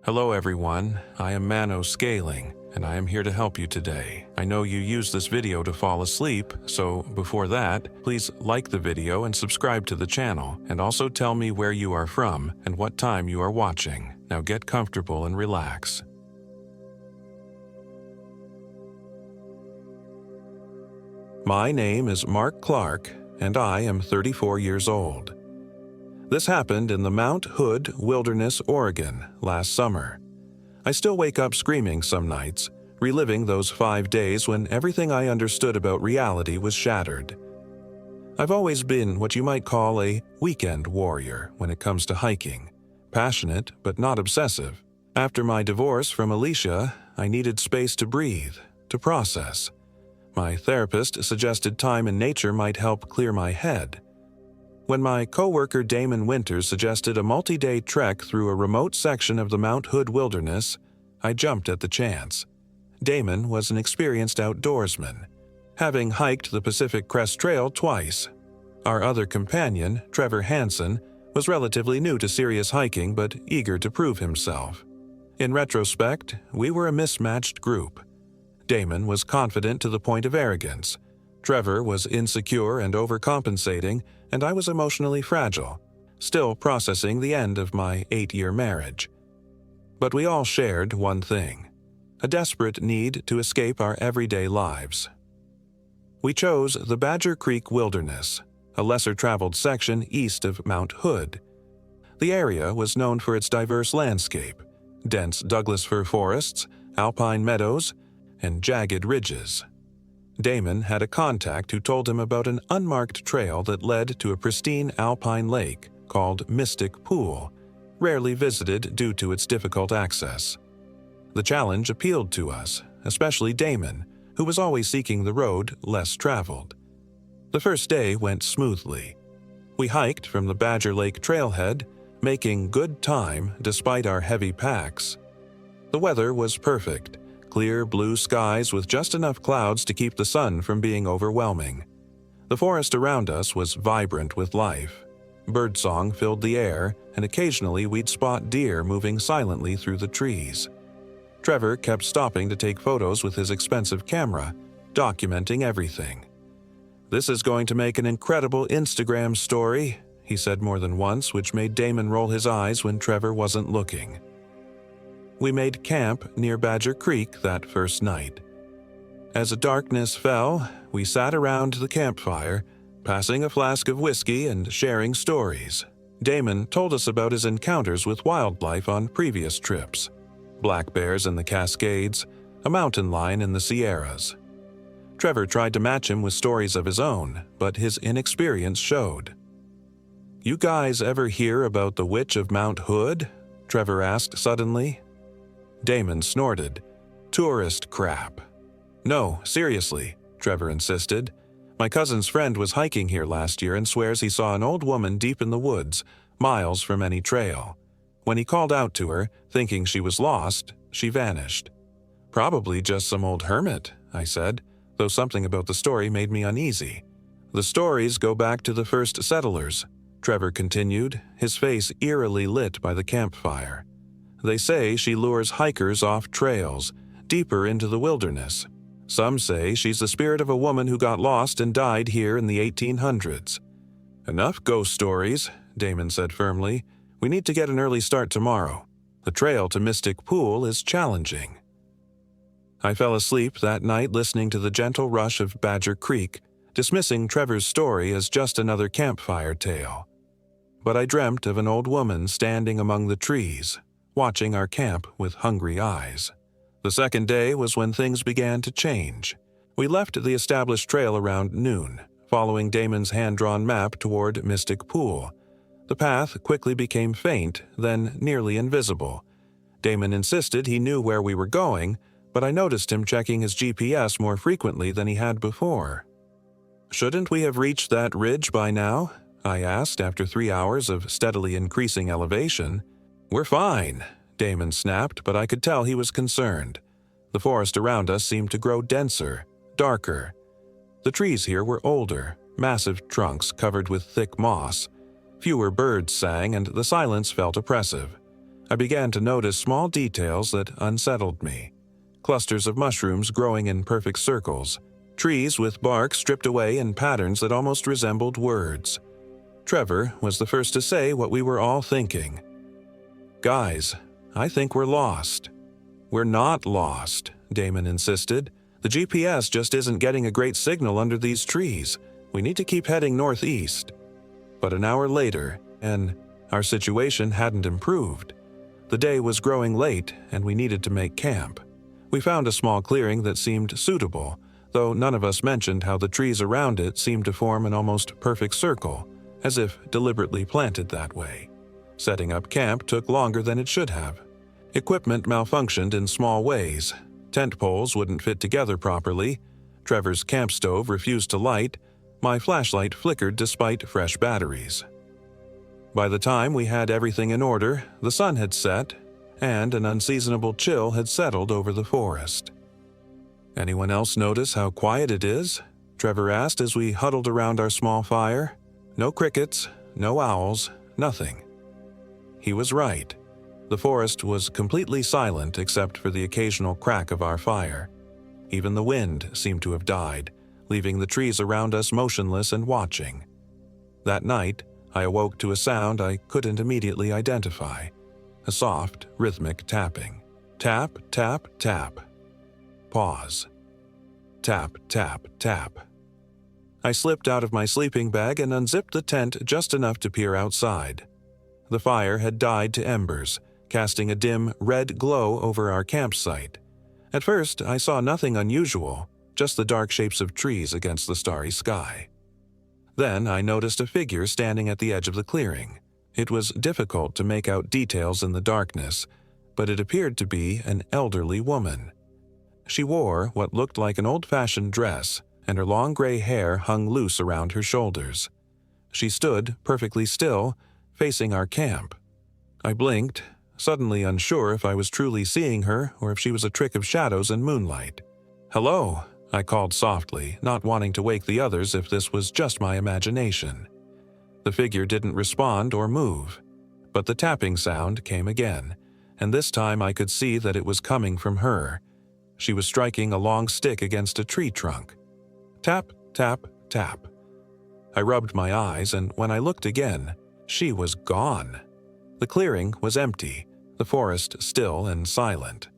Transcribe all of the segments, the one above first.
Hello everyone, I am MANO Scaling, and I am here to help you today. I know you use this video to fall asleep, so before that, please like the video and subscribe to the channel, and also tell me where you are from and what time you are watching. Now get comfortable and relax. My name is Mark Clark, and I am 34 years old. This happened in the Mount Hood Wilderness, Oregon, last summer. I still wake up screaming some nights, reliving those 5 days when everything I understood about reality was shattered. I've always been what you might call a weekend warrior when it comes to hiking. Passionate, but not obsessive. After my divorce from Alicia, I needed space to breathe, to process. My therapist suggested time in nature might help clear my head. When my coworker Damon Winters suggested a multi-day trek through a remote section of the Mount Hood Wilderness, I jumped at the chance. Damon was an experienced outdoorsman, having hiked the Pacific Crest Trail twice. Our other companion, Trevor Hansen, was relatively new to serious hiking but eager to prove himself. In retrospect, we were a mismatched group. Damon was confident to the point of arrogance. Trevor was insecure and overcompensating, and I was emotionally fragile, still processing the end of my 8-year marriage. But we all shared one thing: a desperate need to escape our everyday lives. We chose the Badger Creek Wilderness, a lesser-traveled section east of Mount Hood. The area was known for its diverse landscape: dense Douglas fir forests, alpine meadows, and jagged ridges. Damon had a contact who told him about an unmarked trail that led to a pristine alpine lake called Mystic Pool, rarely visited due to its difficult access. The challenge appealed to us, especially Damon, who was always seeking the road less traveled. The first day went smoothly. We hiked from the Badger Lake trailhead, making good time despite our heavy packs. The weather was perfect. Clear blue skies with just enough clouds to keep the sun from being overwhelming. The forest around us was vibrant with life. Birdsong filled the air, and occasionally we'd spot deer moving silently through the trees. Trevor kept stopping to take photos with his expensive camera, documenting everything. "This is going to make an incredible Instagram story," he said more than once, which made Damon roll his eyes when Trevor wasn't looking. We made camp near Badger Creek that first night. As the darkness fell, we sat around the campfire, passing a flask of whiskey and sharing stories. Damon told us about his encounters with wildlife on previous trips: black bears in the Cascades, a mountain lion in the Sierras. Trevor tried to match him with stories of his own, but his inexperience showed. "You guys ever hear about the Witch of Mount Hood?" Trevor asked suddenly. Damon snorted. "Tourist crap." "No, seriously," Trevor insisted. "My cousin's friend was hiking here last year and swears he saw an old woman deep in the woods, miles from any trail. When he called out to her, thinking she was lost, she vanished." "Probably just some old hermit," I said, though something about the story made me uneasy. "The stories go back to the first settlers," Trevor continued, his face eerily lit by the campfire. "They say she lures hikers off trails, deeper into the wilderness. Some say she's the spirit of a woman who got lost and died here in the 1800s. "Enough ghost stories," Damon said firmly. "We need to get an early start tomorrow. The trail to Mystic Pool is challenging." I fell asleep that night listening to the gentle rush of Badger Creek, dismissing Trevor's story as just another campfire tale. But I dreamt of an old woman standing among the trees, watching our camp with hungry eyes. The second day was when things began to change. We left the established trail around noon, following Damon's hand-drawn map toward Mystic Pool. The path quickly became faint, then nearly invisible. Damon insisted he knew where we were going, but I noticed him checking his GPS more frequently than he had before. "Shouldn't we have reached that ridge by now?" I asked after 3 hours of steadily increasing elevation. "We're fine," Damon snapped, but I could tell he was concerned. The forest around us seemed to grow denser, darker. The trees here were older, massive trunks covered with thick moss. Fewer birds sang, and the silence felt oppressive. I began to notice small details that unsettled me. Clusters of mushrooms growing in perfect circles, trees with bark stripped away in patterns that almost resembled words. Trevor was the first to say what we were all thinking. "Guys, I think we're lost." "We're not lost," Damon insisted. "The GPS just isn't getting a great signal under these trees. We need to keep heading northeast." But an hour later, and our situation hadn't improved. The day was growing late, and we needed to make camp. We found a small clearing that seemed suitable, though none of us mentioned how the trees around it seemed to form an almost perfect circle, as if deliberately planted that way. Setting up camp took longer than it should have. Equipment malfunctioned in small ways. Tent poles wouldn't fit together properly. Trevor's camp stove refused to light. My flashlight flickered despite fresh batteries. By the time we had everything in order, the sun had set, and an unseasonable chill had settled over the forest. "Anyone else notice how quiet it is?" Trevor asked as we huddled around our small fire. No crickets, no owls, nothing. He was right. The forest was completely silent except for the occasional crack of our fire. Even the wind seemed to have died, leaving the trees around us motionless and watching. That night, I awoke to a sound I couldn't immediately identify. A soft, rhythmic tapping. Tap, tap, tap. Pause. Tap, tap, tap. I slipped out of my sleeping bag and unzipped the tent just enough to peer outside. The fire had died to embers, casting a dim, red glow over our campsite. At first, I saw nothing unusual, just the dark shapes of trees against the starry sky. Then I noticed a figure standing at the edge of the clearing. It was difficult to make out details in the darkness, but it appeared to be an elderly woman. She wore what looked like an old-fashioned dress, and her long gray hair hung loose around her shoulders. She stood perfectly still, facing our camp. I blinked, suddenly unsure if I was truly seeing her or if she was a trick of shadows and moonlight. "Hello," I called softly, not wanting to wake the others if this was just my imagination. The figure didn't respond or move, but the tapping sound came again, and this time I could see that it was coming from her. She was striking a long stick against a tree trunk. Tap, tap, tap. I rubbed my eyes, and when I looked again, she was gone. The clearing was empty, the forest still and silent.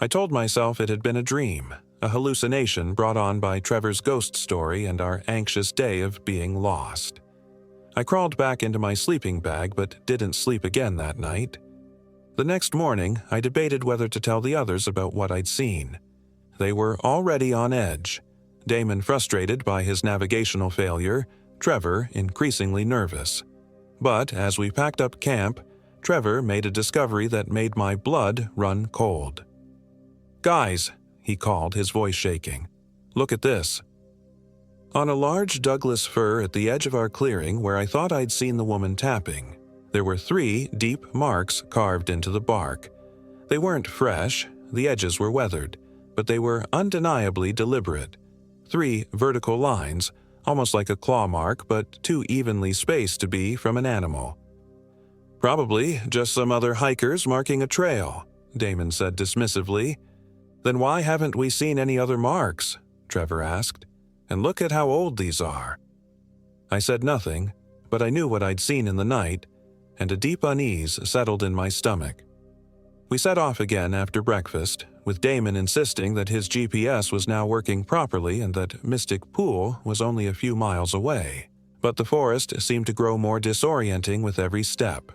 I told myself it had been a dream, a hallucination brought on by Trevor's ghost story and our anxious day of being lost. I crawled back into my sleeping bag but didn't sleep again that night. The next morning, I debated whether to tell the others about what I'd seen. They were already on edge. Damon frustrated by his navigational failure, Trevor increasingly nervous. But as we packed up camp, Trevor made a discovery that made my blood run cold. "Guys," he called, his voice shaking. "Look at this." On a large Douglas fir at the edge of our clearing where I thought I'd seen the woman tapping, there were 3 deep marks carved into the bark. They weren't fresh, the edges were weathered, but they were undeniably deliberate. 3 vertical lines, almost like a claw mark, but too evenly spaced to be from an animal. "Probably just some other hikers marking a trail," Damon said dismissively. "Then why haven't we seen any other marks?" Trevor asked. "And look at how old these are." I said nothing, but I knew what I'd seen in the night, and a deep unease settled in my stomach. We set off again after breakfast, with Damon insisting that his GPS was now working properly and that Mystic Pool was only a few miles away. But the forest seemed to grow more disorienting with every step.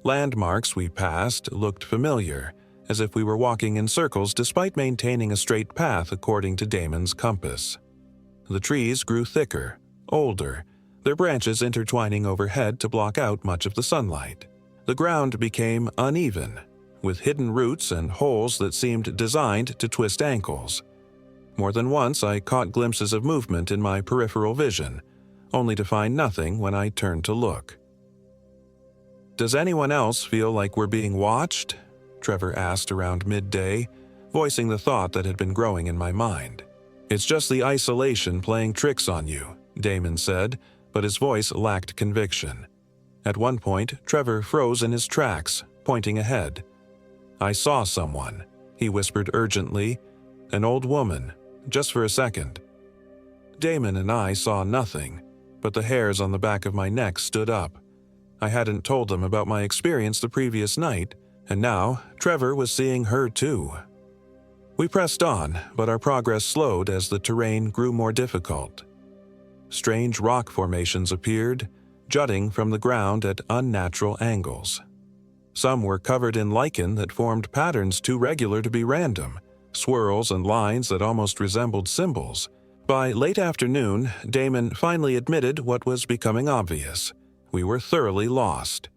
Landmarks we passed looked familiar, as if we were walking in circles despite maintaining a straight path according to Damon's compass. The trees grew thicker, older, their branches intertwining overhead to block out much of the sunlight. The ground became uneven, with hidden roots and holes that seemed designed to twist ankles. More than once I caught glimpses of movement in my peripheral vision, only to find nothing when I turned to look. "Does anyone else feel like we're being watched?" Trevor asked around midday, voicing the thought that had been growing in my mind. "It's just the isolation playing tricks on you," Damon said, but his voice lacked conviction. At one point, Trevor froze in his tracks, pointing ahead. "I saw someone," he whispered urgently. "An old woman, just for a second." Damon and I saw nothing, but the hairs on the back of my neck stood up. I hadn't told them about my experience the previous night, and now Trevor was seeing her too. We pressed on, but our progress slowed as the terrain grew more difficult. Strange rock formations appeared, jutting from the ground at unnatural angles. Some were covered in lichen that formed patterns too regular to be random, swirls and lines that almost resembled symbols. By late afternoon, Damon finally admitted what was becoming obvious. We were thoroughly lost.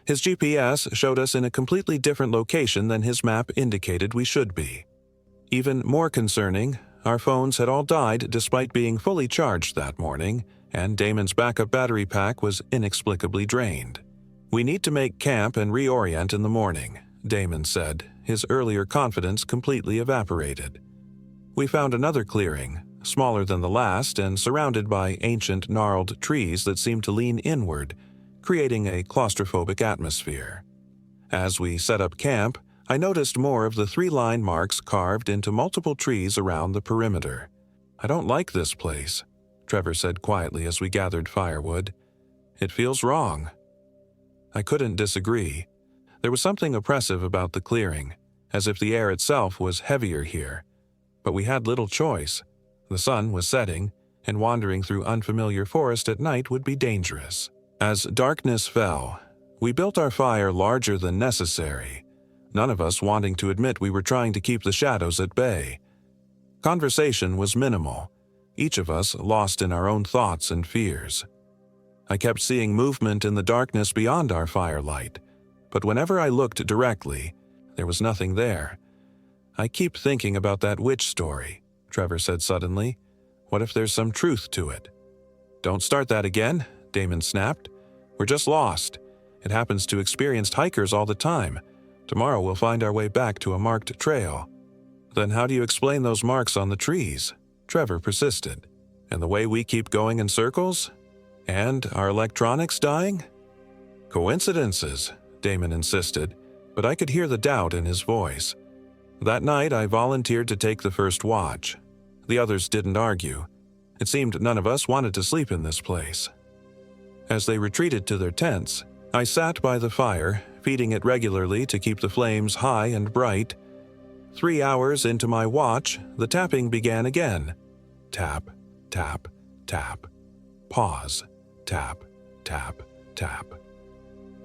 His GPS showed us in a completely different location than his map indicated we should be. Even more concerning, our phones had all died despite being fully charged that morning, and Damon's backup battery pack was inexplicably drained. "We need to make camp and reorient in the morning," Damon said, his earlier confidence completely evaporated. We found another clearing, smaller than the last and surrounded by ancient gnarled trees that seemed to lean inward, creating a claustrophobic atmosphere. As we set up camp, I noticed more of the 3-line marks carved into multiple trees around the perimeter. "I don't like this place," Trevor said quietly as we gathered firewood. "It feels wrong." I couldn't disagree. There was something oppressive about the clearing, as if the air itself was heavier here. But we had little choice. The sun was setting, and wandering through unfamiliar forest at night would be dangerous. As darkness fell, we built our fire larger than necessary, none of us wanting to admit we were trying to keep the shadows at bay. Conversation was minimal, each of us lost in our own thoughts and fears. I kept seeing movement in the darkness beyond our firelight, but whenever I looked directly, there was nothing there. "I keep thinking about that witch story," Trevor said suddenly. "What if there's some truth to it?" "Don't start that again," Damon snapped. "We're just lost. It happens to experienced hikers all the time. Tomorrow we'll find our way back to a marked trail." "Then how do you explain those marks on the trees?" Trevor persisted. "And the way we keep going in circles? And our electronics dying?" "Coincidences," Damon insisted, but I could hear the doubt in his voice. That night I volunteered to take the first watch. The others didn't argue. It seemed none of us wanted to sleep in this place. As they retreated to their tents, I sat by the fire, feeding it regularly to keep the flames high and bright. 3 hours into my watch, the tapping began again. Tap, tap, tap. Pause. Tap, tap, tap.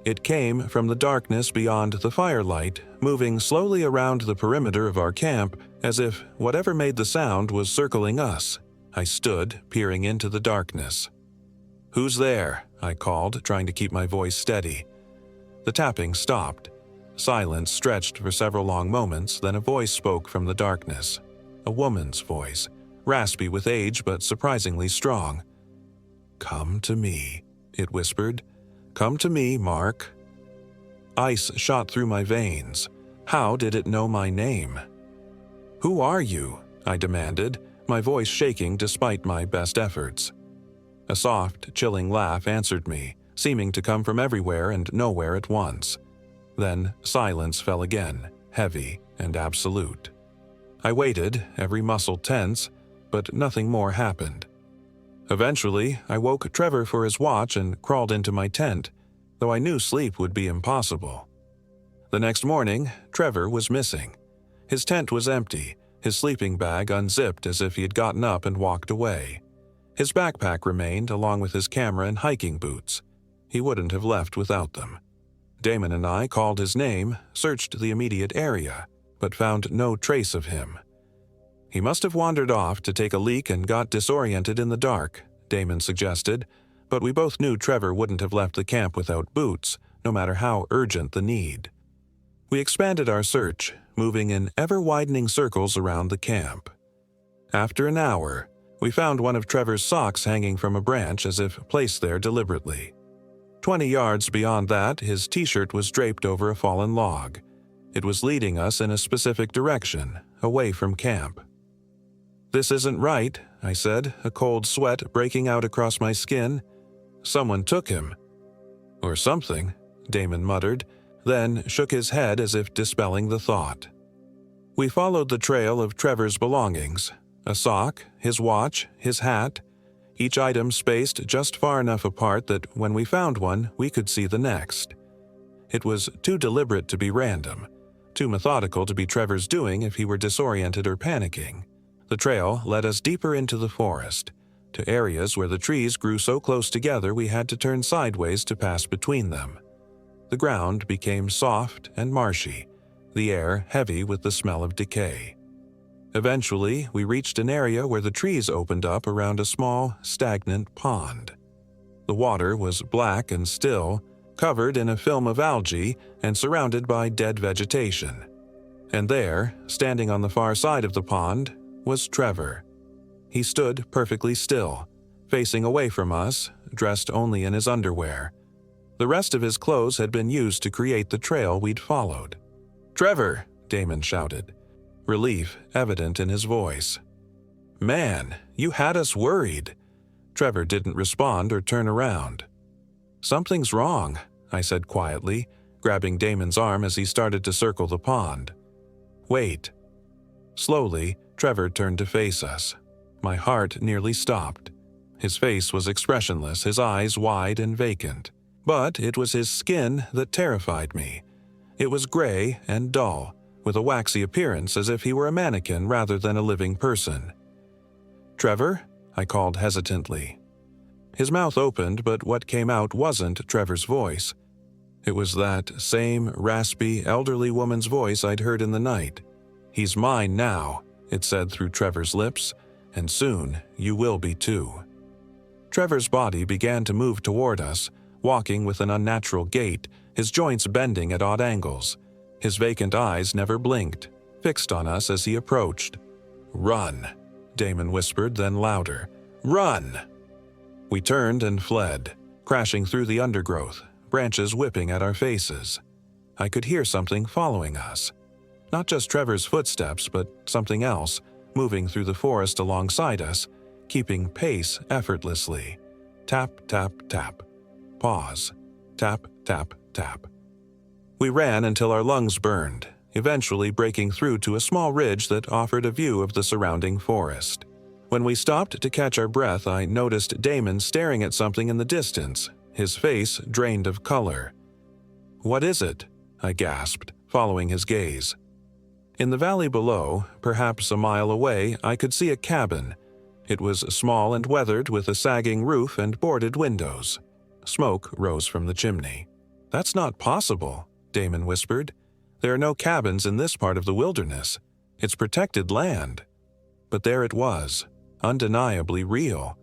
It came from the darkness beyond the firelight, moving slowly around the perimeter of our camp, as if whatever made the sound was circling us. I stood, peering into the darkness. "Who's there?" I called, trying to keep my voice steady. The tapping stopped. Silence stretched for several long moments, then a voice spoke from the darkness. A woman's voice, raspy with age but surprisingly strong. "Come to me," it whispered. "Come to me, Mark." Ice shot through my veins. How did it know my name? "Who are you?" I demanded, my voice shaking despite my best efforts. A soft, chilling laugh answered me, seeming to come from everywhere and nowhere at once. Then silence fell again, heavy and absolute. I waited, every muscle tense, but nothing more happened. Eventually, I woke Trevor for his watch and crawled into my tent, though I knew sleep would be impossible. The next morning, Trevor was missing. His tent was empty, his sleeping bag unzipped as if he had gotten up and walked away. His backpack remained, along with his camera and hiking boots. He wouldn't have left without them. Damon and I called his name, searched the immediate area, but found no trace of him. "He must have wandered off to take a leak and got disoriented in the dark," Damon suggested, but we both knew Trevor wouldn't have left the camp without boots, no matter how urgent the need. We expanded our search, moving in ever-widening circles around the camp. After an hour, we found one of Trevor's socks hanging from a branch as if placed there deliberately. 20 yards beyond that, his t-shirt was draped over a fallen log. It was leading us in a specific direction, away from camp. "This isn't right," I said, a cold sweat breaking out across my skin. "Someone took him." "Or something," Damon muttered. then shook his head as if dispelling the thought. We followed the trail of Trevor's belongings: a sock, his watch, his hat, each item spaced just far enough apart that when we found one, we could see the next. It was too deliberate to be random, too methodical to be Trevor's doing if he were disoriented or panicking. The trail led us deeper into the forest, to areas where the trees grew so close together we had to turn sideways to pass between them. The ground became soft and marshy, the air heavy with the smell of decay. Eventually, we reached an area where the trees opened up around a small, stagnant pond. The water was black and still, covered in a film of algae and surrounded by dead vegetation. And there, standing on the far side of the pond, was Trevor. He stood perfectly still, facing away from us, dressed only in his underwear. The rest of his clothes had been used to create the trail we'd followed. "Trevor!" Damon shouted, relief evident in his voice. "Man, you had us worried." Trevor didn't respond or turn around. "Something's wrong," I said quietly, grabbing Damon's arm as he started to circle the pond. "Wait." Slowly, Trevor turned to face us. My heart nearly stopped. His face was expressionless, his eyes wide and vacant. But it was his skin that terrified me. It was gray and dull, with a waxy appearance as if he were a mannequin rather than a living person. "Trevor?" I called hesitantly. His mouth opened, but what came out wasn't Trevor's voice. It was that same raspy, elderly woman's voice I'd heard in the night. "He's mine now," it said through Trevor's lips, "and soon you will be too." Trevor's body began to move toward us, walking with an unnatural gait, his joints bending at odd angles. His vacant eyes never blinked, fixed on us as he approached. "Run," Damon whispered, then louder. "Run!" We turned and fled, crashing through the undergrowth, branches whipping at our faces. I could hear something following us. Not just Trevor's footsteps, but something else, moving through the forest alongside us, keeping pace effortlessly. Tap, tap, tap. Pause. Tap, tap, tap. We ran until our lungs burned, eventually breaking through to a small ridge that offered a view of the surrounding forest. When we stopped to catch our breath, I noticed Damon staring at something in the distance, his face drained of color. "What is it?" I gasped, following his gaze. In the valley below, perhaps a mile away, I could see a cabin. It was small and weathered with a sagging roof and boarded windows. Smoke rose from the chimney. "That's not possible," Damon whispered. "There are no cabins in this part of the wilderness. It's protected land." But there it was, undeniably real.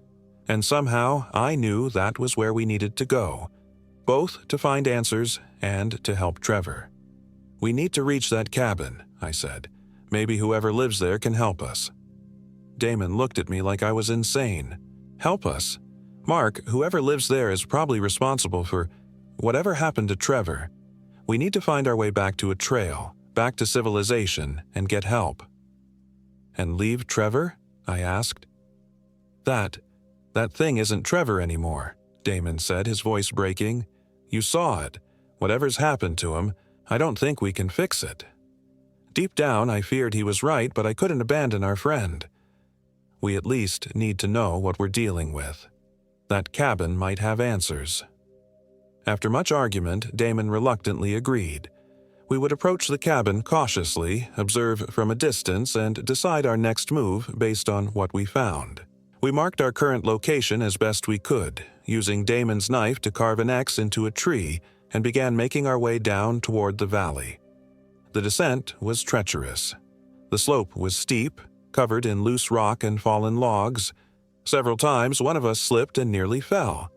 And somehow I knew that was where we needed to go, both to find answers and to help Trevor. "We need to reach that cabin," I said. "Maybe whoever lives there can help us." Damon looked at me like I was insane. "Help us? Mark, whoever lives there is probably responsible for whatever happened to Trevor. We need to find our way back to a trail, back to civilization, and get help." "And leave Trevor?" I asked. That thing isn't Trevor anymore," Damon said, his voice breaking. "You saw it. Whatever's happened to him, I don't think we can fix it." Deep down, I feared he was right, but I couldn't abandon our friend. We at least need to know what we're dealing with. That cabin might have answers. After much argument, Damon reluctantly agreed. We would approach the cabin cautiously, observe from a distance, and decide our next move based on what we found. We marked our current location as best we could, using Damon's knife to carve an X into a tree, and began making our way down toward the valley. The descent was treacherous. The slope was steep, covered in loose rock and fallen logs. Several times one of us slipped and nearly fell.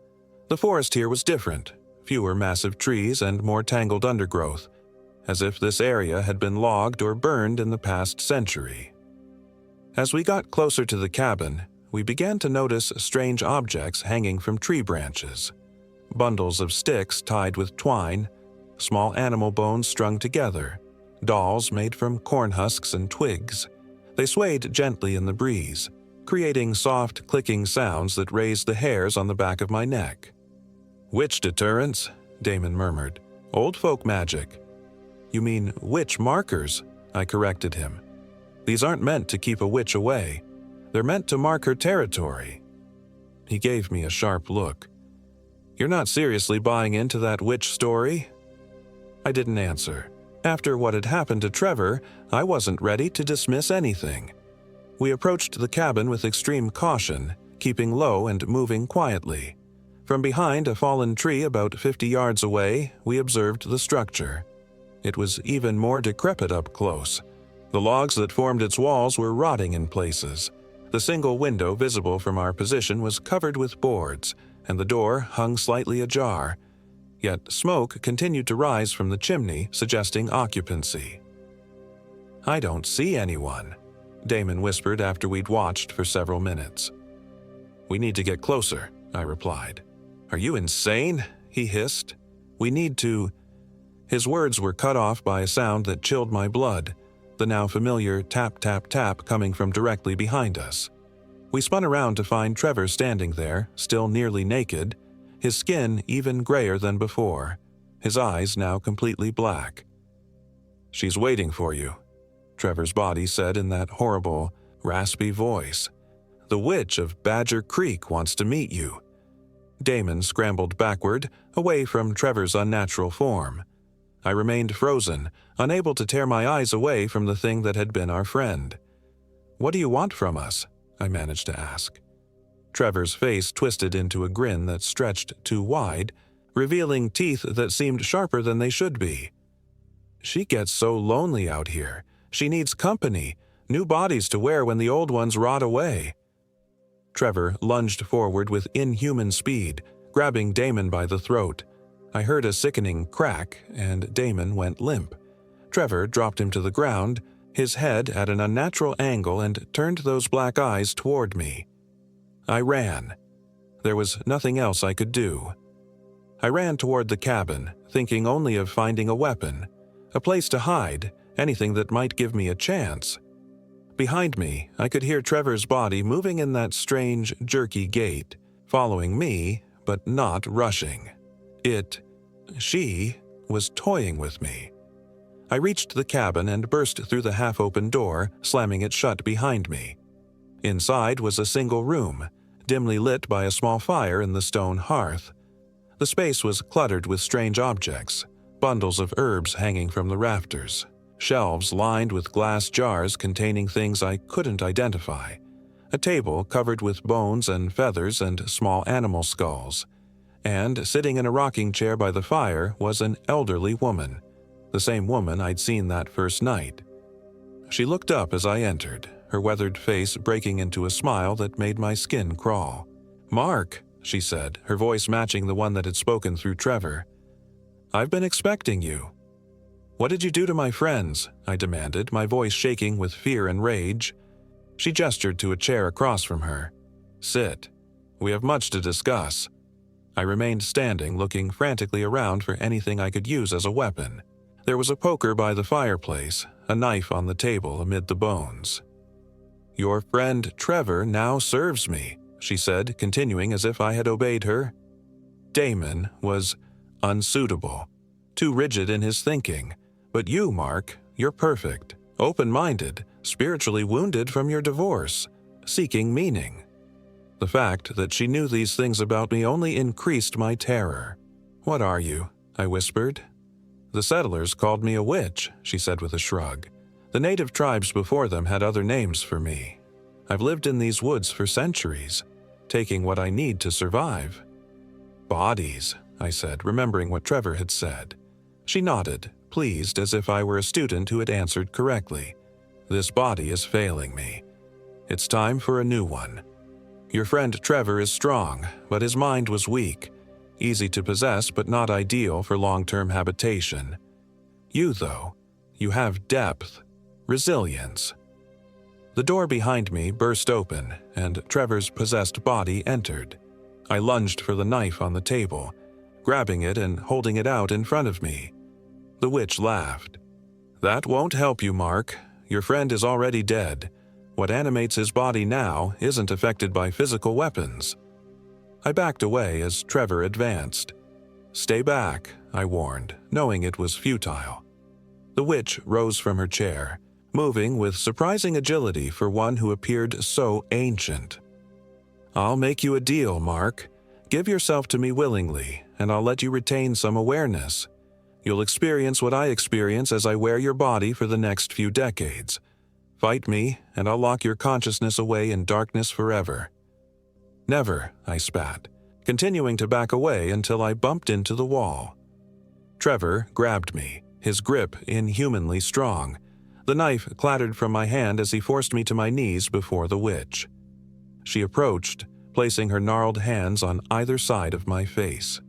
The forest here was different, fewer massive trees and more tangled undergrowth, as if this area had been logged or burned in the past century. As we got closer to the cabin, we began to notice strange objects hanging from tree branches. Bundles of sticks tied with twine, small animal bones strung together, dolls made from corn husks and twigs. They swayed gently in the breeze, creating soft, clicking sounds that raised the hairs on the back of my neck. "Witch deterrents," Damon murmured. Old folk magic." "You mean witch markers," I corrected him. "These aren't meant to keep a witch away. They're meant to mark her territory." He gave me a sharp look. "You're not seriously buying into that witch story?" I didn't answer. After what had happened to Trevor, I wasn't ready to dismiss anything. We approached the cabin with extreme caution, keeping low and moving quietly. From behind a fallen tree about 50 yards away, we observed the structure. It was even more decrepit up close. The logs that formed its walls were rotting in places. The single window visible from our position was covered with boards, and the door hung slightly ajar. Yet smoke continued to rise from the chimney, suggesting occupancy. "I don't see anyone," Damon whispered after we'd watched for several minutes. "We need to get closer," I replied. "Are you insane?" he hissed. "We need to—" His words were cut off by a sound that chilled my blood, the now familiar tap-tap-tap coming from directly behind us. We spun around to find Trevor standing there, still nearly naked, his skin even grayer than before, his eyes now completely black. "She's waiting for you," Trevor's body said in that horrible, raspy voice. "The witch of Badger Creek wants to meet you." Damon scrambled backward, away from Trevor's unnatural form. I remained frozen, unable to tear my eyes away from the thing that had been our friend. "What do you want from us?" I managed to ask. Trevor's face twisted into a grin that stretched too wide, revealing teeth that seemed sharper than they should be. "She gets so lonely out here. She needs company, new bodies to wear when the old ones rot away." Trevor lunged forward with inhuman speed, grabbing Damon by the throat. I heard a sickening crack, and Damon went limp. Trevor dropped him to the ground, his head at an unnatural angle, and turned those black eyes toward me. I ran. There was nothing else I could do. I ran toward the cabin, thinking only of finding a weapon, a place to hide, anything that might give me a chance. Behind me, I could hear Trevor's body moving in that strange, jerky gait, following me, but not rushing. She was toying with me. I reached the cabin and burst through the half-open door, slamming it shut behind me. Inside was a single room, dimly lit by a small fire in the stone hearth. The space was cluttered with strange objects, bundles of herbs hanging from the rafters, shelves lined with glass jars containing things I couldn't identify, a table covered with bones and feathers and small animal skulls, and sitting in a rocking chair by the fire was an elderly woman, the same woman I'd seen that first night. She looked up as I entered, her weathered face breaking into a smile that made my skin crawl. "Mark," she said, her voice matching the one that had spoken through Trevor. "I've been expecting you." "What did you do to my friends?" I demanded, my voice shaking with fear and rage. She gestured to a chair across from her. "Sit. We have much to discuss." I remained standing, looking frantically around for anything I could use as a weapon. There was a poker by the fireplace, a knife on the table amid the bones. "Your friend Trevor now serves me," she said, continuing as if I had obeyed her. Damon was unsuitable, too rigid in his thinking. But you, Mark, you're perfect, open-minded, spiritually wounded from your divorce, seeking meaning. The fact that she knew these things about me only increased my terror. "What are you?" I whispered. "The settlers called me a witch," she said with a shrug. "The native tribes before them had other names for me. I've lived in these woods for centuries, taking what I need to survive." "Bodies," I said, remembering what Trevor had said. She nodded, pleased as if I were a student who had answered correctly. "This body is failing me. It's time for a new one. Your friend Trevor is strong, but his mind was weak, easy to possess but not ideal for long-term habitation. You, though, you have depth, resilience." The door behind me burst open, and Trevor's possessed body entered. I lunged for the knife on the table, grabbing it and holding it out in front of me. The witch laughed. "That won't help you, Mark. Your friend is already dead. What animates his body now isn't affected by physical weapons." I backed away as Trevor advanced. "Stay back. I warned, knowing it was futile. The witch rose from her chair, moving with surprising agility for one who appeared so ancient. "I'll make you a deal, Mark. Give yourself to me willingly, and I'll let you retain some awareness. You'll experience what I experience as I wear your body for the next few decades. Fight me, and I'll lock your consciousness away in darkness forever." "Never," I spat, continuing to back away until I bumped into the wall. Trevor grabbed me, his grip inhumanly strong. The knife clattered from my hand as he forced me to my knees before the witch. She approached, placing her gnarled hands on either side of my face.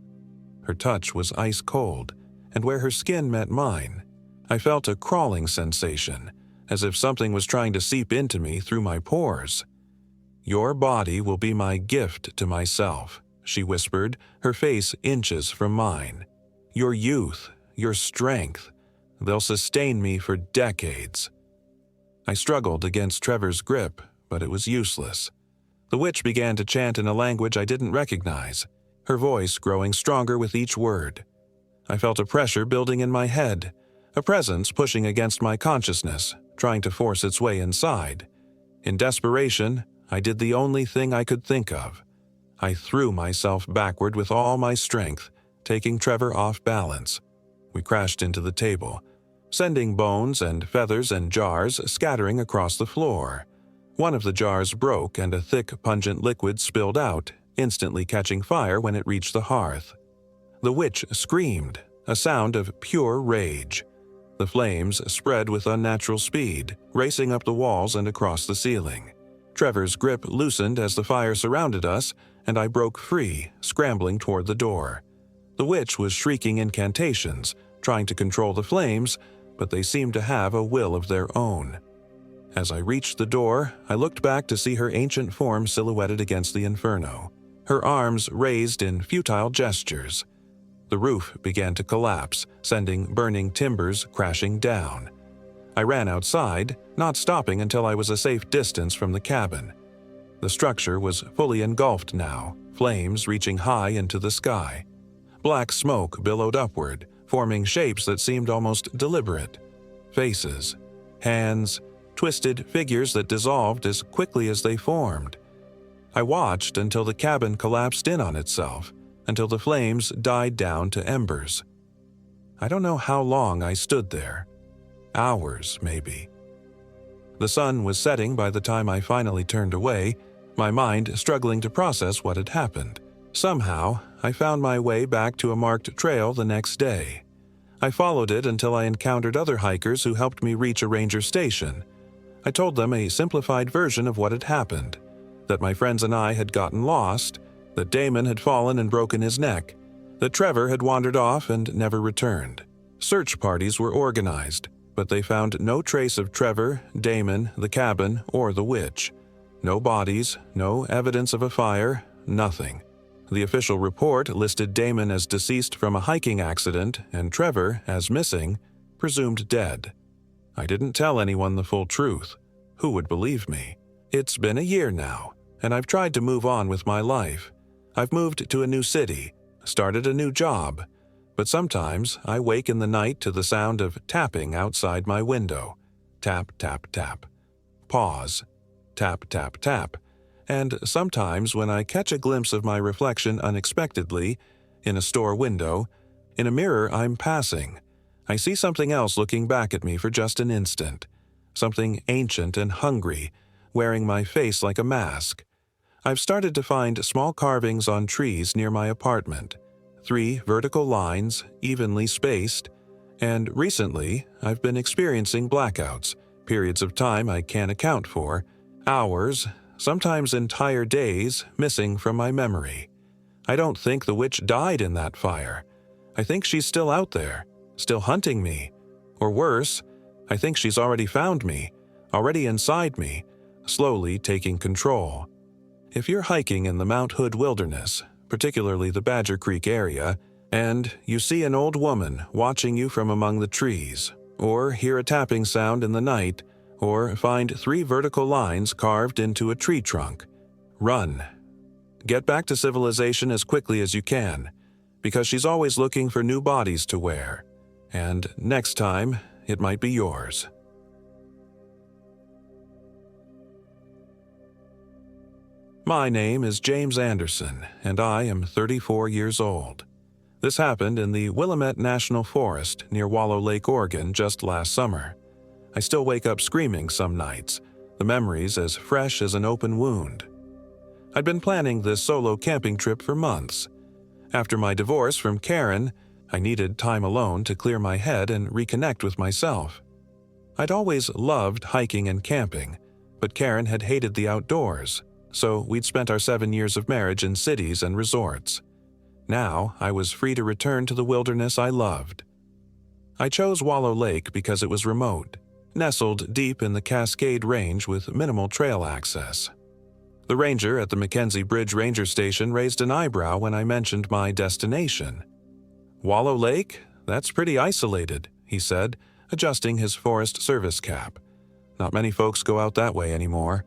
Her touch was ice cold, and where her skin met mine, I felt a crawling sensation, as if something was trying to seep into me through my pores. "Your body will be my gift to myself," she whispered, her face inches from mine. "Your youth, your strength, they'll sustain me for decades." I struggled against Trevor's grip, but it was useless. The witch began to chant in a language I didn't recognize, her voice growing stronger with each word. I felt a pressure building in my head, a presence pushing against my consciousness, trying to force its way inside. In desperation, I did the only thing I could think of. I threw myself backward with all my strength, taking Trevor off balance. We crashed into the table, sending bones and feathers and jars scattering across the floor. One of the jars broke and a thick, pungent liquid spilled out, instantly catching fire when it reached the hearth. The witch screamed, a sound of pure rage. The flames spread with unnatural speed, racing up the walls and across the ceiling. Trevor's grip loosened as the fire surrounded us, and I broke free, scrambling toward the door. The witch was shrieking incantations, trying to control the flames, but they seemed to have a will of their own. As I reached the door, I looked back to see her ancient form silhouetted against the inferno, her arms raised in futile gestures. The roof began to collapse, sending burning timbers crashing down. I ran outside, not stopping until I was a safe distance from the cabin. The structure was fully engulfed now, flames reaching high into the sky. Black smoke billowed upward, forming shapes that seemed almost deliberate. Faces, hands, twisted figures that dissolved as quickly as they formed. I watched until the cabin collapsed in on itself, until the flames died down to embers. I don't know how long I stood there. Hours, maybe. The sun was setting by the time I finally turned away, my mind struggling to process what had happened. Somehow, I found my way back to a marked trail the next day. I followed it until I encountered other hikers who helped me reach a ranger station. I told them a simplified version of what had happened, that my friends and I had gotten lost, that Damon had fallen and broken his neck, that Trevor had wandered off and never returned. Search parties were organized, but they found no trace of Trevor, Damon, the cabin, or the witch. No bodies, no evidence of a fire, nothing. The official report listed Damon as deceased from a hiking accident and Trevor as missing, presumed dead. I didn't tell anyone the full truth. Who would believe me? It's been a year now, and I've tried to move on with my life. I've moved to a new city, started a new job, but sometimes I wake in the night to the sound of tapping outside my window. Tap, tap, tap. Pause. Tap, tap, tap. And sometimes when I catch a glimpse of my reflection unexpectedly, in a store window, in a mirror I'm passing, I see something else looking back at me for just an instant. Something ancient and hungry, wearing my face like a mask. I've started to find small carvings on trees near my apartment. 3 vertical lines, evenly spaced, and recently I've been experiencing blackouts, periods of time I can't account for, hours, sometimes entire days missing from my memory. I don't think the witch died in that fire. I think she's still out there, still hunting me. Or worse, I think she's already found me, already inside me, slowly taking control. If you're hiking in the Mount Hood wilderness, particularly the Badger Creek area, and you see an old woman watching you from among the trees, or hear a tapping sound in the night, or find 3 vertical lines carved into a tree trunk, run. Get back to civilization as quickly as you can. because she's always looking for new bodies to wear, and next time it might be yours. My name is James Anderson, and I am 34 years old. This happened in the Willamette National Forest near Wallow Lake, Oregon, just last summer. I still wake up screaming some nights, the memories as fresh as an open wound. I'd been planning this solo camping trip for months. After my divorce from Karen, I needed time alone to clear my head and reconnect with myself. I'd always loved hiking and camping, but Karen had hated the outdoors, so we'd spent our 7 years of marriage in cities and resorts. Now, I was free to return to the wilderness I loved. I chose Wallow Lake because it was remote, nestled deep in the Cascade Range with minimal trail access. The ranger at the Mackenzie Bridge Ranger Station raised an eyebrow when I mentioned my destination. "Wallow Lake? That's pretty isolated," he said, adjusting his Forest Service cap. "Not many folks go out that way anymore."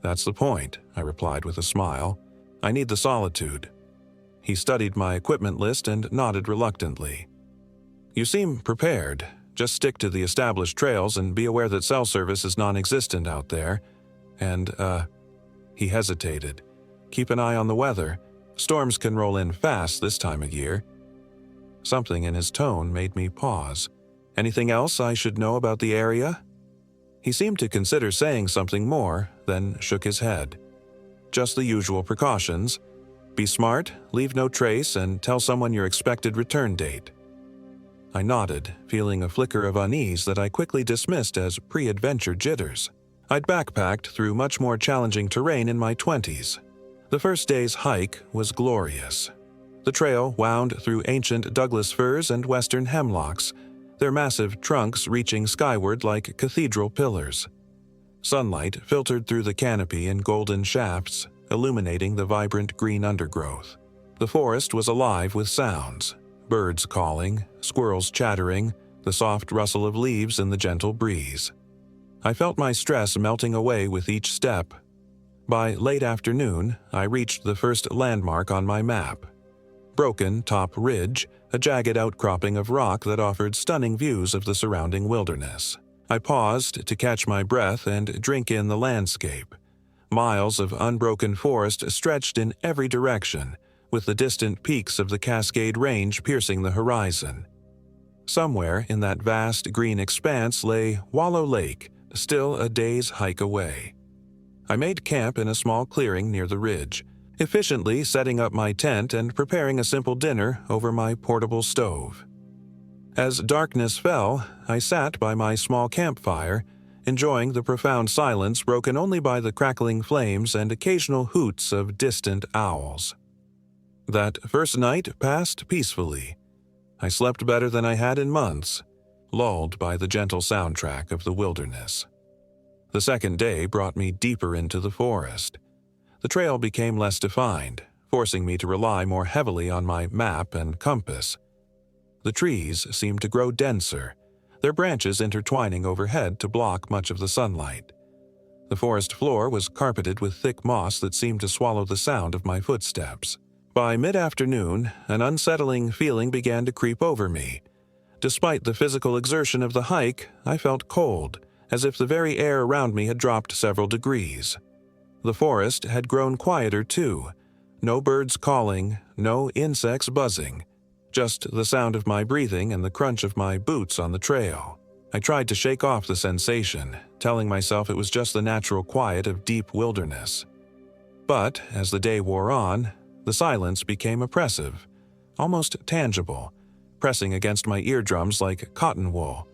"That's the point," I replied with a smile. "I need the solitude." He studied my equipment list and nodded reluctantly. "You seem prepared. Just stick to the established trails and be aware that cell service is non-existent out there. And, He hesitated. "Keep an eye on the weather. Storms can roll in fast this time of year." Something in his tone made me pause. "Anything else I should know about the area?" He seemed to consider saying something more, then shook his head. "Just the usual precautions. Be smart, leave no trace, and tell someone your expected return date." I nodded, feeling a flicker of unease that I quickly dismissed as pre-adventure jitters. I'd backpacked through much more challenging terrain in my 20s. The first day's hike was glorious. The trail wound through ancient Douglas firs and western hemlocks, their massive trunks reaching skyward like cathedral pillars. Sunlight filtered through the canopy in golden shafts, illuminating the vibrant green undergrowth. The forest was alive with sounds: birds calling, squirrels chattering, the soft rustle of leaves in the gentle breeze. I felt my stress melting away with each step. By late afternoon, I reached the first landmark on my map. Broken Top Ridge, a jagged outcropping of rock that offered stunning views of the surrounding wilderness. I paused to catch my breath and drink in the landscape. Miles of unbroken forest stretched in every direction, with the distant peaks of the Cascade Range piercing the horizon. Somewhere in that vast green expanse lay Wallow Lake, still a day's hike away. I made camp in a small clearing near the ridge, efficiently setting up my tent and preparing a simple dinner over my portable stove. As darkness fell, I sat by my small campfire, enjoying the profound silence broken only by the crackling flames and occasional hoots of distant owls. That first night passed peacefully. I slept better than I had in months, lulled by the gentle soundtrack of the wilderness. The second day brought me deeper into the forest. The trail became less defined, forcing me to rely more heavily on my map and compass. The trees seemed to grow denser, their branches intertwining overhead to block much of the sunlight. The forest floor was carpeted with thick moss that seemed to swallow the sound of my footsteps. By mid-afternoon, an unsettling feeling began to creep over me. Despite the physical exertion of the hike, I felt cold, as if the very air around me had dropped several degrees. The forest had grown quieter too. No birds calling, no insects buzzing. Just the sound of my breathing and the crunch of my boots on the trail. I tried to shake off the sensation, telling myself it was just the natural quiet of deep wilderness. But as the day wore on, the silence became oppressive, almost tangible, pressing against my eardrums like cotton wool.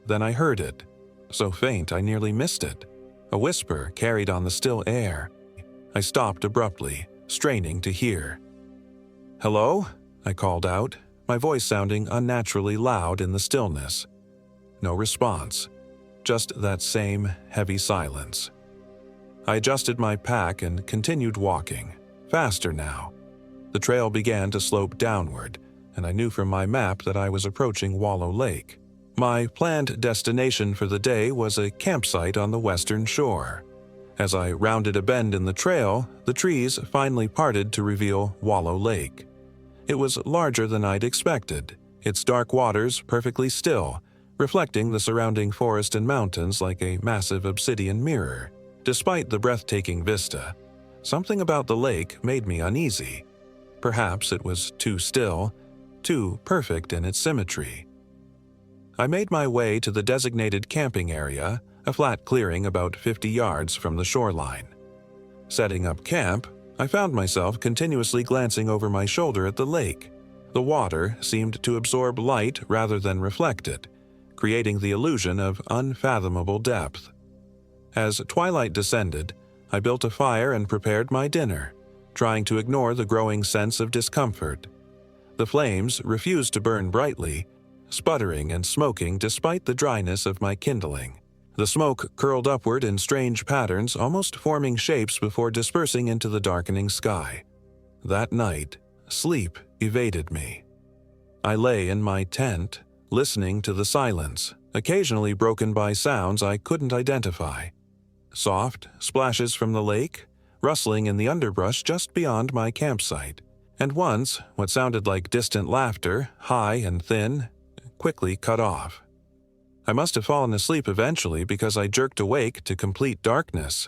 Then I heard it, so faint I nearly missed it. A whisper carried on the still air. I stopped abruptly, straining to hear. "Hello?" I called out, my voice sounding unnaturally loud in the stillness. No response, just that same heavy silence. I adjusted my pack and continued walking, faster now. The trail began to slope downward, and I knew from my map that I was approaching Wallow Lake. My planned destination for the day was a campsite on the western shore. As I rounded a bend in the trail, the trees finally parted to reveal Wallow Lake. It was larger than I'd expected, its dark waters perfectly still, reflecting the surrounding forest and mountains like a massive obsidian mirror. Despite the breathtaking vista, something about the lake made me uneasy. Perhaps it was too still, too perfect in its symmetry. I made my way to the designated camping area, a flat clearing about 50 yards from the shoreline. Setting up camp, I found myself continuously glancing over my shoulder at the lake. The water seemed to absorb light rather than reflect it, creating the illusion of unfathomable depth. As twilight descended, I built a fire and prepared my dinner, trying to ignore the growing sense of discomfort. The flames refused to burn brightly, sputtering and smoking despite the dryness of my kindling. The smoke curled upward in strange patterns, almost forming shapes before dispersing into the darkening sky. That night, sleep evaded me. I lay in my tent, listening to the silence, occasionally broken by sounds I couldn't identify. Soft splashes from the lake, rustling in the underbrush just beyond my campsite, and once what sounded like distant laughter, high and thin, quickly cut off. I must have fallen asleep eventually because I jerked awake to complete darkness.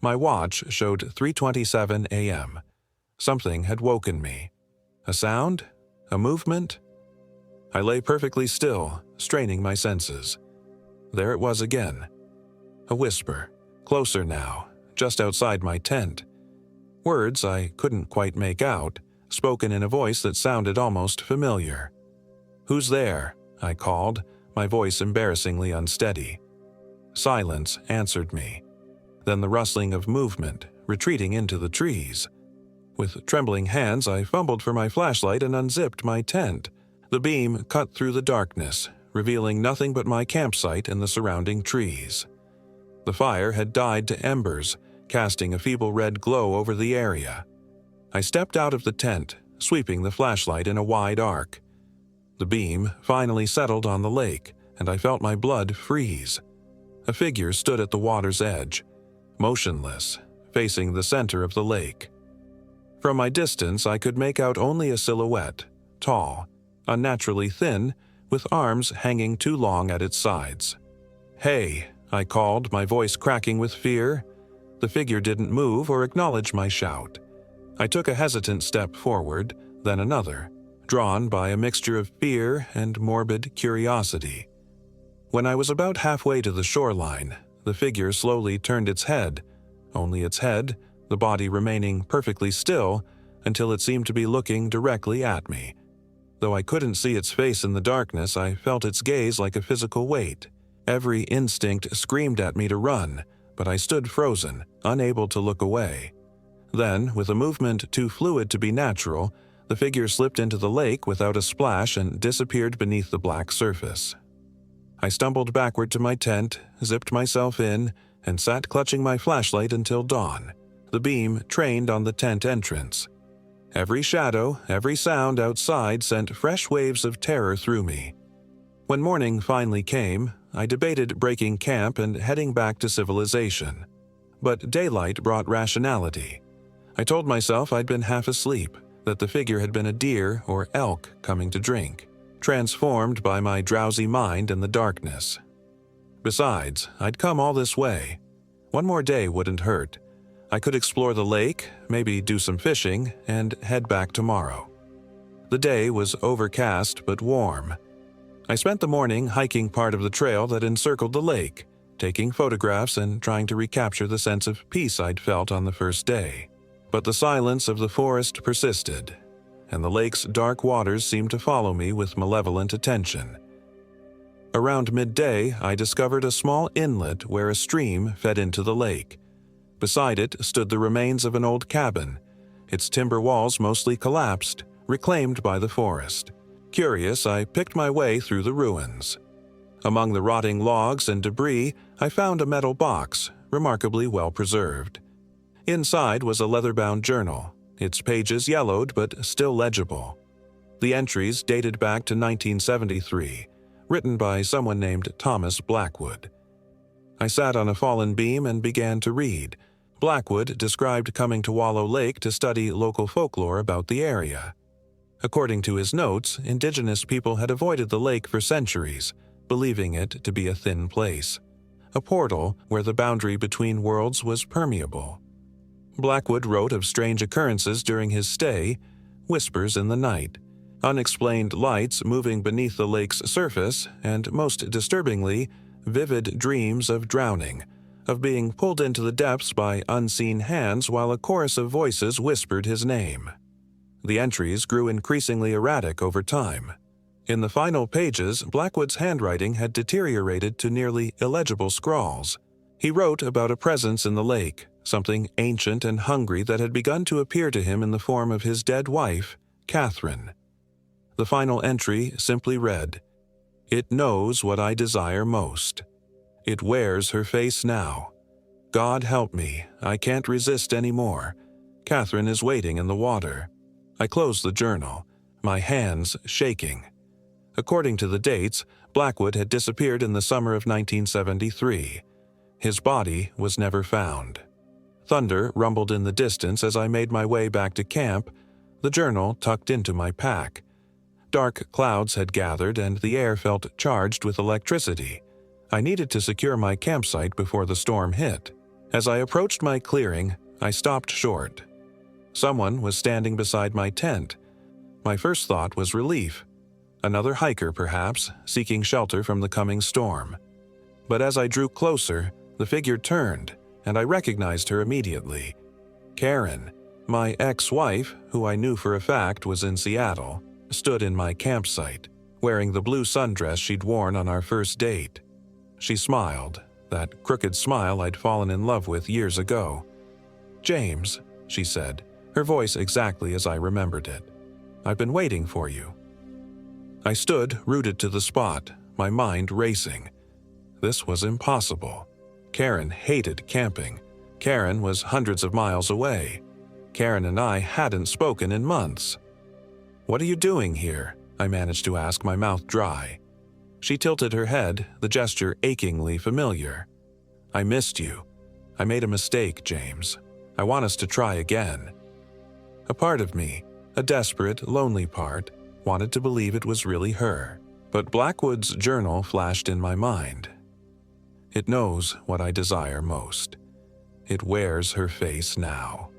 My watch showed 3:27 a.m. Something had woken me. A sound? A movement? I lay perfectly still, straining my senses. There it was again. A whisper, closer now, just outside my tent. Words I couldn't quite make out, spoken in a voice that sounded almost familiar. "Who's there?" I called, my voice embarrassingly unsteady. Silence answered me. Then the rustling of movement, retreating into the trees. With trembling hands, I fumbled for my flashlight and unzipped my tent. The beam cut through the darkness, revealing nothing but my campsite and the surrounding trees. The fire had died to embers, casting a feeble red glow over the area. I stepped out of the tent, sweeping the flashlight in a wide arc. The beam finally settled on the lake, and I felt my blood freeze. A figure stood at the water's edge, motionless, facing the center of the lake. From my distance, I could make out only a silhouette, tall, unnaturally thin, with arms hanging too long at its sides. "Hey," I called, my voice cracking with fear. The figure didn't move or acknowledge my shout. I took a hesitant step forward, then another, drawn by a mixture of fear and morbid curiosity. When I was about halfway to the shoreline, the figure slowly turned its head, only its head, the body remaining perfectly still until it seemed to be looking directly at me. Though I couldn't see its face in the darkness, I felt its gaze like a physical weight. Every instinct screamed at me to run, but I stood frozen, unable to look away. Then, with a movement too fluid to be natural, the figure slipped into the lake without a splash and disappeared beneath the black surface. I stumbled backward to my tent, zipped myself in, and sat clutching my flashlight until dawn. The beam trained on the tent entrance. Every shadow, every sound outside sent fresh waves of terror through me. When morning finally came, I debated breaking camp and heading back to civilization. But daylight brought rationality. I told myself I'd been half asleep, that the figure had been a deer or elk coming to drink, transformed by my drowsy mind in the darkness. Besides, I'd come all this way. One more day wouldn't hurt. I could explore the lake, maybe do some fishing, and head back tomorrow. The day was overcast but warm. I spent the morning hiking part of the trail that encircled the lake, taking photographs and trying to recapture the sense of peace I'd felt on the first day. But the silence of the forest persisted, and the lake's dark waters seemed to follow me with malevolent attention. Around midday, I discovered a small inlet where a stream fed into the lake. Beside it stood the remains of an old cabin, its timber walls mostly collapsed, reclaimed by the forest. Curious, I picked my way through the ruins. Among the rotting logs and debris, I found a metal box, remarkably well preserved. Inside was a leather-bound journal, its pages yellowed but still legible. The entries dated back to 1973, written by someone named Thomas Blackwood. I sat on a fallen beam and began to read. Blackwood described coming to Wallow Lake to study local folklore about the area. According to his notes, indigenous people had avoided the lake for centuries, believing it to be a thin place, a portal where the boundary between worlds was permeable. Blackwood wrote of strange occurrences during his stay, whispers in the night, unexplained lights moving beneath the lake's surface, and most disturbingly, vivid dreams of drowning, of being pulled into the depths by unseen hands while a chorus of voices whispered his name. The entries grew increasingly erratic over time. In the final pages, Blackwood's handwriting had deteriorated to nearly illegible scrawls. He wrote about a presence in the lake, something ancient and hungry that had begun to appear to him in the form of his dead wife, Catherine. The final entry simply read, "It knows what I desire most. It wears her face now. God help me, I can't resist any more. Catherine is waiting in the water." I closed the journal, my hands shaking. According to the dates, Blackwood had disappeared in the summer of 1973. His body was never found. Thunder rumbled in the distance as I made my way back to camp, the journal tucked into my pack. Dark clouds had gathered and the air felt charged with electricity. I needed to secure my campsite before the storm hit. As I approached my clearing, I stopped short. Someone was standing beside my tent. My first thought was relief. Another hiker, perhaps, seeking shelter from the coming storm. But as I drew closer, the figure turned, and I recognized her immediately. Karen, my ex-wife, who I knew for a fact was in Seattle, stood in my campsite, wearing the blue sundress she'd worn on our first date. She smiled, that crooked smile I'd fallen in love with years ago. "James," she said, her voice exactly as I remembered it. "I've been waiting for you." I stood rooted to the spot, my mind racing. This was impossible. Karen hated camping. Karen was hundreds of miles away. Karen and I hadn't spoken in months. "What are you doing here?" I managed to ask, my mouth dry. She tilted her head, the gesture achingly familiar. "I missed you. I made a mistake, James. I want us to try again." A part of me, a desperate, lonely part, wanted to believe it was really her. But Blackwood's journal flashed in my mind. "It knows what I desire most. It wears her face now."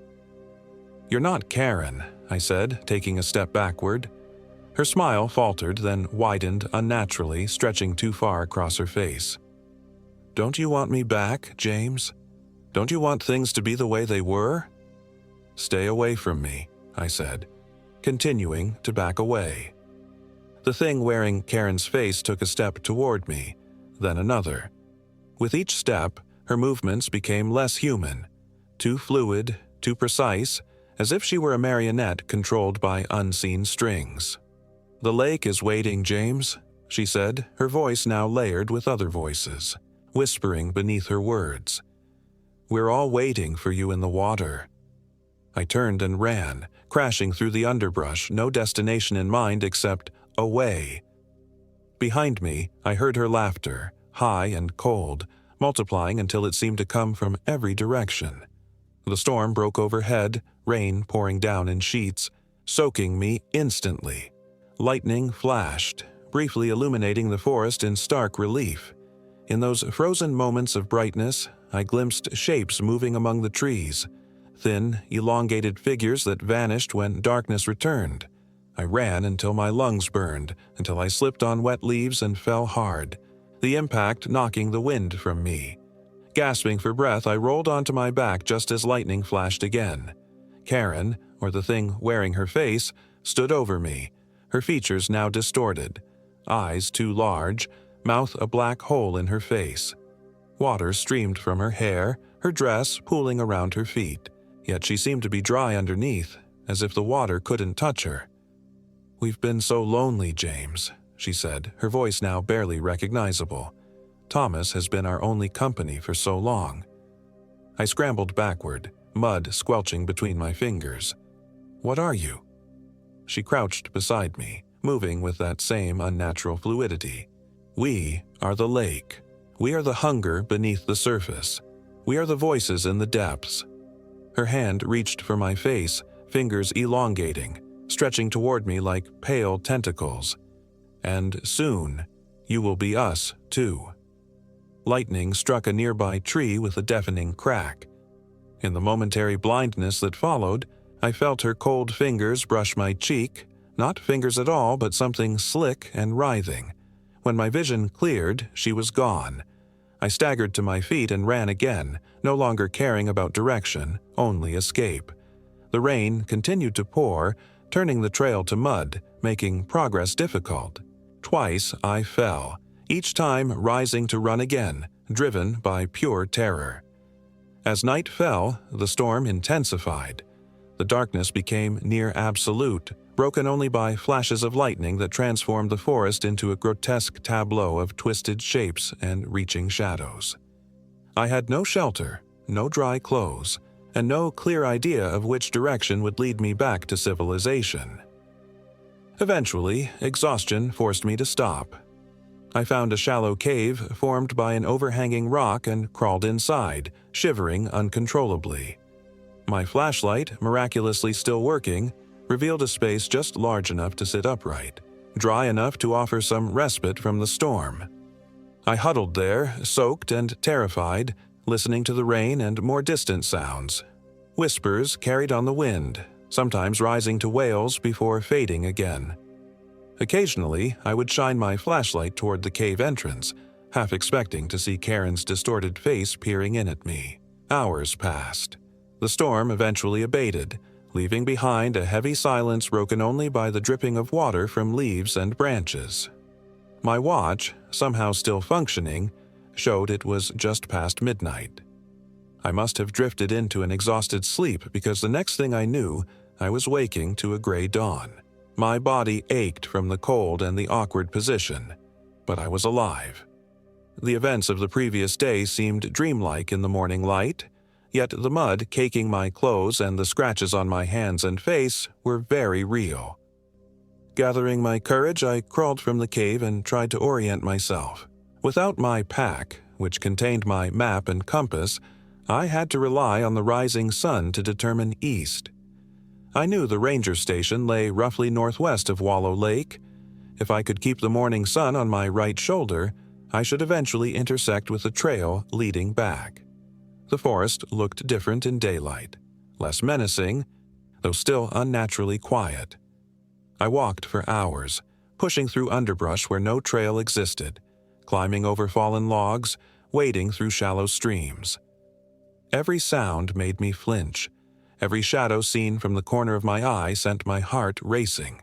"You're not Karen," I said, taking a step backward. Her smile faltered, then widened unnaturally, stretching too far across her face. "Don't you want me back, James? Don't you want things to be the way they were?" "Stay away from me," I said, continuing to back away. The thing wearing Karen's face took a step toward me, then another. With each step, her movements became less human, too fluid, too precise, as if she were a marionette controlled by unseen strings. "The lake is waiting, James," she said, her voice now layered with other voices, whispering beneath her words. "We're all waiting for you in the water." I turned and ran, crashing through the underbrush, no destination in mind except away. Behind me, I heard her laughter, high and cold, multiplying until it seemed to come from every direction. The storm broke overhead, rain pouring down in sheets, soaking me instantly. Lightning flashed, briefly illuminating the forest in stark relief. In those frozen moments of brightness, I glimpsed shapes moving among the trees, thin, elongated figures that vanished when darkness returned. I ran until my lungs burned, until I slipped on wet leaves and fell hard, the impact knocking the wind from me. Gasping for breath, I rolled onto my back just as lightning flashed again. Karen, or the thing wearing her face, stood over me, her features now distorted, eyes too large, mouth a black hole in her face. Water streamed from her hair, her dress pooling around her feet, yet she seemed to be dry underneath, as if the water couldn't touch her. "We've been so lonely, James," she said, her voice now barely recognizable. "Thomas has been our only company for so long." I scrambled backward, mud squelching between my fingers. "What are you?" She crouched beside me, moving with that same unnatural fluidity. "We are the lake. We are the hunger beneath the surface. We are the voices in the depths." Her hand reached for my face, fingers elongating. stretching toward me like pale tentacles. And soon, you will be us, too. Lightning struck a nearby tree with a deafening crack. In the momentary blindness that followed, I felt her cold fingers brush my cheek, not fingers at all, but something slick and writhing. When my vision cleared, she was gone. I staggered to my feet and ran again, no longer caring about direction, only escape. The rain continued to pour, turning the trail to mud, making progress difficult. Twice I fell, each time rising to run again, driven by pure terror. As night fell, the storm intensified. The darkness became near absolute, broken only by flashes of lightning that transformed the forest into a grotesque tableau of twisted shapes and reaching shadows. I had no shelter, no dry clothes, and no clear idea of which direction would lead me back to civilization. Eventually, exhaustion forced me to stop. I found a shallow cave formed by an overhanging rock and crawled inside, shivering uncontrollably. My flashlight, miraculously still working, revealed a space just large enough to sit upright, dry enough to offer some respite from the storm. I huddled there, soaked and terrified, listening to the rain and more distant sounds. Whispers carried on the wind, sometimes rising to wails before fading again. Occasionally, I would shine my flashlight toward the cave entrance, half expecting to see Karen's distorted face peering in at me. Hours passed. The storm eventually abated, leaving behind a heavy silence broken only by the dripping of water from leaves and branches. My watch, somehow still functioning, showed it was just past midnight. I must have drifted into an exhausted sleep because the next thing I knew, I was waking to a gray dawn. My body ached from the cold and the awkward position, but I was alive. The events of the previous day seemed dreamlike in the morning light, yet the mud caking my clothes and the scratches on my hands and face were very real. Gathering my courage, I crawled from the cave and tried to orient myself. Without my pack, which contained my map and compass, I had to rely on the rising sun to determine east. I knew the ranger station lay roughly northwest of Wallow Lake. If I could keep the morning sun on my right shoulder, I should eventually intersect with a trail leading back. The forest looked different in daylight, less menacing, though still unnaturally quiet. I walked for hours, pushing through underbrush where no trail existed, climbing over fallen logs, wading through shallow streams. Every sound made me flinch. Every shadow seen from the corner of my eye sent my heart racing.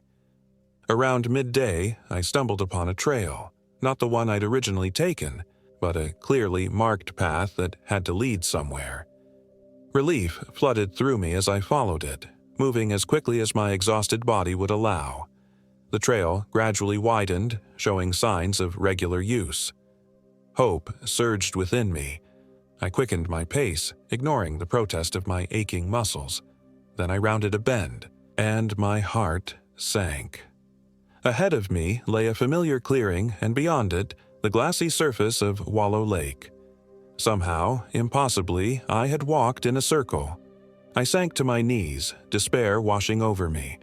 Around midday, I stumbled upon a trail, not the one I'd originally taken, but a clearly marked path that had to lead somewhere. Relief flooded through me as I followed it, moving as quickly as my exhausted body would allow. The trail gradually widened, showing signs of regular use. Hope surged within me. I quickened my pace, ignoring the protest of my aching muscles. Then I rounded a bend, and my heart sank. Ahead of me lay a familiar clearing, and beyond it, the glassy surface of Wallow Lake. Somehow, impossibly, I had walked in a circle. I sank to my knees, despair washing over me.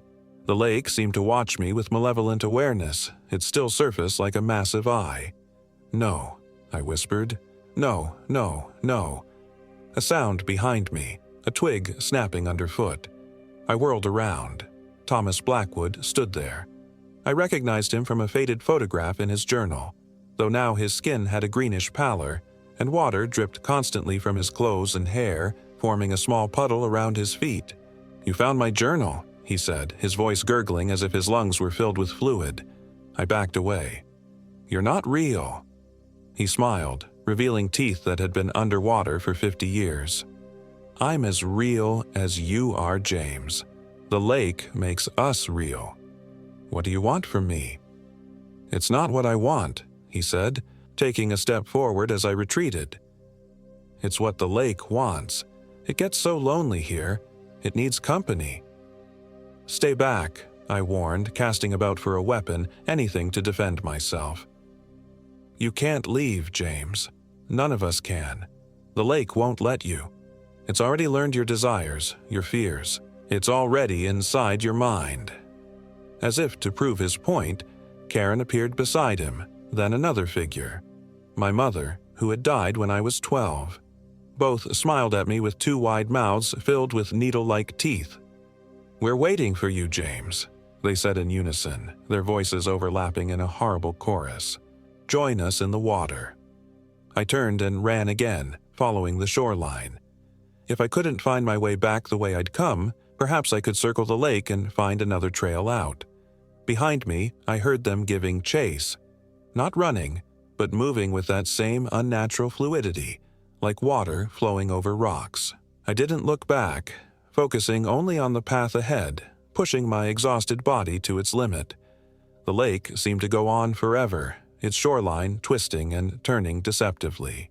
The lake seemed to watch me with malevolent awareness, its still surface like a massive eye. "No," I whispered. "No, no, no." A sound behind me, a twig snapping underfoot. I whirled around. Thomas Blackwood stood there. I recognized him from a faded photograph in his journal, though now his skin had a greenish pallor, and water dripped constantly from his clothes and hair, forming a small puddle around his feet. "You found my journal," he said, his voice gurgling as if his lungs were filled with fluid. I backed away. "You're not real." He smiled, revealing teeth that had been underwater for 50 years. "I'm as real as you are, James. The lake makes us real. What do you want from me?" "It's not what I want," he said, taking a step forward as I retreated. "It's what the lake wants. It gets so lonely here. It needs company." "Stay back," I warned, casting about for a weapon, anything to defend myself. "You can't leave, James. None of us can. The lake won't let you. It's already learned your desires, your fears. It's already inside your mind. As if to prove his point, Karen appeared beside him, then another figure. My mother, who had died when I was 12. Both smiled at me with two wide mouths filled with needle-like teeth. "We're waiting for you, James," they said in unison, their voices overlapping in a horrible chorus. "Join us in the water." I turned and ran again, following the shoreline. If I couldn't find my way back the way I'd come, perhaps I could circle the lake and find another trail out. Behind me, I heard them giving chase. Not running, but moving with that same unnatural fluidity, like water flowing over rocks. I didn't look back, focusing only on the path ahead, pushing my exhausted body to its limit. The lake seemed to go on forever, its shoreline twisting and turning deceptively.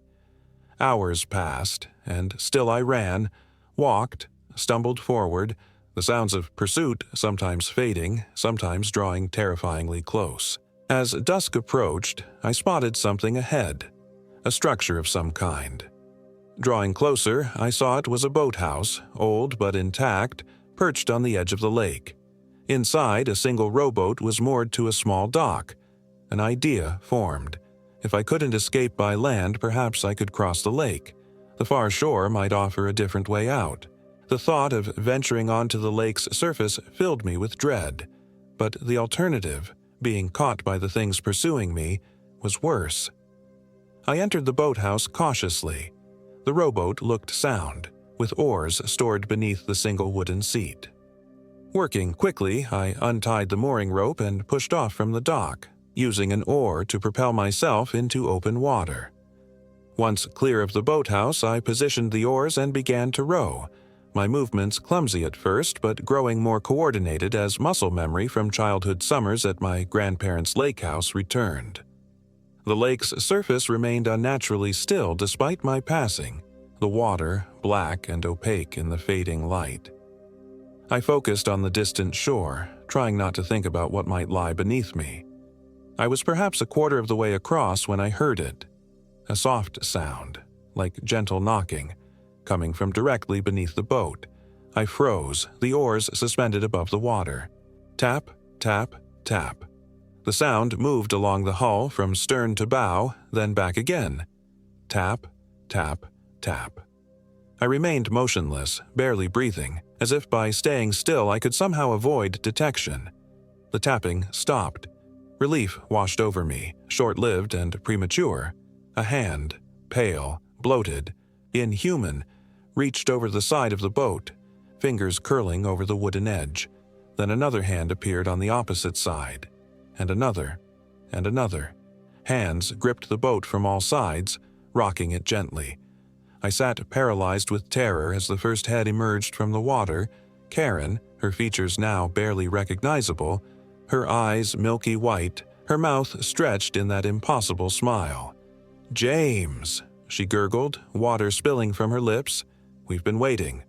Hours passed, and still I ran, walked, stumbled forward, the sounds of pursuit sometimes fading, sometimes drawing terrifyingly close. As dusk approached, I spotted something ahead, a structure of some kind. Drawing closer, I saw it was a boathouse, old but intact, perched on the edge of the lake. Inside, a single rowboat was moored to a small dock. An idea formed. If I couldn't escape by land, perhaps I could cross the lake. The far shore might offer a different way out. The thought of venturing onto the lake's surface filled me with dread. But the alternative, being caught by the things pursuing me, was worse. I entered the boathouse cautiously. The rowboat looked sound, with oars stored beneath the single wooden seat. Working quickly, I untied the mooring rope and pushed off from the dock, using an oar to propel myself into open water. Once clear of the boathouse, I positioned the oars and began to row, my movements clumsy at first but growing more coordinated as muscle memory from childhood summers at my grandparents' lake house returned. The lake's surface remained unnaturally still despite my passing, the water black and opaque in the fading light. I focused on the distant shore, trying not to think about what might lie beneath me. I was perhaps a quarter of the way across when I heard it. A soft sound, like gentle knocking, coming from directly beneath the boat. I froze, the oars suspended above the water. Tap, tap, tap. The sound moved along the hull from stern to bow, then back again. Tap, tap, tap. I remained motionless, barely breathing, as if by staying still I could somehow avoid detection. The tapping stopped. Relief washed over me, short-lived and premature. A hand, pale, bloated, inhuman, reached over the side of the boat, fingers curling over the wooden edge. Then another hand appeared on the opposite side, and another, and another. Hands gripped the boat from all sides, rocking it gently. I sat paralyzed with terror as the first head emerged from the water. Karen, her features now barely recognizable, her eyes milky white, her mouth stretched in that impossible smile. "James," she gurgled, water spilling from her lips. "We've been waiting."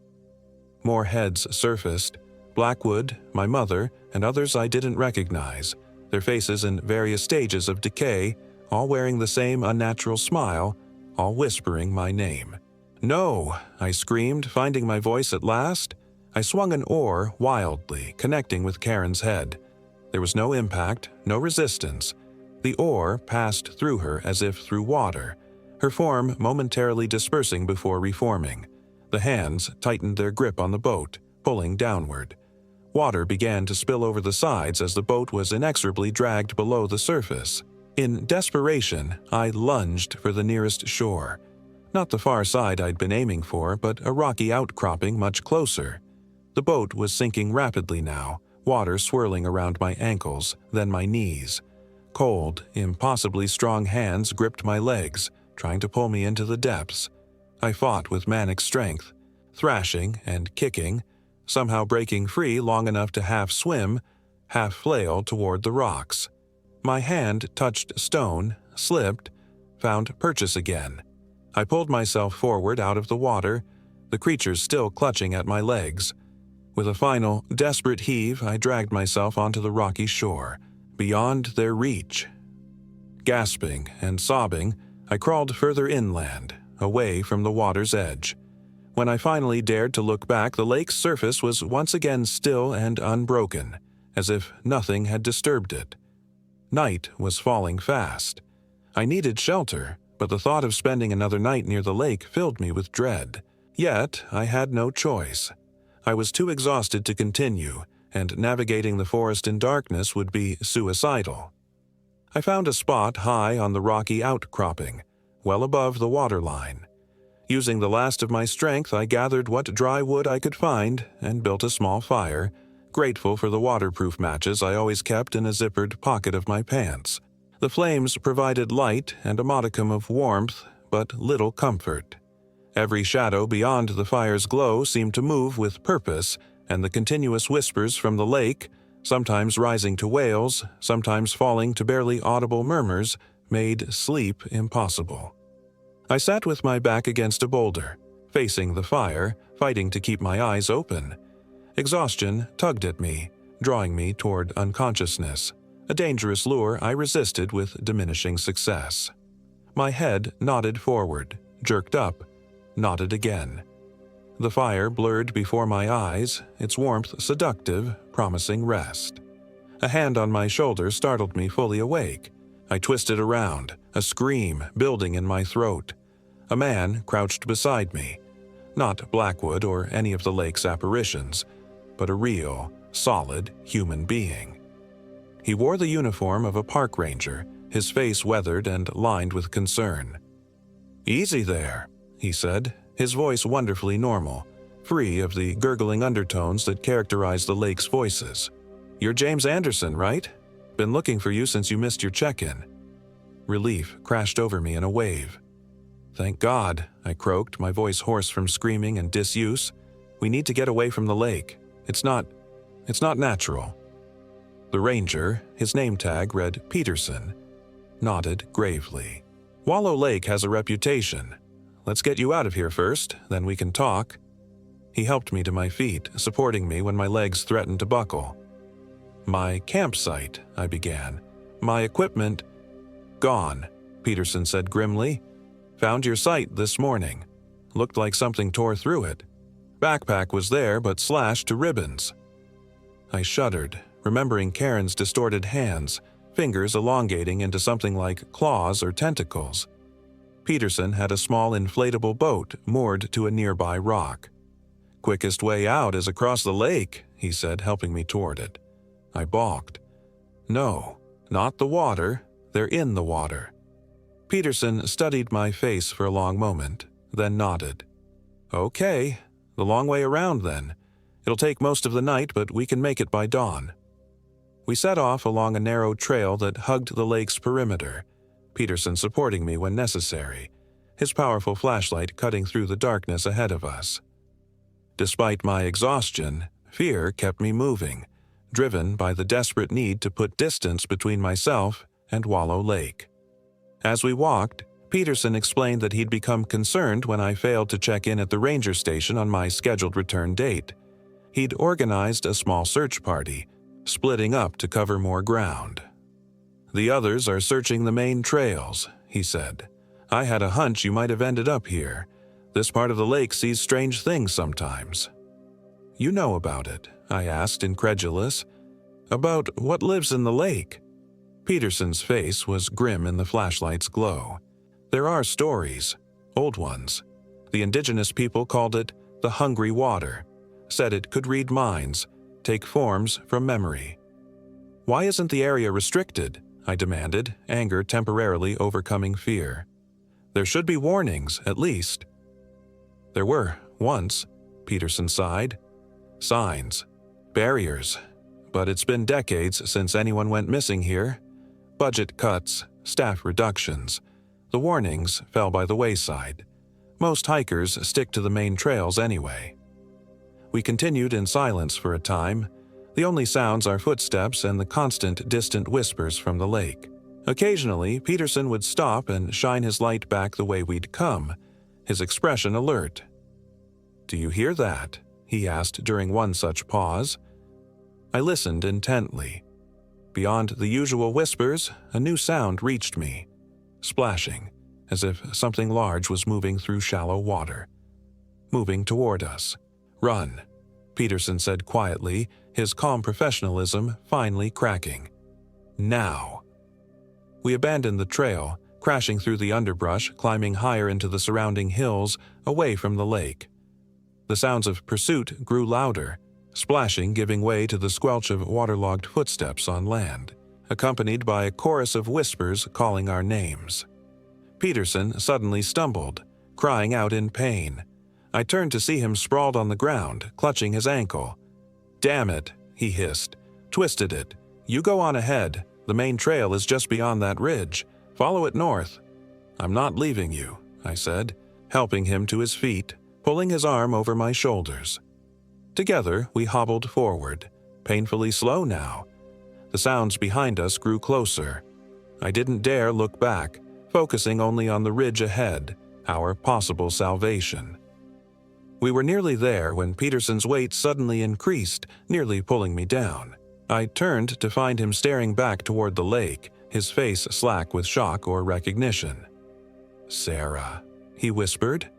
More heads surfaced. Blackwood, my mother, and others I didn't recognize, their faces in various stages of decay, all wearing the same unnatural smile, all whispering my name. "No!" I screamed, finding my voice at last. I swung an oar wildly, connecting with Karen's head. There was no impact, no resistance. The oar passed through her as if through water, her form momentarily dispersing before reforming. The hands tightened their grip on the boat, pulling downward. Water began to spill over the sides as the boat was inexorably dragged below the surface. In desperation, I lunged for the nearest shore. Not the far side I'd been aiming for, but a rocky outcropping much closer. The boat was sinking rapidly now, water swirling around my ankles, then my knees. Cold, impossibly strong hands gripped my legs, trying to pull me into the depths. I fought with manic strength, thrashing and kicking, somehow breaking free long enough to half swim, half flail toward the rocks. My hand touched stone, slipped, found purchase again. I pulled myself forward out of the water, the creatures still clutching at my legs. With a final, desperate heave, I dragged myself onto the rocky shore, beyond their reach. Gasping and sobbing, I crawled further inland, away from the water's edge. When I finally dared to look back, the lake's surface was once again still and unbroken, as if nothing had disturbed it. Night was falling fast. I needed shelter, but the thought of spending another night near the lake filled me with dread. Yet, I had no choice. I was too exhausted to continue, and navigating the forest in darkness would be suicidal. I found a spot high on the rocky outcropping, well above the waterline. Using the last of my strength, I gathered what dry wood I could find and built a small fire, grateful for the waterproof matches I always kept in a zippered pocket of my pants. The flames provided light and a modicum of warmth, but little comfort. Every shadow beyond the fire's glow seemed to move with purpose, and the continuous whispers from the lake, sometimes rising to wails, sometimes falling to barely audible murmurs, made sleep impossible. I sat with my back against a boulder, facing the fire, fighting to keep my eyes open. Exhaustion tugged at me, drawing me toward unconsciousness, a dangerous lure I resisted with diminishing success. My head nodded forward, jerked up, nodded again. The fire blurred before my eyes, its warmth seductive, promising rest. A hand on my shoulder startled me fully awake. I twisted around, a scream building in my throat. A man crouched beside me, not Blackwood or any of the lake's apparitions, but a real, solid human being. He wore the uniform of a park ranger, his face weathered and lined with concern. "Easy there," he said, his voice wonderfully normal, free of the gurgling undertones that characterize the lake's voices. "You're James Anderson, right? Been looking for you since you missed your check-in." Relief crashed over me in a wave. "Thank God," I croaked, my voice hoarse from screaming and disuse. "We need to get away from the lake. It's not natural." The ranger, his name tag read Peterson, nodded gravely. "Wallow Lake has a reputation. Let's get you out of here first, then we can talk." He helped me to my feet, supporting me when my legs threatened to buckle. "My campsite," I began. "My equipment—" "Gone," Peterson said grimly. "Found your site this morning. Looked like something tore through it. Backpack was there, but slashed to ribbons." I shuddered, remembering Karen's distorted hands, fingers elongating into something like claws or tentacles. Peterson had a small inflatable boat moored to a nearby rock. "Quickest way out is across the lake," he said, helping me toward it. I balked. "No, not the water. They're in the water." Peterson studied my face for a long moment, then nodded. "Okay, the long way around then. It'll take most of the night, but we can make it by dawn." We set off along a narrow trail that hugged the lake's perimeter, Peterson supporting me when necessary, his powerful flashlight cutting through the darkness ahead of us. Despite my exhaustion, fear kept me moving, driven by the desperate need to put distance between myself and Wallow Lake. As we walked, Peterson explained that he'd become concerned when I failed to check in at the ranger station on my scheduled return date. He'd organized a small search party, splitting up to cover more ground. "The others are searching the main trails," he said. "I had a hunch you might have ended up here. This part of the lake sees strange things sometimes." "You know about it?" I asked, incredulous. "About what lives in the lake?" Peterson's face was grim in the flashlight's glow. "There are stories, old ones. The indigenous people called it the hungry water, said it could read minds, take forms from memory." "Why isn't the area restricted?" I demanded, anger temporarily overcoming fear. "There should be warnings, at least." "There were, once," Peterson sighed. "Signs, barriers, but it's been decades since anyone went missing here. Budget cuts, staff reductions. The warnings fell by the wayside. Most hikers stick to the main trails anyway." We continued in silence for a time. The only sounds are footsteps and the constant distant whispers from the lake. Occasionally, Peterson would stop and shine his light back the way we'd come, his expression alert. "Do you hear that?" he asked during one such pause. I listened intently. Beyond the usual whispers, a new sound reached me, splashing, as if something large was moving through shallow water. Moving toward us. "Run," Peterson said quietly, his calm professionalism finally cracking. Now. We abandoned the trail, crashing through the underbrush, climbing higher into the surrounding hills, away from the lake. The sounds of pursuit grew louder, splashing giving way to the squelch of waterlogged footsteps on land, accompanied by a chorus of whispers calling our names. Peterson suddenly stumbled, crying out in pain. I turned to see him sprawled on the ground, clutching his ankle. "Damn it," he hissed. "Twisted it. You go on ahead. The main trail is just beyond that ridge. Follow it north." "I'm not leaving you," I said, helping him to his feet, pulling his arm over my shoulders. Together, we hobbled forward, painfully slow now. The sounds behind us grew closer. I didn't dare look back, focusing only on the ridge ahead, our possible salvation. We were nearly there when Peterson's weight suddenly increased, nearly pulling me down. I turned to find him staring back toward the lake, his face slack with shock or recognition. "Sarah," he whispered.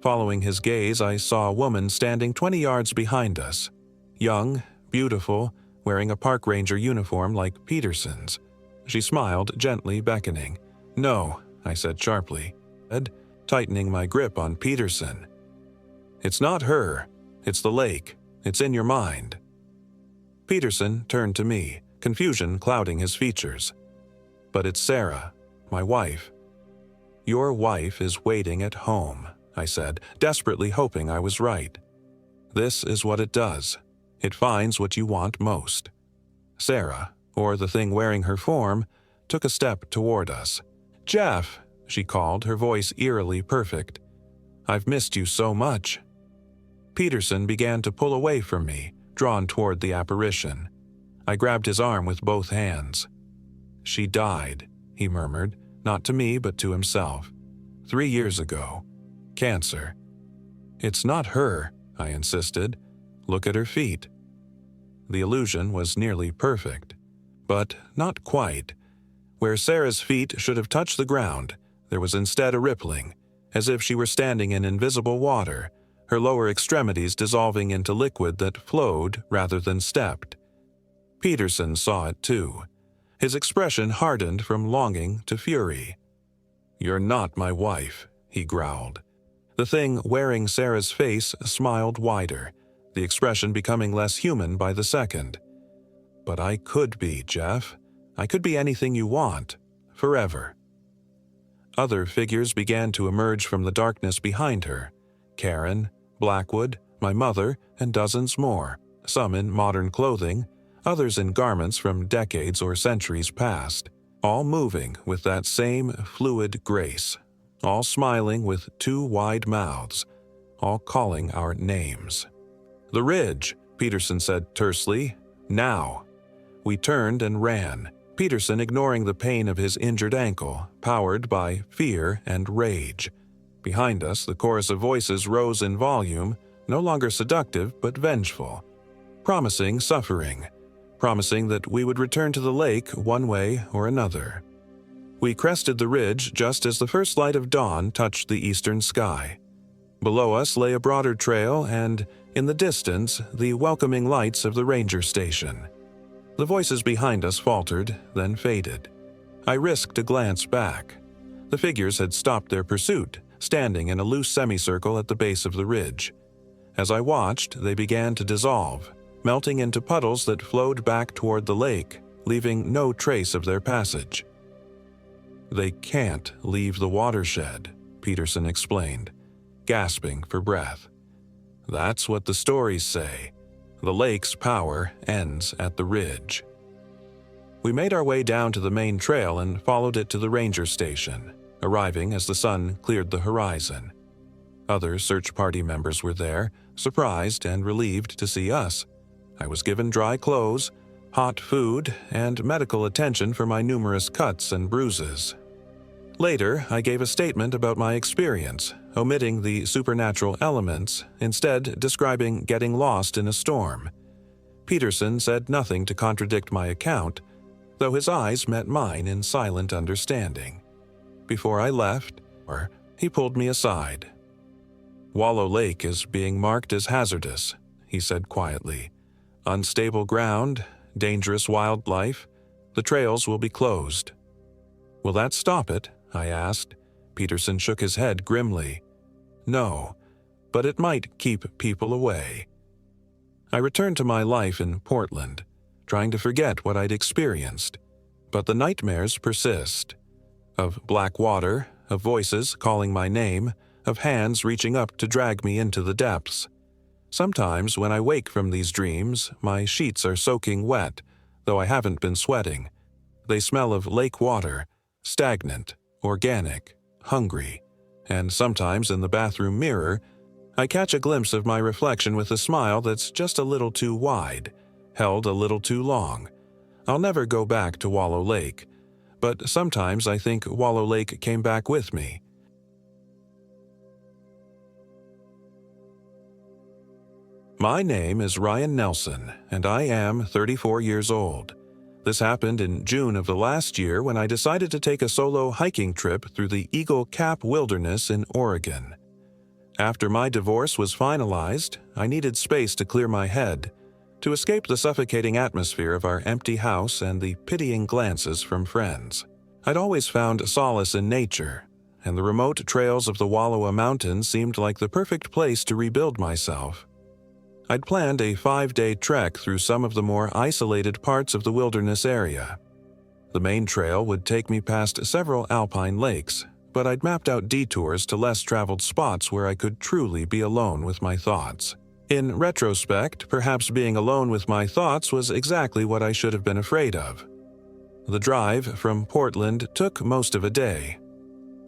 Following his gaze, I saw a woman standing 20 yards behind us. Young, beautiful, wearing a park ranger uniform like Peterson's. She smiled, gently beckoning. "No," I said sharply, tightening my grip on Peterson. "It's not her. It's the lake. It's in your mind." Peterson turned to me, confusion clouding his features. "But it's Sarah, my wife." "Your wife is waiting at home," I said, desperately hoping I was right. "This is what it does. It finds what you want most." Sarah, or the thing wearing her form, took a step toward us. "Jeff," she called, her voice eerily perfect. "I've missed you so much." Peterson began to pull away from me, drawn toward the apparition. I grabbed his arm with both hands. "She died," he murmured, not to me but to himself. 3 years ago. Cancer." "It's not her," I insisted. "Look at her feet." The illusion was nearly perfect, but not quite. Where Sarah's feet should have touched the ground, there was instead a rippling, as if she were standing in invisible water, her lower extremities dissolving into liquid that flowed rather than stepped. Peterson saw it too. His expression hardened from longing to fury. "You're not my wife," he growled. The thing wearing Sarah's face smiled wider, the expression becoming less human by the second. "But I could be, Jeff. I could be anything you want. Forever." Other figures began to emerge from the darkness behind her. Karen, Blackwood, my mother, and dozens more, some in modern clothing, others in garments from decades or centuries past, all moving with that same fluid grace, all smiling with 2 wide mouths, all calling our names. "The ridge," Peterson said tersely. "Now." We turned and ran, Peterson ignoring the pain of his injured ankle, powered by fear and rage. Behind us, the chorus of voices rose in volume, no longer seductive but vengeful, promising suffering, promising that we would return to the lake one way or another. We crested the ridge just as the first light of dawn touched the eastern sky. Below us lay a broader trail and, in the distance, the welcoming lights of the ranger station. The voices behind us faltered, then faded. I risked a glance back. The figures had stopped their pursuit, standing in a loose semicircle at the base of the ridge. As I watched, they began to dissolve, melting into puddles that flowed back toward the lake, leaving no trace of their passage. "They can't leave the watershed," Peterson explained, gasping for breath. "That's what the stories say. The lake's power ends at the ridge." We made our way down to the main trail and followed it to the ranger station, arriving as the sun cleared the horizon. Other search party members were there, surprised and relieved to see us. I was given dry clothes, hot food, and medical attention for my numerous cuts and bruises. Later, I gave a statement about my experience, omitting the supernatural elements, instead describing getting lost in a storm. Peterson said nothing to contradict my account, though his eyes met mine in silent understanding. Before I left, he pulled me aside. "Wallow Lake is being marked as hazardous," he said quietly. "Unstable ground, dangerous wildlife. The trails will be closed." "Will that stop it?" I asked. Peterson shook his head grimly. "No, but it might keep people away." I returned to my life in Portland, trying to forget what I'd experienced. But the nightmares persist. Of black water, of voices calling my name, of hands reaching up to drag me into the depths. Sometimes when I wake from these dreams, my sheets are soaking wet, though I haven't been sweating. They smell of lake water, stagnant, organic, hungry, and sometimes in the bathroom mirror, I catch a glimpse of my reflection with a smile that's just a little too wide, held a little too long. I'll never go back to Wallow Lake, but sometimes I think Wallow Lake came back with me. My name is Ryan Nelson, and I am 34 years old. This happened in June of the last year when I decided to take a solo hiking trip through the Eagle Cap Wilderness in Oregon. After my divorce was finalized, I needed space to clear my head, to escape the suffocating atmosphere of our empty house and the pitying glances from friends. I'd always found solace in nature, and the remote trails of the Wallowa Mountains seemed like the perfect place to rebuild myself. I'd planned a 5-day trek through some of the more isolated parts of the wilderness area. The main trail would take me past several alpine lakes, but I'd mapped out detours to less traveled spots where I could truly be alone with my thoughts. In retrospect, perhaps being alone with my thoughts was exactly what I should have been afraid of. The drive from Portland took most of a day.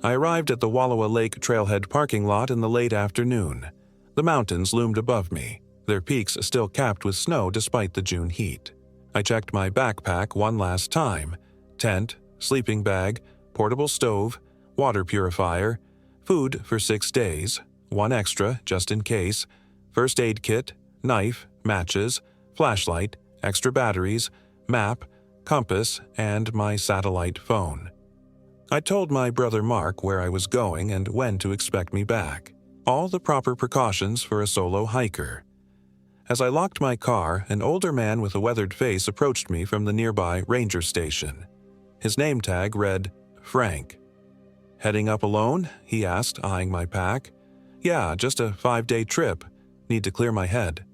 I arrived at the Wallowa Lake trailhead parking lot in the late afternoon. The mountains loomed above me, their peaks still capped with snow despite the June heat. I checked my backpack one last time: tent, sleeping bag, portable stove, water purifier, food for 6 days, one extra just in case, first aid kit, knife, matches, flashlight, extra batteries, map, compass, and my satellite phone. I told my brother Mark where I was going and when to expect me back. All the proper precautions for a solo hiker. As I locked my car, an older man with a weathered face approached me from the nearby ranger station. His name tag read Frank. "Heading up alone?" he asked, eyeing my pack. "Yeah, just a 5-day trip. Need to clear my head."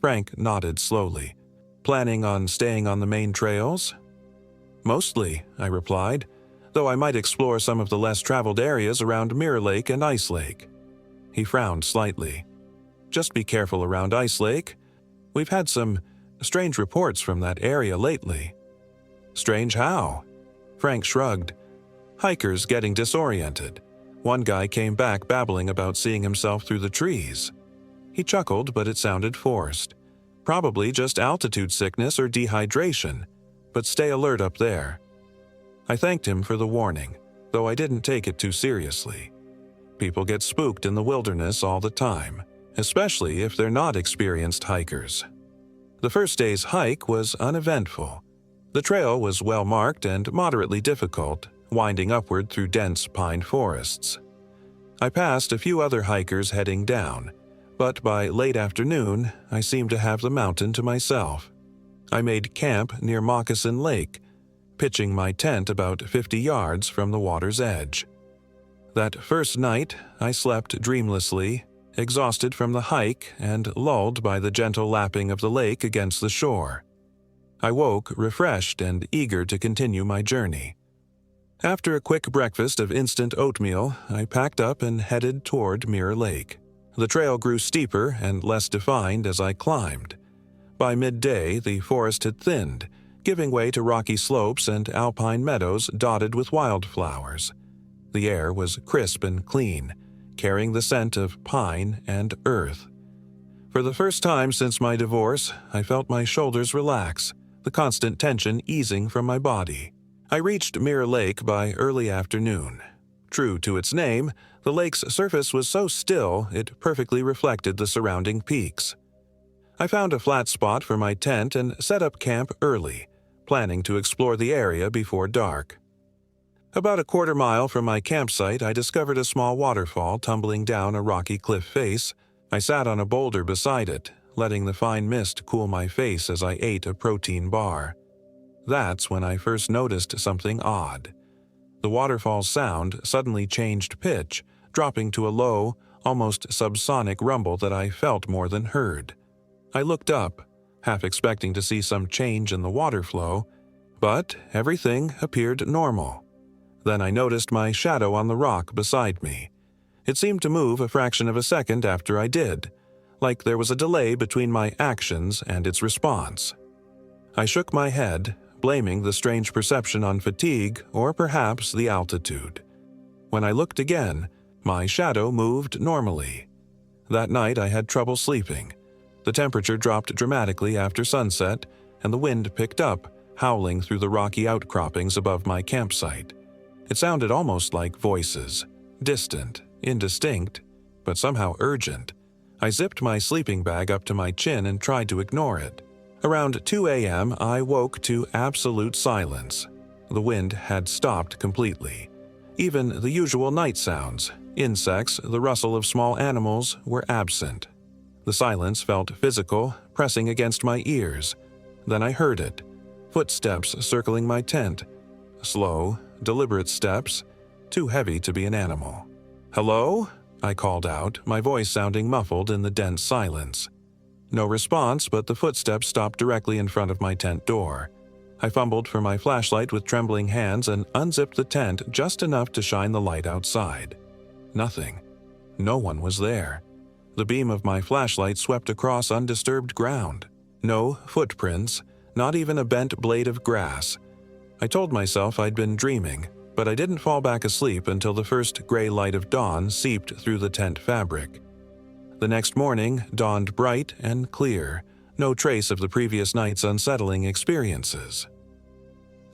Frank nodded slowly. "Planning on staying on the main trails?" "Mostly," I replied, "though I might explore some of the less traveled areas around Mirror Lake and Ice Lake." He frowned slightly. "Just be careful around Ice Lake. We've had some strange reports from that area lately." "Strange how?" Frank shrugged. "Hikers getting disoriented. One guy came back babbling about seeing himself through the trees." He chuckled, but it sounded forced. "Probably just altitude sickness or dehydration, but stay alert up there." I thanked him for the warning, though I didn't take it too seriously. People get spooked in the wilderness all the time, especially if they're not experienced hikers. The first day's hike was uneventful. The trail was well marked and moderately difficult, winding upward through dense pine forests. I passed a few other hikers heading down, but by late afternoon, I seemed to have the mountain to myself. I made camp near Moccasin Lake, pitching my tent about 50 yards from the water's edge. That first night, I slept dreamlessly, exhausted from the hike and lulled by the gentle lapping of the lake against the shore. I woke refreshed and eager to continue my journey. After a quick breakfast of instant oatmeal, I packed up and headed toward Mirror Lake. The trail grew steeper and less defined as I climbed. By midday, the forest had thinned, giving way to rocky slopes and alpine meadows dotted with wildflowers. The air was crisp and clean, carrying the scent of pine and earth. For the first time since my divorce, I felt my shoulders relax, the constant tension easing from my body. I reached Mirror Lake by early afternoon. True to its name, the lake's surface was so still it perfectly reflected the surrounding peaks. I found a flat spot for my tent and set up camp early, planning to explore the area before dark. About a quarter mile from my campsite, I discovered a small waterfall tumbling down a rocky cliff face. I sat on a boulder beside it, letting the fine mist cool my face as I ate a protein bar. That's when I first noticed something odd. The waterfall's sound suddenly changed pitch, dropping to a low, almost subsonic rumble that I felt more than heard. I looked up, half expecting to see some change in the water flow, but everything appeared normal. Then I noticed my shadow on the rock beside me. It seemed to move a fraction of a second after I did, like there was a delay between my actions and its response. I shook my head, blaming the strange perception on fatigue or perhaps the altitude. When I looked again, my shadow moved normally. That night I had trouble sleeping. The temperature dropped dramatically after sunset, and the wind picked up, howling through the rocky outcroppings above my campsite. It sounded almost like voices, distant, indistinct, but somehow urgent. I zipped my sleeping bag up to my chin and tried to ignore it. Around 2 a.m., I woke to absolute silence. The wind had stopped completely. Even the usual night sounds, insects, the rustle of small animals, were absent. The silence felt physical, pressing against my ears. Then I heard it. Footsteps circling my tent. Slow, deliberate steps, too heavy to be an animal. "Hello?" I called out, my voice sounding muffled in the dense silence. No response, but the footsteps stopped directly in front of my tent door. I fumbled for my flashlight with trembling hands and unzipped the tent just enough to shine the light outside. Nothing. No one was there. The beam of my flashlight swept across undisturbed ground. No footprints, not even a bent blade of grass. I told myself I'd been dreaming, but I didn't fall back asleep until the first gray light of dawn seeped through the tent fabric. The next morning dawned bright and clear, no trace of the previous night's unsettling experiences.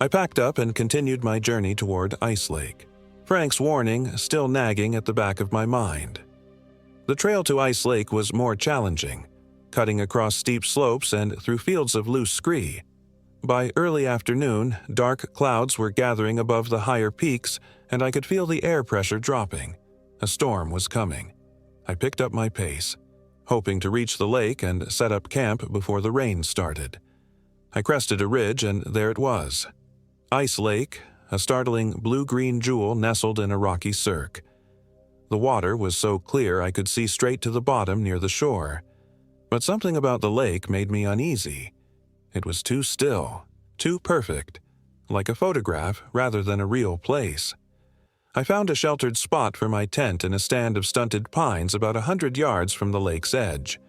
I packed up and continued my journey toward Ice Lake, Frank's warning still nagging at the back of my mind. The trail to Ice Lake was more challenging, cutting across steep slopes and through fields of loose scree. By early afternoon, dark clouds were gathering above the higher peaks, and I could feel the air pressure dropping. A storm was coming. I picked up my pace, hoping to reach the lake and set up camp before the rain started. I crested a ridge, and there it was. Ice Lake, a startling blue-green jewel nestled in a rocky cirque. The water was so clear I could see straight to the bottom near the shore. But something about the lake made me uneasy. It was too still, too perfect, like a photograph rather than a real place. I found a sheltered spot for my tent in a stand of stunted pines about 100 yards from the lake's edge.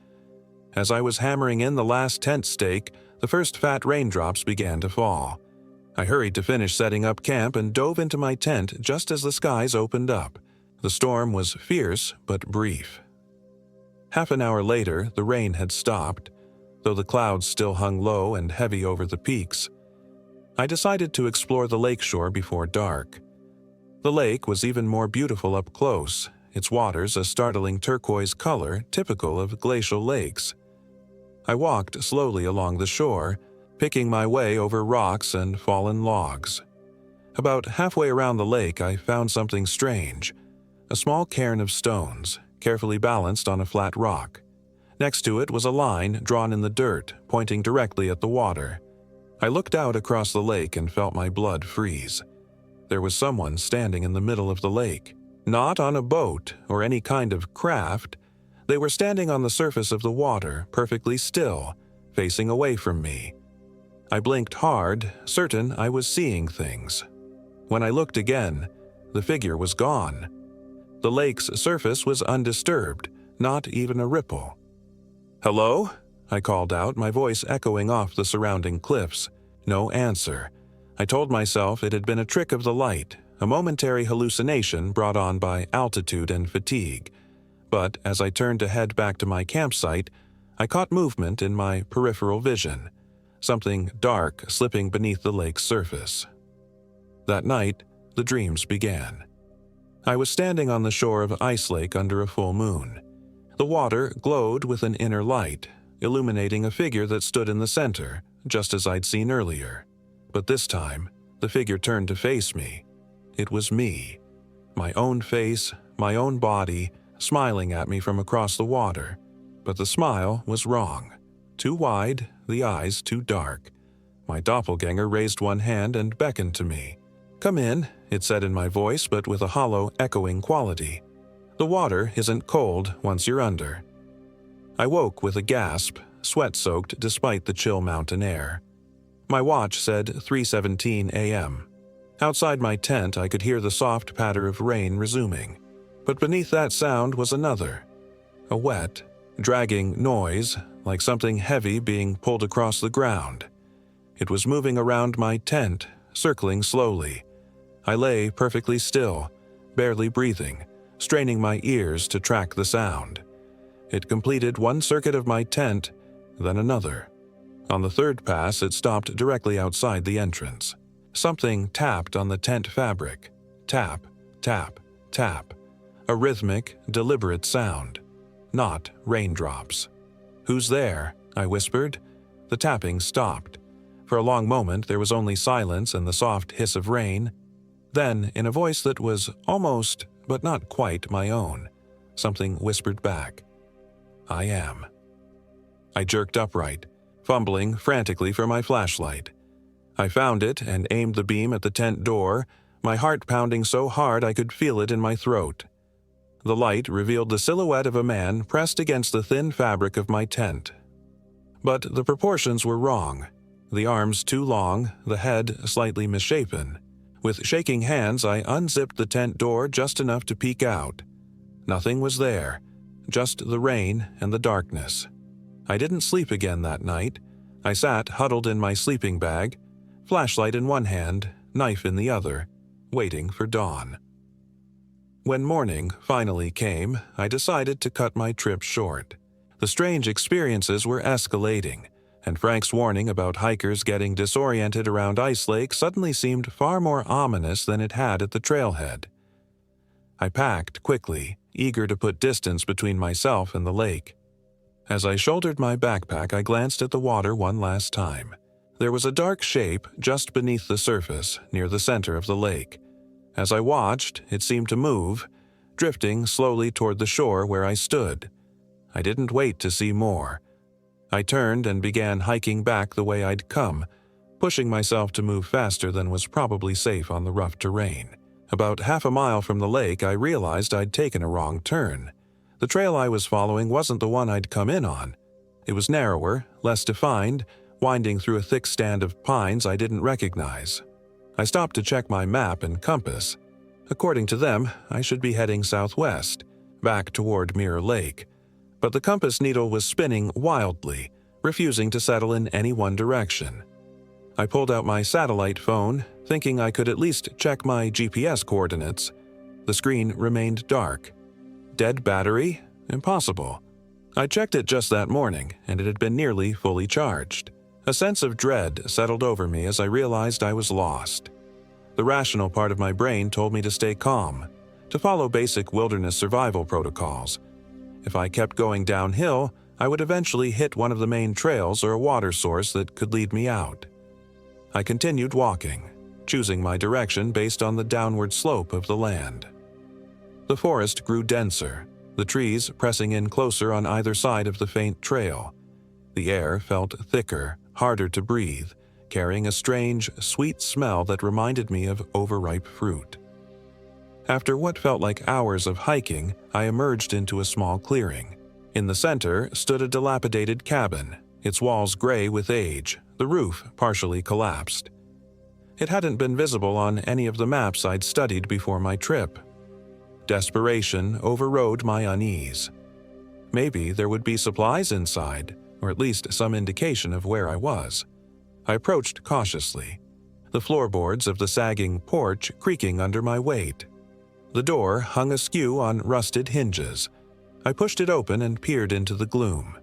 As I was hammering in the last tent stake, the first fat raindrops began to fall. I hurried to finish setting up camp and dove into my tent just as the skies opened up. The storm was fierce but brief. Half an hour later, the rain had stopped, though the clouds still hung low and heavy over the peaks. I decided to explore the lakeshore before dark. The lake was even more beautiful up close, its waters a startling turquoise color typical of glacial lakes. I walked slowly along the shore, picking my way over rocks and fallen logs. About halfway around the lake, I found something strange. A small cairn of stones, carefully balanced on a flat rock. Next to it was a line drawn in the dirt, pointing directly at the water. I looked out across the lake and felt my blood freeze. There was someone standing in the middle of the lake, not on a boat or any kind of craft. They were standing on the surface of the water, perfectly still, facing away from me. I blinked hard, certain I was seeing things. When I looked again, the figure was gone. The lake's surface was undisturbed, not even a ripple. "Hello?" I called out, my voice echoing off the surrounding cliffs. No answer. I told myself it had been a trick of the light, a momentary hallucination brought on by altitude and fatigue. But as I turned to head back to my campsite, I caught movement in my peripheral vision, something dark slipping beneath the lake's surface. That night, the dreams began. I was standing on the shore of Ice Lake under a full moon. The water glowed with an inner light, illuminating a figure that stood in the center, just as I'd seen earlier. But this time, the figure turned to face me. It was me. My own face, my own body, smiling at me from across the water. but the smile was wrong. Too wide, the eyes too dark. My doppelganger raised one hand and beckoned to me. "Come in," it said in my voice, but with a hollow, echoing quality. "The water isn't cold once you're under." I woke with a gasp, sweat-soaked despite the chill mountain air. My watch said 3:17 a.m. Outside my tent, I could hear the soft patter of rain resuming. But beneath that sound was another. A wet, dragging noise, like something heavy being pulled across the ground. It was moving around my tent, circling slowly. I lay perfectly still, barely breathing, straining my ears to track the sound. It completed one circuit of my tent, then another. On the third pass, it stopped directly outside the entrance. Something tapped on the tent fabric. Tap, tap, tap. A rhythmic, deliberate sound. Not raindrops. "Who's there?" I whispered. The tapping stopped. For a long moment, there was only silence and the soft hiss of rain. Then, in a voice that was almost, but not quite, my own, something whispered back. "I am." I jerked upright, fumbling frantically for my flashlight. I found it and aimed the beam at the tent door, my heart pounding so hard I could feel it in my throat. The light revealed the silhouette of a man pressed against the thin fabric of my tent. But the proportions were wrong. The arms too long, the head slightly misshapen. With shaking hands, I unzipped the tent door just enough to peek out. Nothing was there, just the rain and the darkness. I didn't sleep again that night. I sat huddled in my sleeping bag, flashlight in one hand, knife in the other, waiting for dawn. When morning finally came, I decided to cut my trip short. The strange experiences were escalating, and Frank's warning about hikers getting disoriented around Ice Lake suddenly seemed far more ominous than it had at the trailhead. I packed quickly, eager to put distance between myself and the lake. As I shouldered my backpack, I glanced at the water one last time. There was a dark shape just beneath the surface, near the center of the lake. As I watched, it seemed to move, drifting slowly toward the shore where I stood. I didn't wait to see more. I turned and began hiking back the way I'd come, pushing myself to move faster than was probably safe on the rough terrain. About half a mile from the lake, I realized I'd taken a wrong turn. The trail I was following wasn't the one I'd come in on. It was narrower, less defined, winding through a thick stand of pines I didn't recognize. I stopped to check my map and compass. According to them, I should be heading southwest, back toward Mirror Lake. But the compass needle was spinning wildly, refusing to settle in any one direction. I pulled out my satellite phone, thinking I could at least check my GPS coordinates. The screen remained dark. Dead battery? Impossible. I checked it just that morning, and it had been nearly fully charged. A sense of dread settled over me as I realized I was lost. The rational part of my brain told me to stay calm, to follow basic wilderness survival protocols. If I kept going downhill, I would eventually hit one of the main trails or a water source that could lead me out. I continued walking, choosing my direction based on the downward slope of the land. The forest grew denser, the trees pressing in closer on either side of the faint trail. The air felt thicker, harder to breathe, carrying a strange, sweet smell that reminded me of overripe fruit. After what felt like hours of hiking, I emerged into a small clearing. In the center stood a dilapidated cabin, its walls gray with age, the roof partially collapsed. It hadn't been visible on any of the maps I'd studied before my trip. Desperation overrode my unease. Maybe there would be supplies inside, or at least some indication of where I was. I approached cautiously, the floorboards of the sagging porch creaking under my weight. The door hung askew on rusted hinges. I pushed it open and peered into the gloom.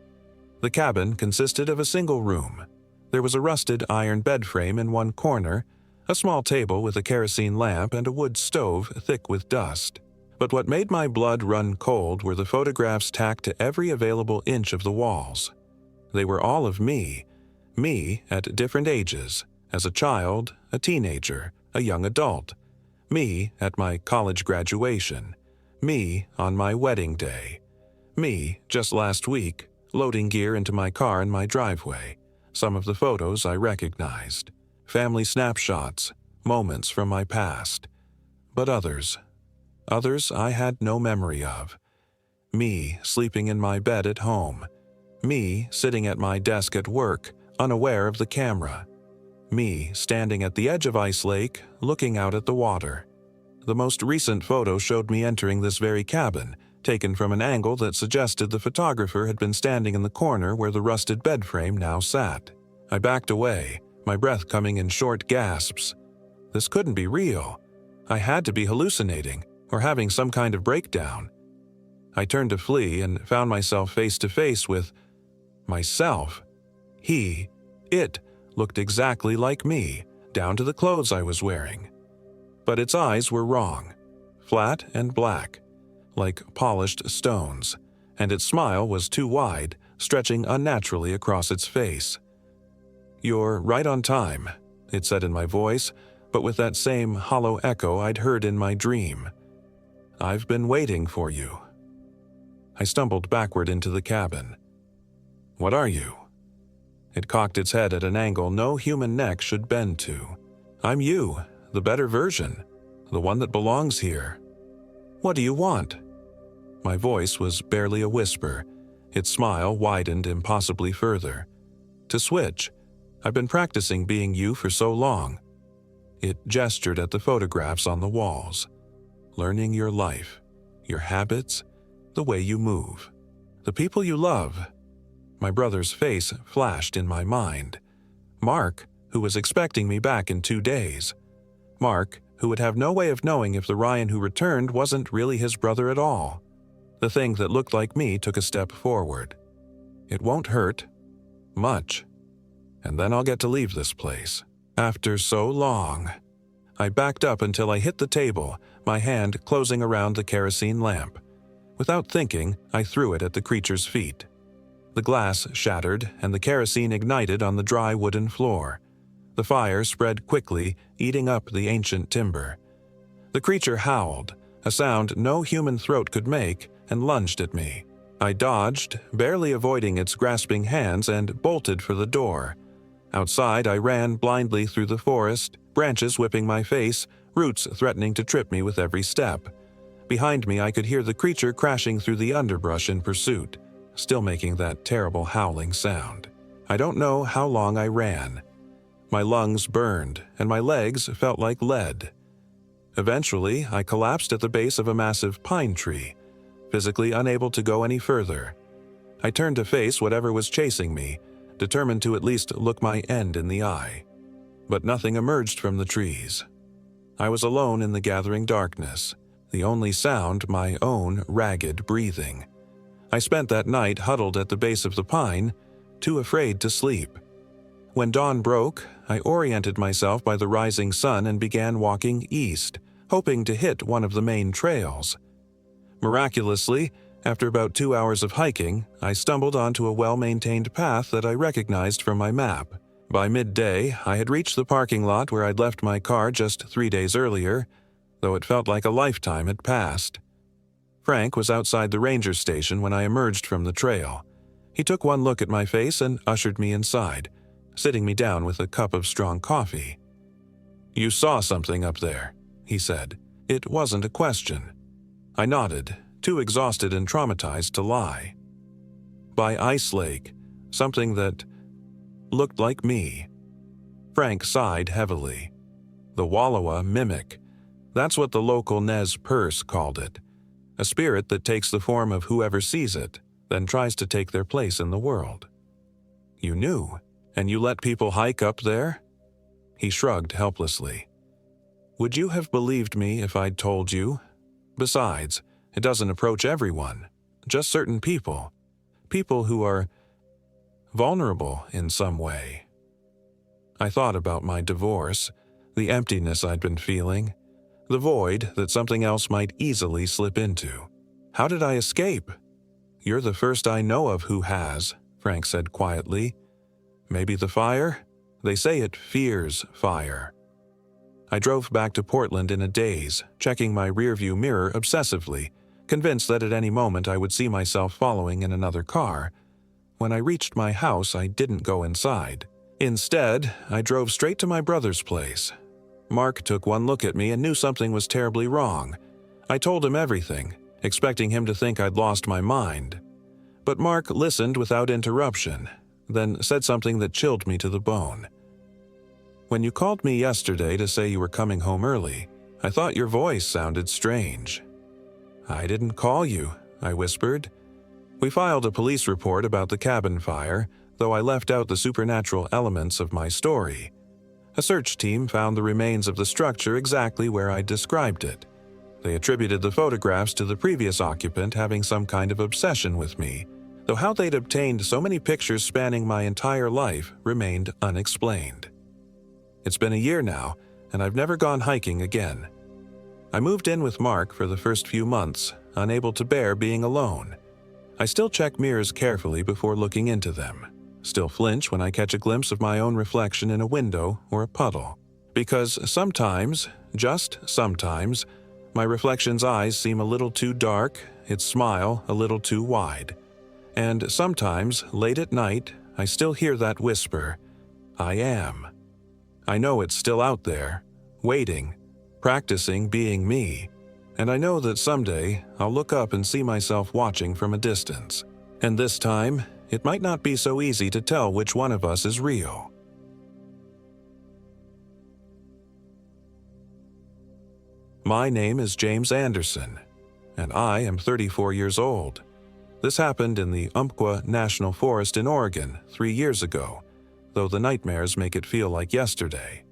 The cabin consisted of a single room. There was a rusted iron bed frame in one corner, a small table with a kerosene lamp, and a wood stove thick with dust. But what made my blood run cold were the photographs tacked to every available inch of the walls. They were all of me at different ages, as a child, a teenager, a young adult, me at my college graduation, me on my wedding day, me just last week, loading gear into my car in my driveway. Some of the photos I recognized. Family snapshots, moments from my past. But others I had no memory of. Me sleeping in my bed at home. Me sitting at my desk at work, unaware of the camera. Me standing at the edge of Ice Lake, looking out at the water. The most recent photo showed me entering this very cabin, taken from an angle that suggested the photographer had been standing in the corner where the rusted bed frame now sat. I backed away, my breath coming in short gasps. This couldn't be real. I had to be hallucinating, or having some kind of breakdown. I turned to flee and found myself face to face with myself. It looked exactly like me, down to the clothes I was wearing. But its eyes were wrong, flat and black, like polished stones, and its smile was too wide, stretching unnaturally across its face. "You're right on time," it said in my voice, but with that same hollow echo I'd heard in my dream. "I've been waiting for you." I stumbled backward into the cabin. "What are you?" It cocked its head at an angle no human neck should bend to. "I'm you, the better version, the one that belongs here. What do you want?" My voice was barely a whisper. Its smile widened impossibly further. "To switch. I've been practicing being you for so long." It gestured at the photographs on the walls. "Learning your life, your habits, the way you move, the people you love." My brother's face flashed in my mind. Mark, who was expecting me back in 2 days. Mark, who would have no way of knowing if the Ryan who returned wasn't really his brother at all. The thing that looked like me took a step forward. "It won't hurt. Much. And then I'll get to leave this place. After so long." I backed up until I hit the table, my hand closing around the kerosene lamp. Without thinking, I threw it at the creature's feet. The glass shattered, and the kerosene ignited on the dry wooden floor. The fire spread quickly, eating up the ancient timber. The creature howled, a sound no human throat could make, and lunged at me. I dodged, barely avoiding its grasping hands, and bolted for the door. Outside, I ran blindly through the forest, branches whipping my face, roots threatening to trip me with every step. Behind me, I could hear the creature crashing through the underbrush in pursuit, still making that terrible howling sound. I don't know how long I ran. My lungs burned, and my legs felt like lead. Eventually, I collapsed at the base of a massive pine tree, physically unable to go any further. I turned to face whatever was chasing me, determined to at least look my end in the eye. But nothing emerged from the trees. I was alone in the gathering darkness, the only sound my own ragged breathing. I spent that night huddled at the base of the pine, too afraid to sleep. When dawn broke, I oriented myself by the rising sun and began walking east, hoping to hit one of the main trails. Miraculously, after about 2 hours of hiking, I stumbled onto a well-maintained path that I recognized from my map. By midday, I had reached the parking lot where I'd left my car just 3 days earlier, though it felt like a lifetime had passed. Frank was outside the ranger station when I emerged from the trail. He took one look at my face and ushered me inside, sitting me down with a cup of strong coffee. "You saw something up there," he said. It wasn't a question. I nodded, too exhausted and traumatized to lie. "By Ice Lake, something that looked like me." Frank sighed heavily. "The Wallowa mimic. That's what the local Nez Perce called it. A spirit that takes the form of whoever sees it, then tries to take their place in the world." "You knew, and you let people hike up there?" He shrugged helplessly. "Would you have believed me if I'd told you? Besides, it doesn't approach everyone, just certain people. People who are vulnerable in some way." I thought about my divorce, the emptiness I'd been feeling, the void that something else might easily slip into. How did I escape? "You're the first I know of who has," Frank said quietly. "Maybe the fire? They say it fears fire." I drove back to Portland in a daze, checking my rearview mirror obsessively, convinced that at any moment I would see myself following in another car. when I reached my house, I didn't go inside. Instead, I drove straight to my brother's place. Mark took one look at me and knew something was terribly wrong. I told him everything, expecting him to think I'd lost my mind. But Mark listened without interruption, then said something that chilled me to the bone. "When you called me yesterday to say you were coming home early, I thought your voice sounded strange." "I didn't call you," I whispered. We filed a police report about the cabin fire, though I left out the supernatural elements of my story. A search team found the remains of the structure exactly where I described it. They attributed the photographs to the previous occupant having some kind of obsession with me, though how they'd obtained so many pictures spanning my entire life remained unexplained. It's been a year now, and I've never gone hiking again. I moved in with Mark for the first few months, unable to bear being alone. I still check mirrors carefully before looking into them, still flinch when I catch a glimpse of my own reflection in a window or a puddle. Because sometimes, just sometimes, my reflection's eyes seem a little too dark, its smile a little too wide. And sometimes, late at night, I still hear that whisper, "I am." I know it's still out there, waiting, practicing being me, and I know that someday I'll look up and see myself watching from a distance. And this time, it might not be so easy to tell which one of us is real. My name is James Anderson, and I am 34 years old. This happened in the Umpqua National Forest in Oregon 3 years ago, though the nightmares make it feel like yesterday.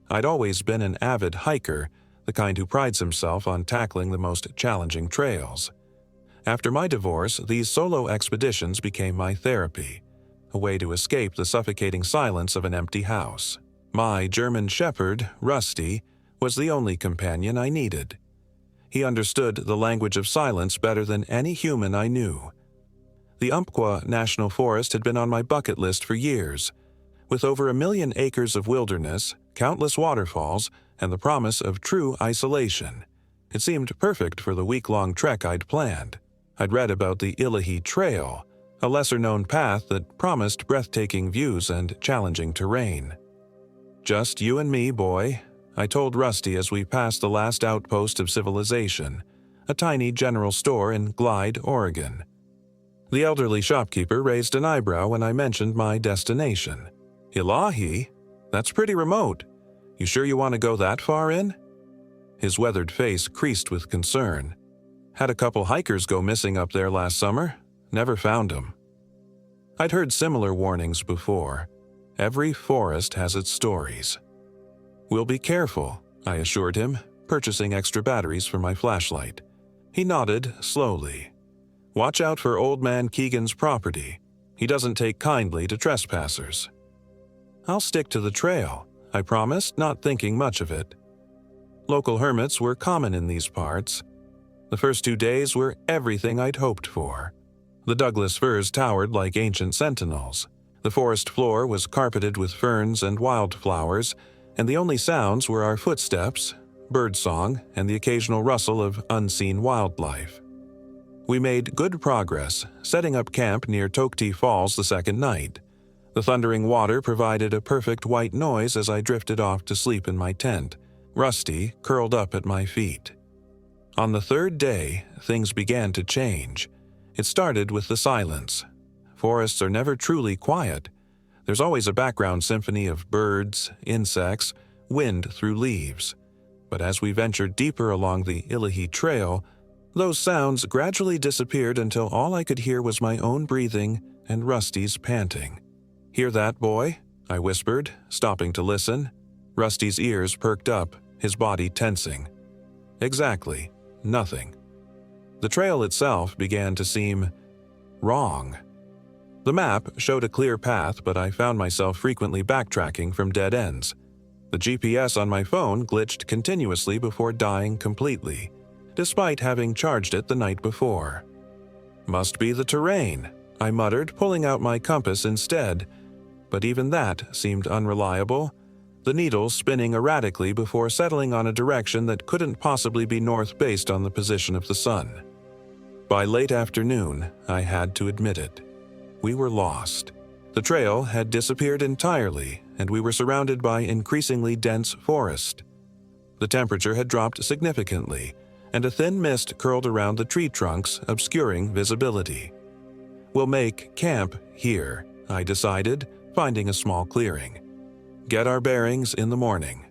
I'd always been an avid hiker, the kind who prides himself on tackling the most challenging trails. After my divorce, these solo expeditions became my therapy, a way to escape the suffocating silence of an empty house. My German Shepherd, Rusty, was the only companion I needed. He understood the language of silence better than any human I knew. The Umpqua National Forest had been on my bucket list for years. With over 1 million acres of wilderness, countless waterfalls, and the promise of true isolation, it seemed perfect for the week-long trek I'd planned. I'd read about the Illahee Trail, a lesser-known path that promised breathtaking views and challenging terrain. "Just you and me, boy," I told Rusty as we passed the last outpost of civilization, a tiny general store in Glide, Oregon. The elderly shopkeeper raised an eyebrow when I mentioned my destination. "Illahee? That's pretty remote. You sure you want to go that far in?" His weathered face creased with concern. "Had a couple hikers go missing up there last summer. Never found them." I'd heard similar warnings before. Every forest has its stories. "We'll be careful," I assured him, purchasing extra batteries for my flashlight. He nodded slowly. "Watch out for Old Man Keegan's property. He doesn't take kindly to trespassers." "I'll stick to the trail," I promised, not thinking much of it. Local hermits were common in these parts. The first 2 days were everything I'd hoped for. The Douglas firs towered like ancient sentinels. The forest floor was carpeted with ferns and wildflowers, and the only sounds were our footsteps, birdsong, and the occasional rustle of unseen wildlife. We made good progress, setting up camp near Tokti Falls the second night. The thundering water provided a perfect white noise as I drifted off to sleep in my tent, Rusty curled up at my feet. On the third day, things began to change. It started with the silence. Forests are never truly quiet. There's always a background symphony of birds, insects, wind through leaves. But as we ventured deeper along the Illahee Trail, those sounds gradually disappeared until all I could hear was my own breathing and Rusty's panting. "Hear that, boy?" I whispered, stopping to listen. Rusty's ears perked up, his body tensing. Exactly, nothing. The trail itself began to seem wrong. The map showed a clear path, but I found myself frequently backtracking from dead ends. The GPS on my phone glitched continuously before dying completely, despite having charged it the night before. "Must be the terrain," I muttered, pulling out my compass instead. But even that seemed unreliable, the needle spinning erratically before settling on a direction that couldn't possibly be north based on the position of the sun. By late afternoon, I had to admit it. We were lost. The trail had disappeared entirely, and we were surrounded by increasingly dense forest. The temperature had dropped significantly, and a thin mist curled around the tree trunks, obscuring visibility. "We'll make camp here," I decided, finding a small clearing. "Get our bearings in the morning."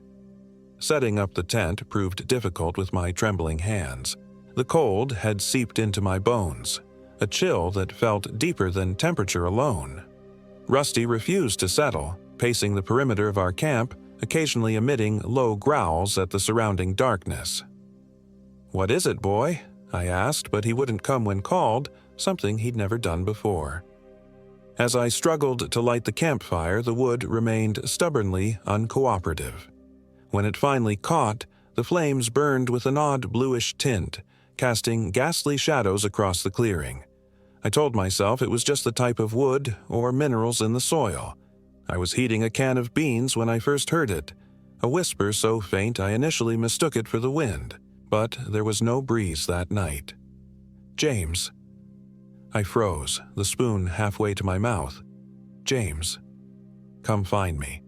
Setting up the tent proved difficult with my trembling hands. The cold had seeped into my bones, a chill that felt deeper than temperature alone. Rusty refused to settle, pacing the perimeter of our camp, occasionally emitting low growls at the surrounding darkness. "What is it, boy?" I asked, but he wouldn't come when called, something he'd never done before. As I struggled to light the campfire, the wood remained stubbornly uncooperative. When it finally caught, the flames burned with an odd bluish tint, casting ghastly shadows across the clearing. I told myself it was just the type of wood or minerals in the soil. I was heating a can of beans when I first heard it, a whisper so faint I initially mistook it for the wind, but there was no breeze that night. "James." I froze, the spoon halfway to my mouth. "James, come find me."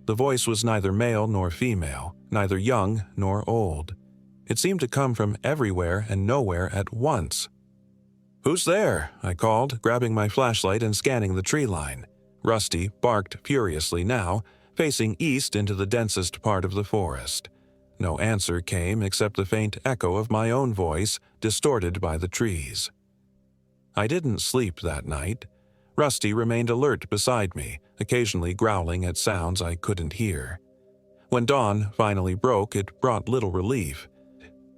The voice was neither male nor female, neither young nor old. It seemed to come from everywhere and nowhere at once. "Who's there?" I called, grabbing my flashlight and scanning the tree line. Rusty barked furiously now, facing east into the densest part of the forest. No answer came except the faint echo of my own voice, distorted by the trees. I didn't sleep that night. Rusty remained alert beside me, occasionally growling at sounds I couldn't hear. When dawn finally broke, it brought little relief.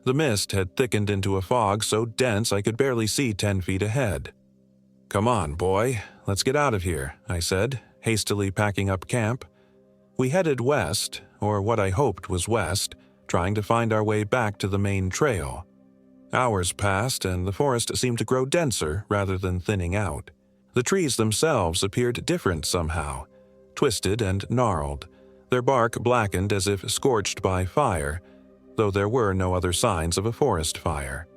The mist had thickened into a fog so dense I could barely see 10 feet ahead. "Come on, boy, let's get out of here," I said, hastily packing up camp. We headed west, or what I hoped was west, trying to find our way back to the main trail. Hours passed, and the forest seemed to grow denser rather than thinning out. The trees themselves appeared different somehow, twisted and gnarled, their bark blackened as if scorched by fire, though there were no other signs of a forest fire.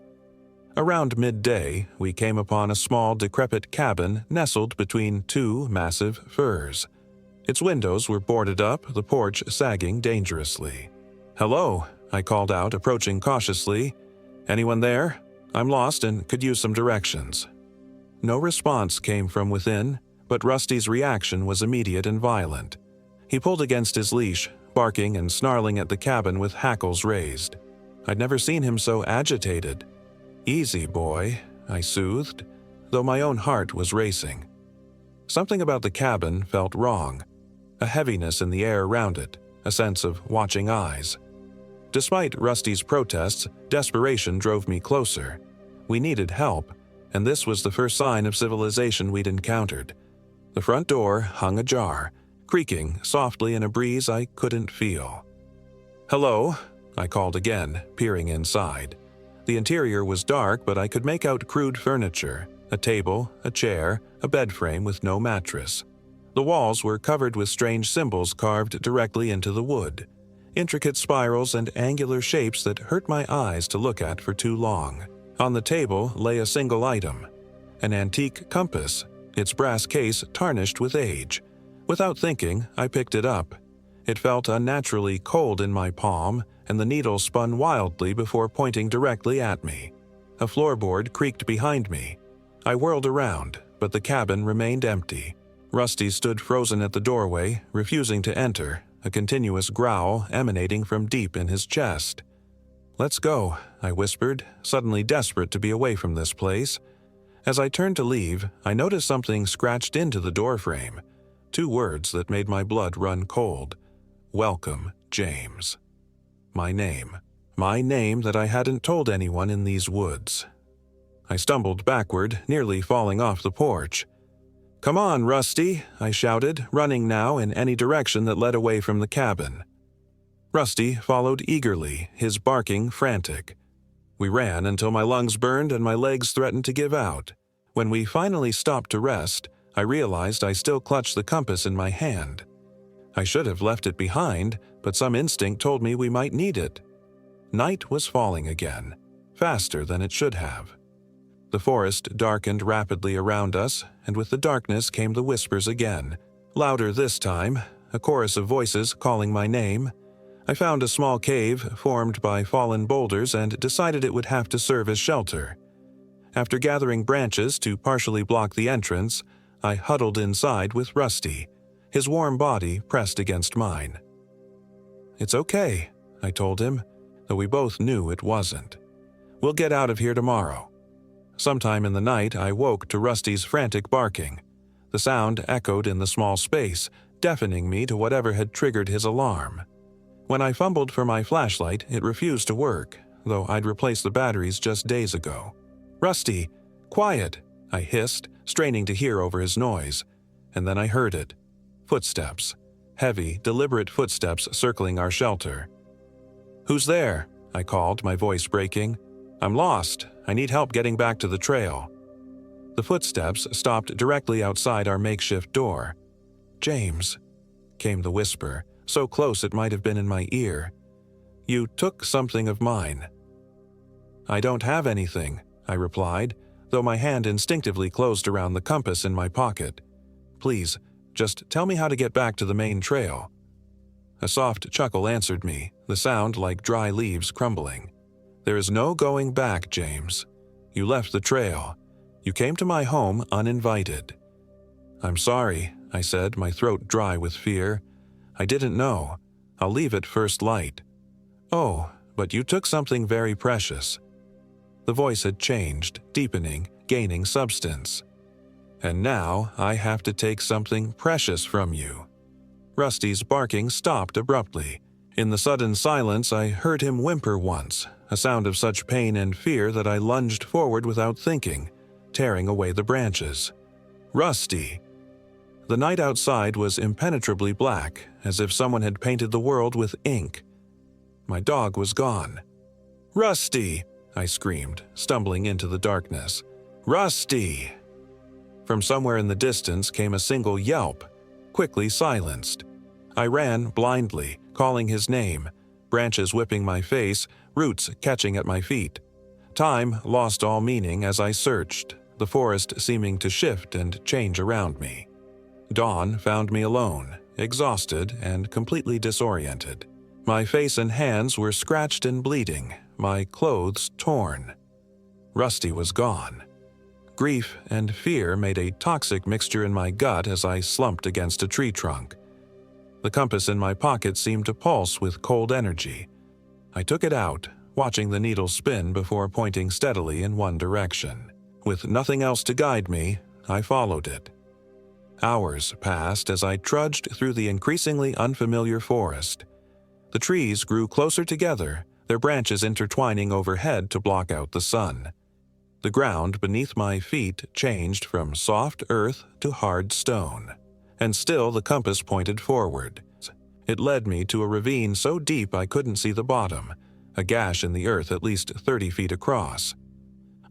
Around midday, we came upon a small, decrepit cabin nestled between two massive firs. Its windows were boarded up, the porch sagging dangerously. "Hello," I called out, approaching cautiously. "Anyone there? I'm lost and could use some directions." No response came from within, but Rusty's reaction was immediate and violent. He pulled against his leash, barking and snarling at the cabin with hackles raised. I'd never seen him so agitated. "Easy, boy," I soothed, though my own heart was racing. Something about the cabin felt wrong, a heaviness in the air around it, a sense of watching eyes. Despite Rusty's protests, desperation drove me closer. We needed help, and this was the first sign of civilization we'd encountered. The front door hung ajar, creaking softly in a breeze I couldn't feel. "Hello," I called again, peering inside. The interior was dark, but I could make out crude furniture, a table, a chair, a bed frame with no mattress. The walls were covered with strange symbols carved directly into the wood, intricate spirals and angular shapes that hurt my eyes to look at for too long. On the table lay a single item, an antique compass, its brass case tarnished with age. Without thinking, I picked it up. It felt unnaturally cold in my palm, and the needle spun wildly before pointing directly at me. A floorboard creaked behind me. I whirled around, but the cabin remained empty. Rusty stood frozen at the doorway, refusing to enter, a continuous growl emanating from deep in his chest. "Let's go," I whispered, suddenly desperate to be away from this place. As I turned to leave, I noticed something scratched into the doorframe, 2 words that made my blood run cold. "Welcome, James." My name that I hadn't told anyone in these woods. I stumbled backward, nearly falling off the porch. "Come on, Rusty," I shouted, running now in any direction that led away from the cabin. Rusty followed eagerly, his barking frantic. We ran until my lungs burned and my legs threatened to give out. When we finally stopped to rest, I realized I still clutched the compass in my hand. I should have left it behind, but some instinct told me we might need it. Night was falling again, faster than it should have. The forest darkened rapidly around us, and with the darkness came the whispers again. Louder this time, a chorus of voices calling my name. I found a small cave formed by fallen boulders and decided it would have to serve as shelter. After gathering branches to partially block the entrance, I huddled inside with Rusty, his warm body pressed against mine. "It's okay," I told him, though we both knew it wasn't. "We'll get out of here tomorrow." Sometime in the night, I woke to Rusty's frantic barking. The sound echoed in the small space, deafening me to whatever had triggered his alarm. When I fumbled for my flashlight, it refused to work, though I'd replaced the batteries just days ago. "Rusty, quiet!" I hissed, straining to hear over his noise. And then I heard it. Footsteps. Heavy, deliberate footsteps circling our shelter. "Who's there?" I called, my voice breaking. "I'm lost. I need help getting back to the trail." The footsteps stopped directly outside our makeshift door. "James," came the whisper, so close it might have been in my ear. "You took something of mine." "I don't have anything," I replied, though my hand instinctively closed around the compass in my pocket. "Please, just tell me how to get back to the main trail." A soft chuckle answered me, the sound like dry leaves crumbling. "There is no going back, James. You left the trail. You came to my home uninvited." "I'm sorry," I said, my throat dry with fear. "I didn't know. I'll leave at first light." "Oh, but you took something very precious." The voice had changed, deepening, gaining substance. "And now I have to take something precious from you." Rusty's barking stopped abruptly. In the sudden silence, I heard him whimper once, a sound of such pain and fear that I lunged forward without thinking, tearing away the branches. "Rusty!" The night outside was impenetrably black, as if someone had painted the world with ink. My dog was gone. "Rusty!" I screamed, stumbling into the darkness. "Rusty!" From somewhere in the distance came a single yelp, quickly silenced. I ran blindly, calling his name, branches whipping my face, roots catching at my feet. Time lost all meaning as I searched, the forest seeming to shift and change around me. Dawn found me alone, exhausted and completely disoriented. My face and hands were scratched and bleeding, my clothes torn. Rusty was gone. Grief and fear made a toxic mixture in my gut as I slumped against a tree trunk. The compass in my pocket seemed to pulse with cold energy. I took it out, watching the needle spin before pointing steadily in one direction. With nothing else to guide me, I followed it. Hours passed as I trudged through the increasingly unfamiliar forest. The trees grew closer together, their branches intertwining overhead to block out the sun. The ground beneath my feet changed from soft earth to hard stone, and still the compass pointed forward. It led me to a ravine so deep I couldn't see the bottom, a gash in the earth at least 30 feet across.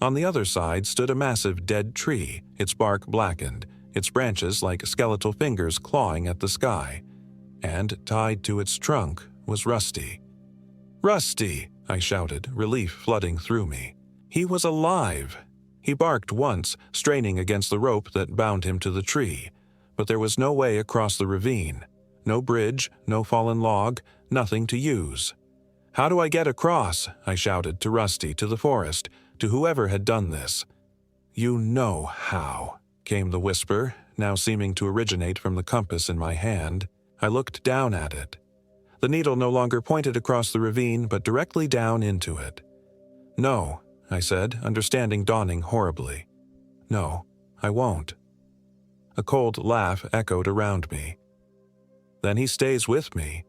On the other side stood a massive dead tree, its bark blackened, its branches like skeletal fingers clawing at the sky, and tied to its trunk was Rusty. "Rusty!" I shouted, relief flooding through me. He was alive. He barked once, straining against the rope that bound him to the tree, but there was no way across the ravine. No bridge, no fallen log, nothing to use. "How do I get across?" I shouted to Rusty, to the forest, to whoever had done this. "You know how," came the whisper, now seeming to originate from the compass in my hand. I looked down at it. The needle no longer pointed across the ravine, but directly down into it. "No," I said, understanding dawning horribly. "No, I won't." A cold laugh echoed around me. "Then he stays with me.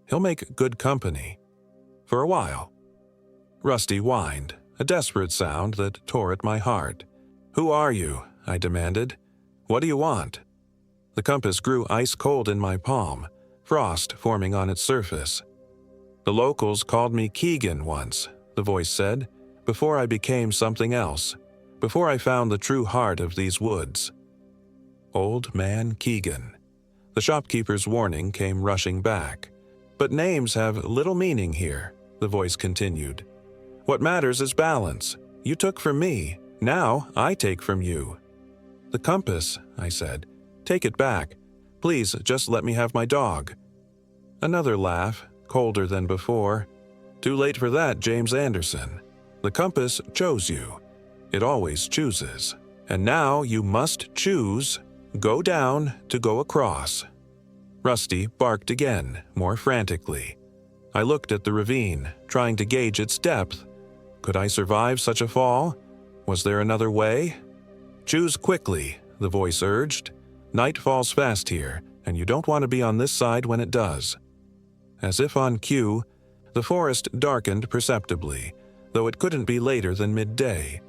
He'll make good company. For a while." Rusty whined, a desperate sound that tore at my heart. "Who are you?" I demanded. "What do you want?" The compass grew ice cold in my palm, frost forming on its surface. "The locals called me Keegan once," the voice said, "before I became something else, before I found the true heart of these woods." Old Man Keegan. The shopkeeper's warning came rushing back. "But names have little meaning here," the voice continued. "What matters is balance. You took from me. Now I take from you." "The compass," I said. "Take it back. Please, just let me have my dog." Another laugh, colder than before. "Too late for that, James Anderson. The compass chose you. It always chooses. And now you must choose. Go down to go across." Rusty barked again, more frantically. I looked at the ravine, trying to gauge its depth. Could I survive such a fall? Was there another way? "Choose quickly," the voice urged. "Night falls fast here, and you don't want to be on this side when it does." As if on cue, the forest darkened perceptibly, though it couldn't be later than midday.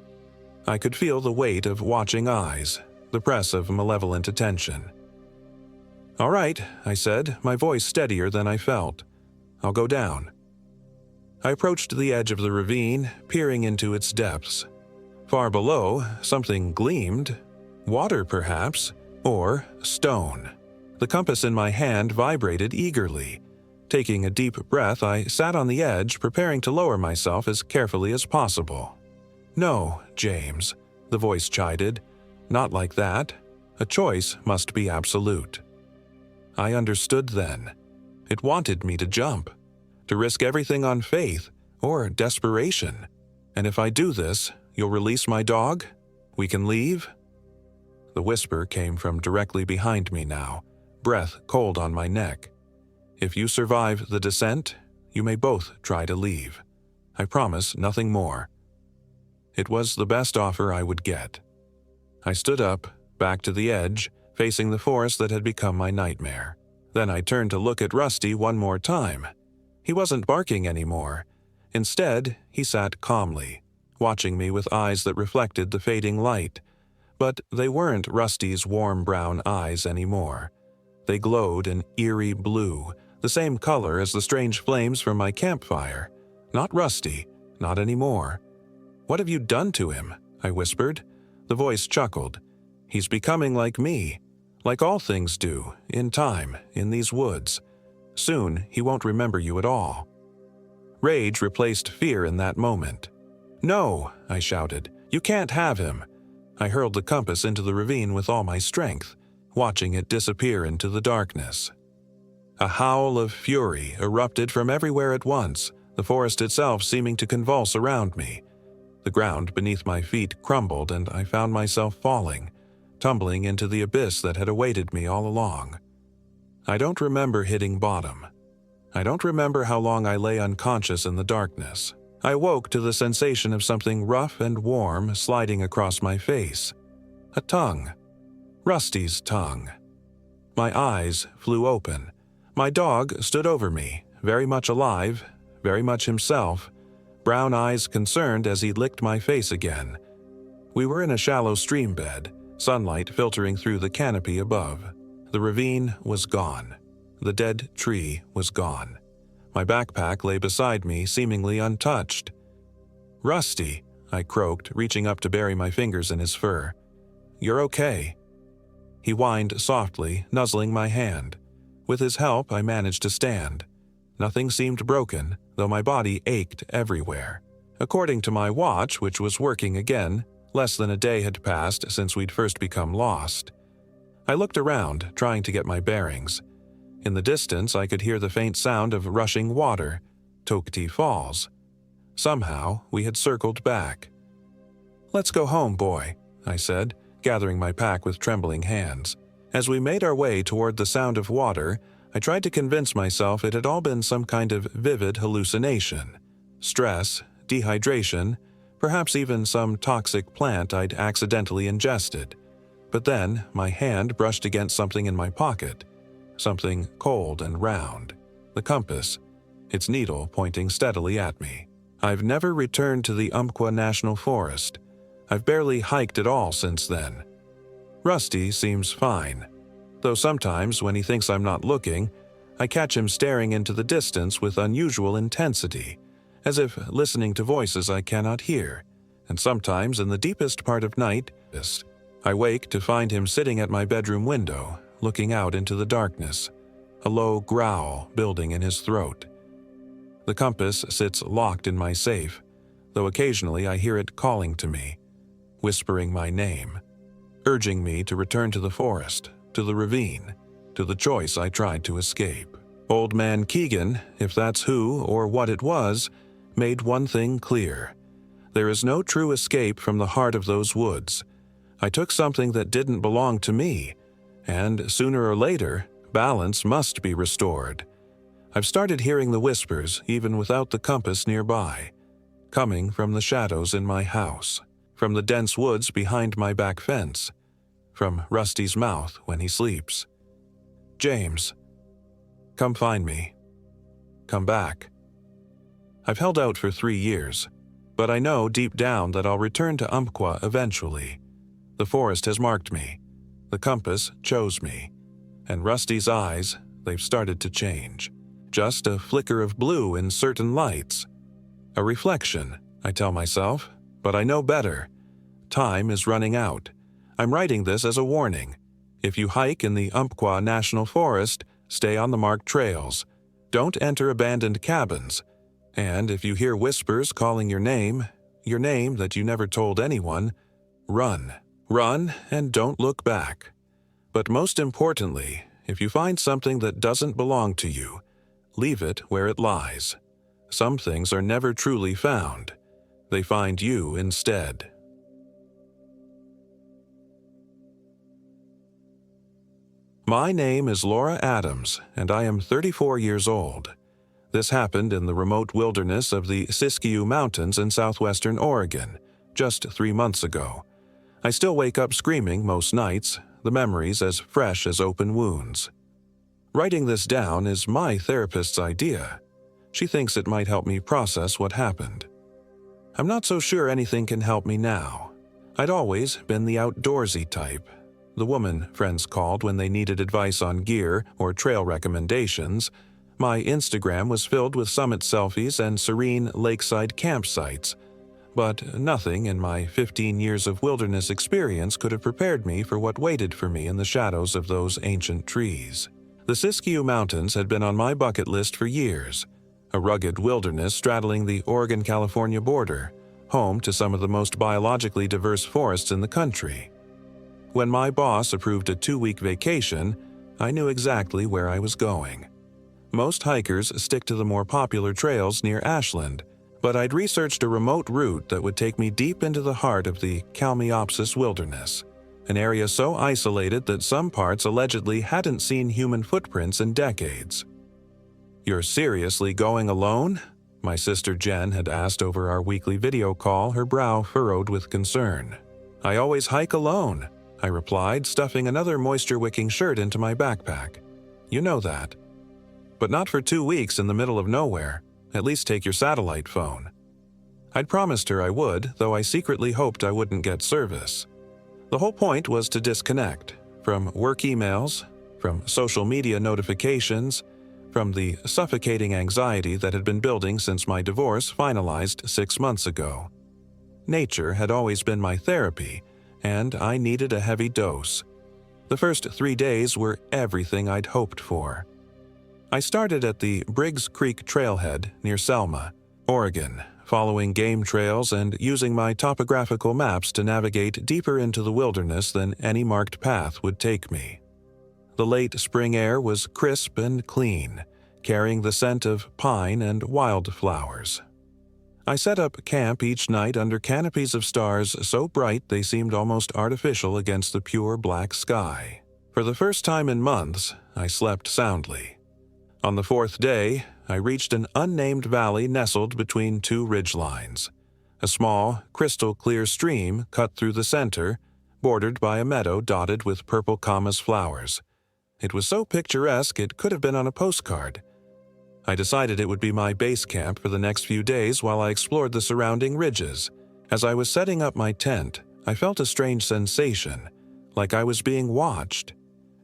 I could feel the weight of watching eyes, the press of malevolent attention. "All right," I said, my voice steadier than I felt. "I'll go down." I approached the edge of the ravine, peering into its depths. Far below, something gleamed. Water, perhaps, or stone. The compass in my hand vibrated eagerly. Taking a deep breath, I sat on the edge, preparing to lower myself as carefully as possible. "No, James," the voice chided. "Not like that. A choice must be absolute." I understood then. It wanted me to jump, to risk everything on faith or desperation. "And if I do this, you'll release my dog? We can leave?" The whisper came from directly behind me now, breath cold on my neck. "If you survive the descent, you may both try to leave. I promise nothing more." It was the best offer I would get. I stood up, back to the edge, facing the forest that had become my nightmare. Then I turned to look at Rusty one more time. He wasn't barking anymore. Instead, he sat calmly, watching me with eyes that reflected the fading light. But they weren't Rusty's warm brown eyes anymore. They glowed an eerie blue, the same color as the strange flames from my campfire. Not Rusty, not anymore. "What have you done to him?" I whispered. The voice chuckled. "He's becoming like me, like all things do, in time, in these woods. Soon he won't remember you at all." Rage replaced fear in that moment. "No," I shouted. "You can't have him." I hurled the compass into the ravine with all my strength, watching it disappear into the darkness. A howl of fury erupted from everywhere at once, the forest itself seeming to convulse around me. The ground beneath my feet crumbled and I found myself falling, tumbling into the abyss that had awaited me all along. I don't remember hitting bottom. I don't remember how long I lay unconscious in the darkness. I woke to the sensation of something rough and warm sliding across my face. A tongue. Rusty's tongue. My eyes flew open. My dog stood over me, very much alive, very much himself, brown eyes concerned as he licked my face again. We were in a shallow stream bed, sunlight filtering through the canopy above. The ravine was gone. The dead tree was gone. My backpack lay beside me, seemingly untouched. "Rusty," I croaked, reaching up to bury my fingers in his fur. "You're okay." He whined softly, nuzzling my hand. With his help, I managed to stand. Nothing seemed broken, though my body ached everywhere. According to my watch, which was working again, less than a day had passed since we'd first become lost. I looked around, trying to get my bearings. In the distance, I could hear the faint sound of rushing water, Tokti Falls. Somehow, we had circled back. "Let's go home, boy," I said, gathering my pack with trembling hands. As we made our way toward the sound of water, I tried to convince myself it had all been some kind of vivid hallucination. Stress, dehydration, perhaps even some toxic plant I'd accidentally ingested. But then, my hand brushed against something in my pocket. Something cold and round. The compass, its needle pointing steadily at me. I've never returned to the Umpqua National Forest. I've barely hiked at all since then. Rusty seems fine, though sometimes when he thinks I'm not looking, I catch him staring into the distance with unusual intensity, as if listening to voices I cannot hear, and sometimes in the deepest part of night, I wake to find him sitting at my bedroom window, looking out into the darkness, a low growl building in his throat. The compass sits locked in my safe, though occasionally I hear it calling to me. whispering my name, urging me to return to the forest, to the ravine, to the choice I tried to escape. Old Man Keegan, if that's who or what it was, made one thing clear. There is no true escape from the heart of those woods. I took something that didn't belong to me, and sooner or later, balance must be restored. I've started hearing the whispers even without the compass nearby, coming from the shadows in my house, from the dense woods behind my back fence, from Rusty's mouth when he sleeps. James, come find me. Come back. I've held out for 3 years, but I know deep down that I'll return to Umpqua eventually. The forest has marked me. The compass chose me. And Rusty's eyes, they've started to change. Just a flicker of blue in certain lights. A reflection, I tell myself, but I know better. Time is running out. I'm writing this as a warning. If you hike in the Umpqua National Forest, stay on the marked trails. Don't enter abandoned cabins. And if you hear whispers calling your name that you never told anyone, run. Run and don't look back. But most importantly, if you find something that doesn't belong to you, leave it where it lies. Some things are never truly found. They find you instead. My name is Laura Adams, and I am 34 years old. This happened in the remote wilderness of the Siskiyou Mountains in southwestern Oregon, just 3 months ago. I still wake up screaming most nights, the memories as fresh as open wounds. Writing this down is my therapist's idea. She thinks it might help me process what happened. I'm not so sure anything can help me now. I'd always been the outdoorsy type, the woman friends called when they needed advice on gear or trail recommendations. My Instagram was filled with summit selfies and serene lakeside campsites, but nothing in my 15 years of wilderness experience could have prepared me for what waited for me in the shadows of those ancient trees. The Siskiyou Mountains had been on my bucket list for years, a rugged wilderness straddling the Oregon-California border, home to some of the most biologically diverse forests in the country. When my boss approved a 2-week vacation, I knew exactly where I was going. Most hikers stick to the more popular trails near Ashland, but I'd researched a remote route that would take me deep into the heart of the Kalmiopsis Wilderness, an area so isolated that some parts allegedly hadn't seen human footprints in decades. "You're seriously going alone?" my sister Jen had asked over our weekly video call, her brow furrowed with concern. "I always hike alone," I replied, stuffing another moisture-wicking shirt into my backpack. "You know that. But not for 2 weeks in the middle of nowhere. At least take your satellite phone." I'd promised her I would, though I secretly hoped I wouldn't get service. The whole point was to disconnect from work emails, from social media notifications, from the suffocating anxiety that had been building since my divorce finalized 6 months ago. Nature had always been my therapy, and I needed a heavy dose. The first 3 days were everything I'd hoped for. I started at the Briggs Creek Trailhead near Selma, Oregon, following game trails and using my topographical maps to navigate deeper into the wilderness than any marked path would take me. The late spring air was crisp and clean, carrying the scent of pine and wildflowers. I set up camp each night under canopies of stars so bright they seemed almost artificial against the pure black sky. For the first time in months, I slept soundly. On the 4th day, I reached an unnamed valley nestled between 2 ridgelines. A small, crystal-clear stream cut through the center, bordered by a meadow dotted with purple camas flowers. It was so picturesque it could have been on a postcard. I decided it would be my base camp for the next few days while I explored the surrounding ridges. As I was setting up my tent, I felt a strange sensation, like I was being watched.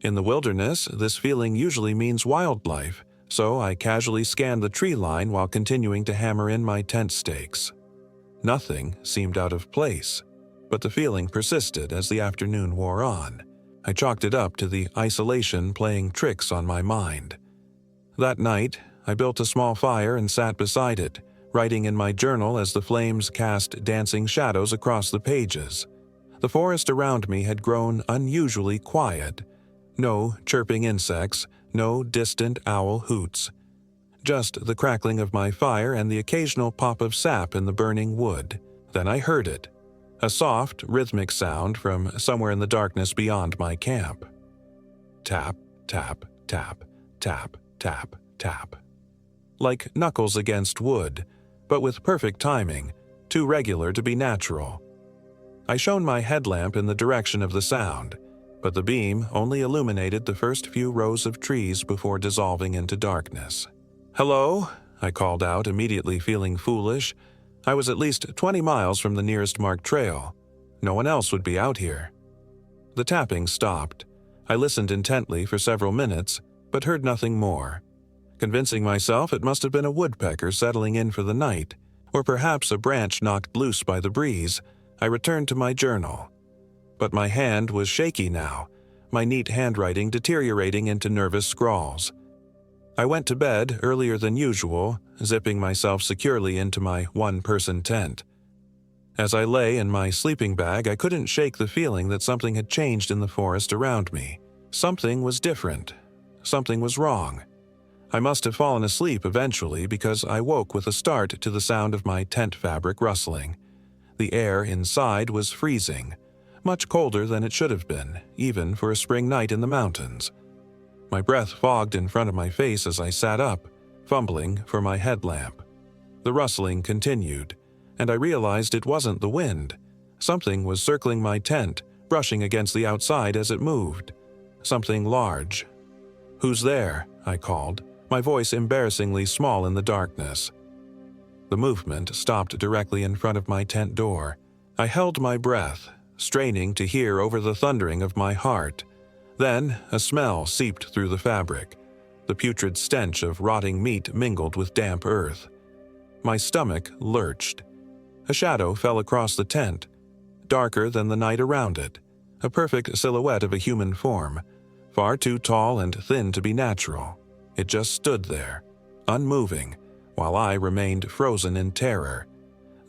In the wilderness, this feeling usually means wildlife, so I casually scanned the tree line while continuing to hammer in my tent stakes. Nothing seemed out of place, but the feeling persisted as the afternoon wore on. I chalked it up to the isolation playing tricks on my mind. That night, I built a small fire and sat beside it, writing in my journal as the flames cast dancing shadows across the pages. The forest around me had grown unusually quiet. No chirping insects, no distant owl hoots. Just the crackling of my fire and the occasional pop of sap in the burning wood. Then I heard it. A soft, rhythmic sound from somewhere in the darkness beyond my camp. Tap, tap, tap, tap, tap, tap. Like knuckles against wood, but with perfect timing, too regular to be natural. I shone my headlamp in the direction of the sound, but the beam only illuminated the first few rows of trees before dissolving into darkness. "Hello?" I called out, immediately feeling foolish. I was at least 20 miles from the nearest marked trail. No one else would be out here. The tapping stopped. I listened intently for several minutes, but heard nothing more. Convincing myself it must have been a woodpecker settling in for the night, or perhaps a branch knocked loose by the breeze, I returned to my journal. But my hand was shaky now, my neat handwriting deteriorating into nervous scrawls. I went to bed earlier than usual, zipping myself securely into my one-person tent. As I lay in my sleeping bag, I couldn't shake the feeling that something had changed in the forest around me. Something was different. Something was wrong. I must have fallen asleep eventually because I woke with a start to the sound of my tent fabric rustling. The air inside was freezing, much colder than it should have been, even for a spring night in the mountains. My breath fogged in front of my face as I sat up, fumbling for my headlamp. The rustling continued, and I realized it wasn't the wind. Something was circling my tent, brushing against the outside as it moved. Something large. "Who's there?" I called, my voice embarrassingly small in the darkness. The movement stopped directly in front of my tent door. I held my breath, straining to hear over the thundering of my heart. Then a smell seeped through the fabric, the putrid stench of rotting meat mingled with damp earth. My stomach lurched. A shadow fell across the tent, darker than the night around it, a perfect silhouette of a human form, far too tall and thin to be natural. It just stood there, unmoving, while I remained frozen in terror.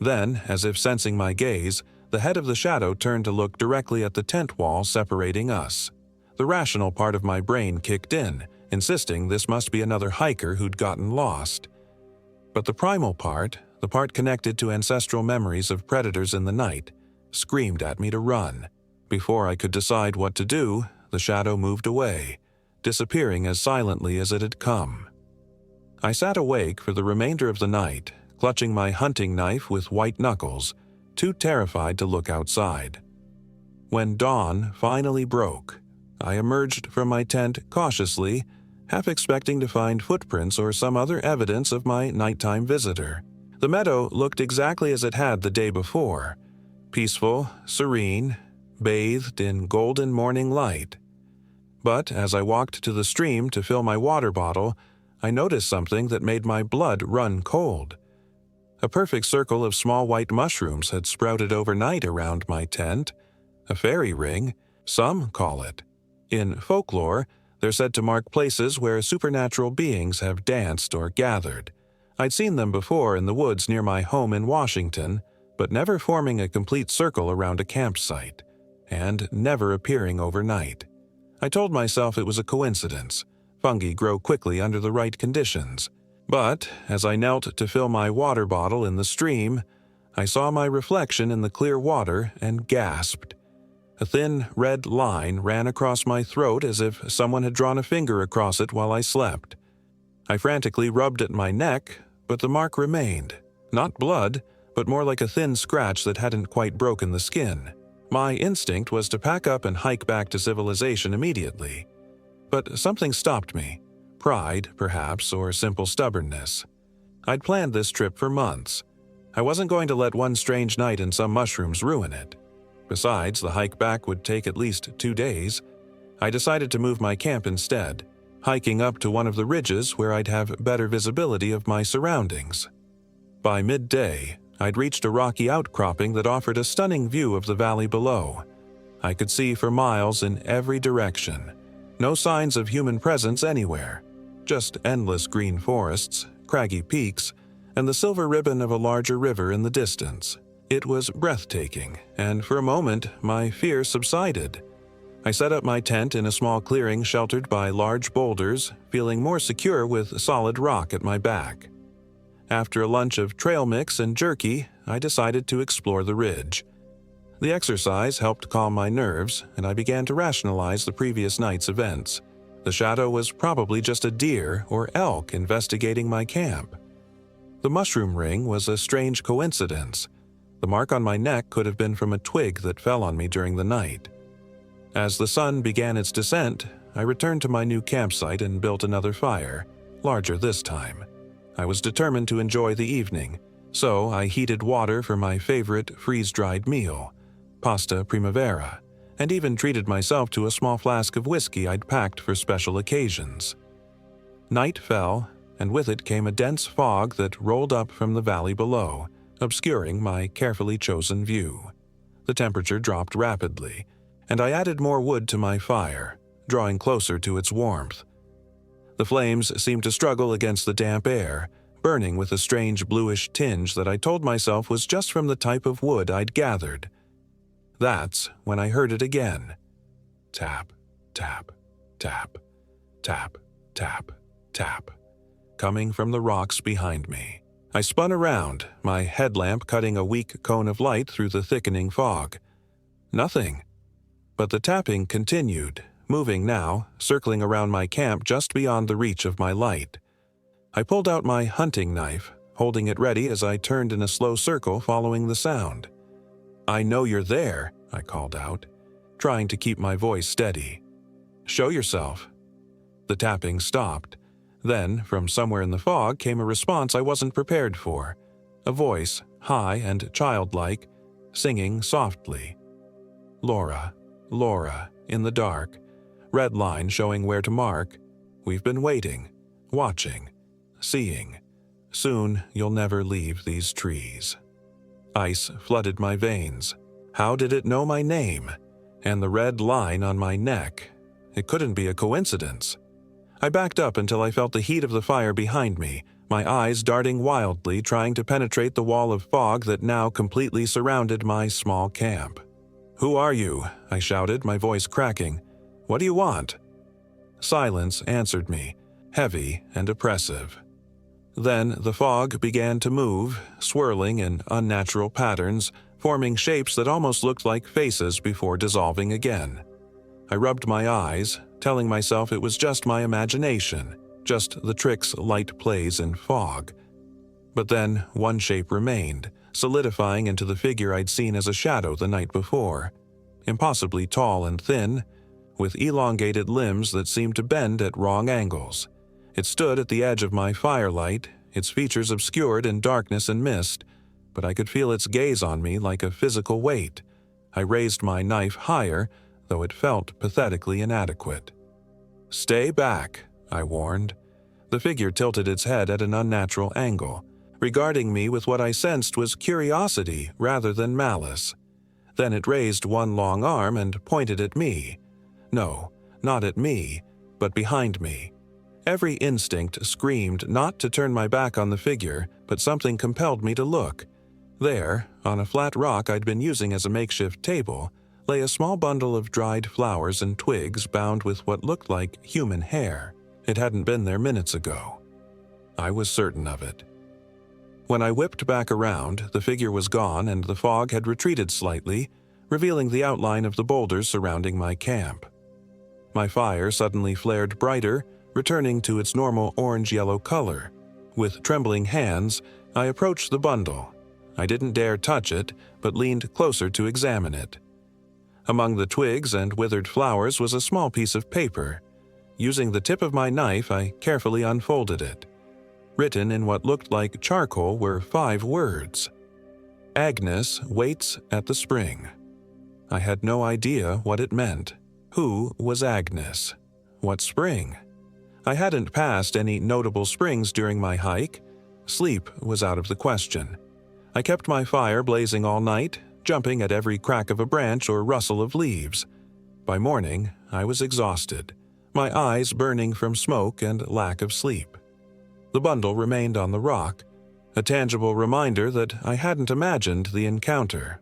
Then, as if sensing my gaze, the head of the shadow turned to look directly at the tent wall separating us. The rational part of my brain kicked in, insisting this must be another hiker who'd gotten lost. But the primal part, the part connected to ancestral memories of predators in the night, screamed at me to run. Before I could decide what to do, the shadow moved away, disappearing as silently as it had come. I sat awake for the remainder of the night, clutching my hunting knife with white knuckles, too terrified to look outside. When dawn finally broke, I emerged from my tent cautiously, half expecting to find footprints or some other evidence of my nighttime visitor. The meadow looked exactly as it had the day before, peaceful, serene, bathed in golden morning light. But as I walked to the stream to fill my water bottle, I noticed something that made my blood run cold. A perfect circle of small white mushrooms had sprouted overnight around my tent. A fairy ring, some call it. In folklore, they're said to mark places where supernatural beings have danced or gathered. I'd seen them before in the woods near my home in Washington, but never forming a complete circle around a campsite, and never appearing overnight. I told myself it was a coincidence. Fungi grow quickly under the right conditions. But as I knelt to fill my water bottle in the stream, I saw my reflection in the clear water and gasped. A thin red line ran across my throat as if someone had drawn a finger across it while I slept. I frantically rubbed at my neck, but the mark remained. Not blood, but more like a thin scratch that hadn't quite broken the skin. My instinct was to pack up and hike back to civilization immediately. But something stopped me. Pride, perhaps, or simple stubbornness. I'd planned this trip for months. I wasn't going to let one strange night and some mushrooms ruin it. Besides, the hike back would take at least 2 days. I decided to move my camp instead, hiking up to one of the ridges where I'd have better visibility of my surroundings. By midday, I'd reached a rocky outcropping that offered a stunning view of the valley below. I could see for miles in every direction. No signs of human presence anywhere. Just endless green forests, craggy peaks, and the silver ribbon of a larger river in the distance. It was breathtaking, and for a moment, my fear subsided. I set up my tent in a small clearing sheltered by large boulders, feeling more secure with solid rock at my back. After a lunch of trail mix and jerky, I decided to explore the ridge. The exercise helped calm my nerves, and I began to rationalize the previous night's events. The shadow was probably just a deer or elk investigating my camp. The mushroom ring was a strange coincidence. The mark on my neck could have been from a twig that fell on me during the night. As the sun began its descent, I returned to my new campsite and built another fire, larger this time. I was determined to enjoy the evening, so I heated water for my favorite freeze-dried meal, pasta primavera, and even treated myself to a small flask of whiskey I'd packed for special occasions. Night fell, and with it came a dense fog that rolled up from the valley below, obscuring my carefully chosen view. The temperature dropped rapidly, and I added more wood to my fire, drawing closer to its warmth. The flames seemed to struggle against the damp air, burning with a strange bluish tinge that I told myself was just from the type of wood I'd gathered. That's when I heard it again. Tap, tap, tap, tap, tap, tap, coming from the rocks behind me. I spun around, my headlamp cutting a weak cone of light through the thickening fog. Nothing. But the tapping continued, moving now, circling around my camp just beyond the reach of my light. I pulled out my hunting knife, holding it ready as I turned in a slow circle following the sound. "I know you're there," I called out, trying to keep my voice steady. "Show yourself." The tapping stopped. Then, from somewhere in the fog came a response I wasn't prepared for. A voice, high and childlike, singing softly. "Laura, Laura, in the dark. Red line showing where to mark. We've been waiting, watching, seeing. Soon you'll never leave these trees." Ice flooded my veins. How did it know my name? And the red line on my neck? It couldn't be a coincidence. I backed up until I felt the heat of the fire behind me, my eyes darting wildly, trying to penetrate the wall of fog that now completely surrounded my small camp. "Who are you?" I shouted, my voice cracking. "What do you want?" Silence answered me, heavy and oppressive. Then the fog began to move, swirling in unnatural patterns, forming shapes that almost looked like faces before dissolving again. I rubbed my eyes, telling myself it was just my imagination, just the tricks light plays in fog. But then one shape remained, solidifying into the figure I'd seen as a shadow the night before. Impossibly tall and thin, with elongated limbs that seemed to bend at wrong angles. It stood at the edge of my firelight, its features obscured in darkness and mist, but I could feel its gaze on me like a physical weight. I raised my knife higher, though it felt pathetically inadequate. "Stay back," I warned. The figure tilted its head at an unnatural angle, regarding me with what I sensed was curiosity rather than malice. Then it raised one long arm and pointed at me. No, not at me, but behind me. Every instinct screamed not to turn my back on the figure, but something compelled me to look. There, on a flat rock I'd been using as a makeshift table, lay a small bundle of dried flowers and twigs bound with what looked like human hair. It hadn't been there minutes ago. I was certain of it. When I whipped back around, the figure was gone and the fog had retreated slightly, revealing the outline of the boulders surrounding my camp. My fire suddenly flared brighter, returning to its normal orange-yellow color. With trembling hands, I approached the bundle. I didn't dare touch it, but leaned closer to examine it. Among the twigs and withered flowers was a small piece of paper. Using the tip of my knife, I carefully unfolded it. Written in what looked like charcoal were 5 words. "Agnes waits at the spring." I had no idea what it meant. Who was Agnes? What spring? I hadn't passed any notable springs during my hike. Sleep was out of the question. I kept my fire blazing all night, jumping at every crack of a branch or rustle of leaves. By morning, I was exhausted, my eyes burning from smoke and lack of sleep. The bundle remained on the rock. a tangible reminder that I hadn't imagined the encounter.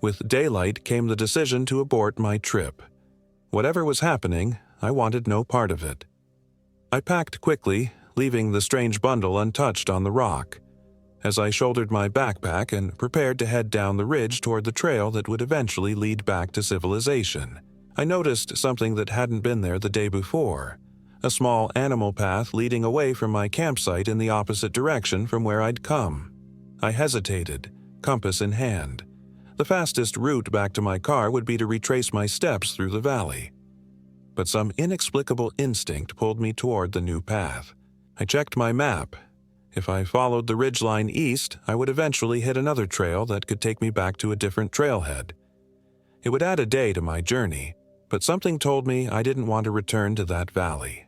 With daylight came the decision to abort my trip. Whatever was happening, I wanted no part of it. I packed quickly, leaving the strange bundle untouched on the rock. As I shouldered my backpack and prepared to head down the ridge toward the trail that would eventually lead back to civilization, I noticed something that hadn't been there the day before: a small animal path leading away from my campsite in the opposite direction from where I'd come. I hesitated, compass in hand. The fastest route back to my car would be to retrace my steps through the valley. But some inexplicable instinct pulled me toward the new path. I checked my map. If I followed the ridgeline east, I would eventually hit another trail that could take me back to a different trailhead. It would add a day to my journey, but something told me I didn't want to return to that valley.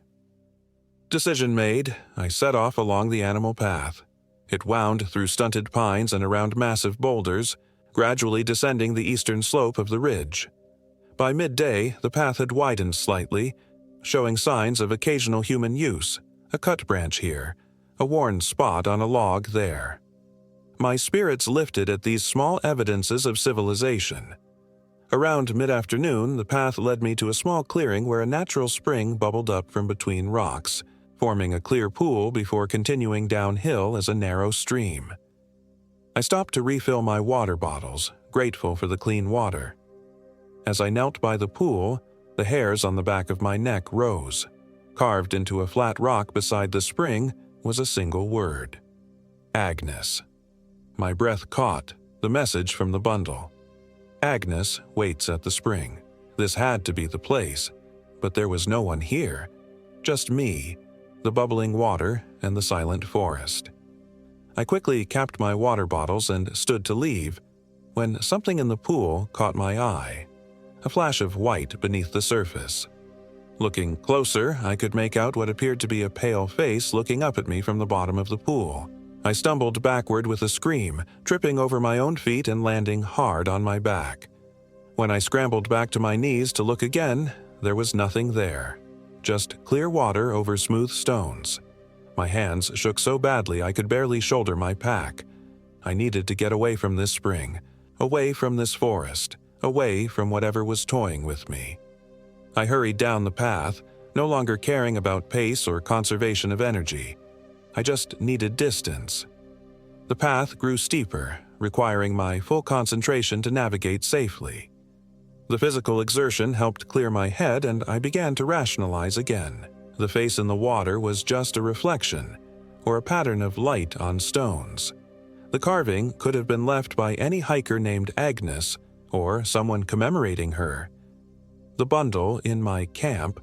Decision made, I set off along the animal path. It wound through stunted pines and around massive boulders, gradually descending the eastern slope of the ridge. By midday, the path had widened slightly, showing signs of occasional human use: a cut branch here, a worn spot on a log there. My spirits lifted at these small evidences of civilization. Around mid-afternoon, the path led me to a small clearing where a natural spring bubbled up from between rocks, forming a clear pool before continuing downhill as a narrow stream. I stopped to refill my water bottles, grateful for the clean water. As I knelt by the pool, the hairs on the back of my neck rose. Carved into a flat rock beside the spring was a single word: Agnes. My breath caught, the message from the bundle. Agnes waits at the spring. This had to be the place, but there was no one here. Just me, the bubbling water, and the silent forest. I quickly capped my water bottles and stood to leave, when something in the pool caught my eye. A flash of white beneath the surface. Looking closer, I could make out what appeared to be a pale face looking up at me from the bottom of the pool. I stumbled backward with a scream, tripping over my own feet and landing hard on my back. When I scrambled back to my knees to look again, there was nothing there. Just clear water over smooth stones. My hands shook so badly I could barely shoulder my pack. I needed to get away from this spring, away from this forest, away from whatever was toying with me. I hurried down the path, no longer caring about pace or conservation of energy. I just needed distance. The path grew steeper, requiring my full concentration to navigate safely. The physical exertion helped clear my head, and I began to rationalize again. The face in the water was just a reflection, or a pattern of light on stones. The carving could have been left by any hiker named Agnes, or someone commemorating her. The bundle in my camp,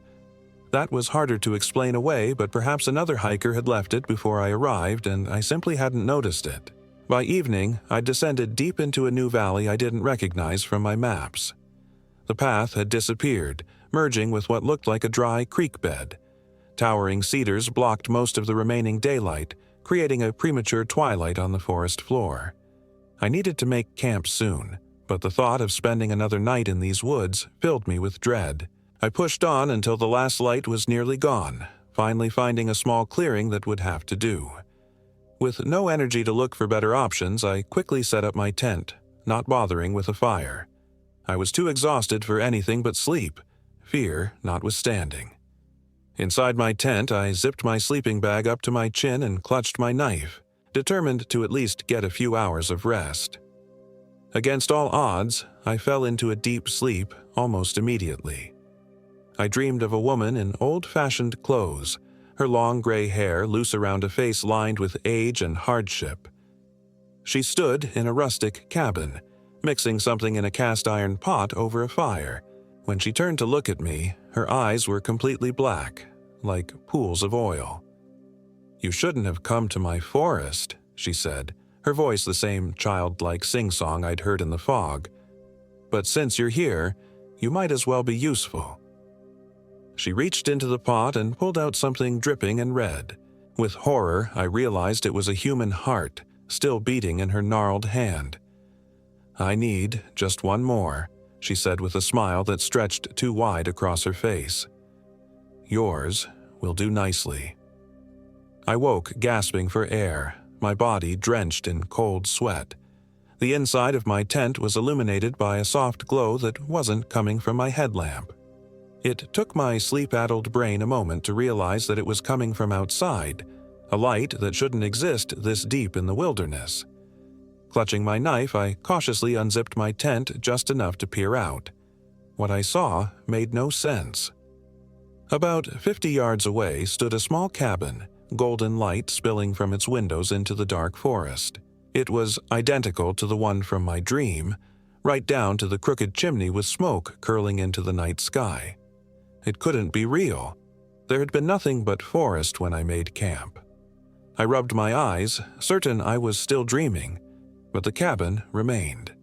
that was harder to explain away, but perhaps another hiker had left it before I arrived and I simply hadn't noticed it. By evening, I'd descended deep into a new valley I didn't recognize from my maps. The path had disappeared, merging with what looked like a dry creek bed. Towering cedars blocked most of the remaining daylight, creating a premature twilight on the forest floor. I needed to make camp soon, but the thought of spending another night in these woods filled me with dread. I pushed on until the last light was nearly gone, finally finding a small clearing that would have to do. With no energy to look for better options, I quickly set up my tent, not bothering with a fire. I was too exhausted for anything but sleep, fear notwithstanding. Inside my tent, I zipped my sleeping bag up to my chin and clutched my knife, determined to at least get a few hours of rest. Against all odds, I fell into a deep sleep almost immediately. I dreamed of a woman in old-fashioned clothes, her long gray hair loose around a face lined with age and hardship. She stood in a rustic cabin, mixing something in a cast-iron pot over a fire. When she turned to look at me, her eyes were completely black, like pools of oil. "You shouldn't have come to my forest," she said, her voice the same childlike sing-song I'd heard in the fog. "But since you're here, you might as well be useful." She reached into the pot and pulled out something dripping and red. With horror, I realized it was a human heart, still beating in her gnarled hand. "I need just one more," she said with a smile that stretched too wide across her face. "Yours will do nicely." I woke, gasping for air. my body drenched in cold sweat. The inside of my tent was illuminated by a soft glow that wasn't coming from my headlamp. It took my sleep-addled brain a moment to realize that it was coming from outside, a light that shouldn't exist this deep in the wilderness. Clutching my knife, I cautiously unzipped my tent just enough to peer out. What I saw made no sense. About 50 yards away stood a small cabin, golden light spilling from its windows into the dark forest. It was identical to the one from my dream, right down to the crooked chimney with smoke curling into the night sky. It couldn't be real. There had been nothing but forest when I made camp. I rubbed my eyes, certain I was still dreaming, but the cabin remained.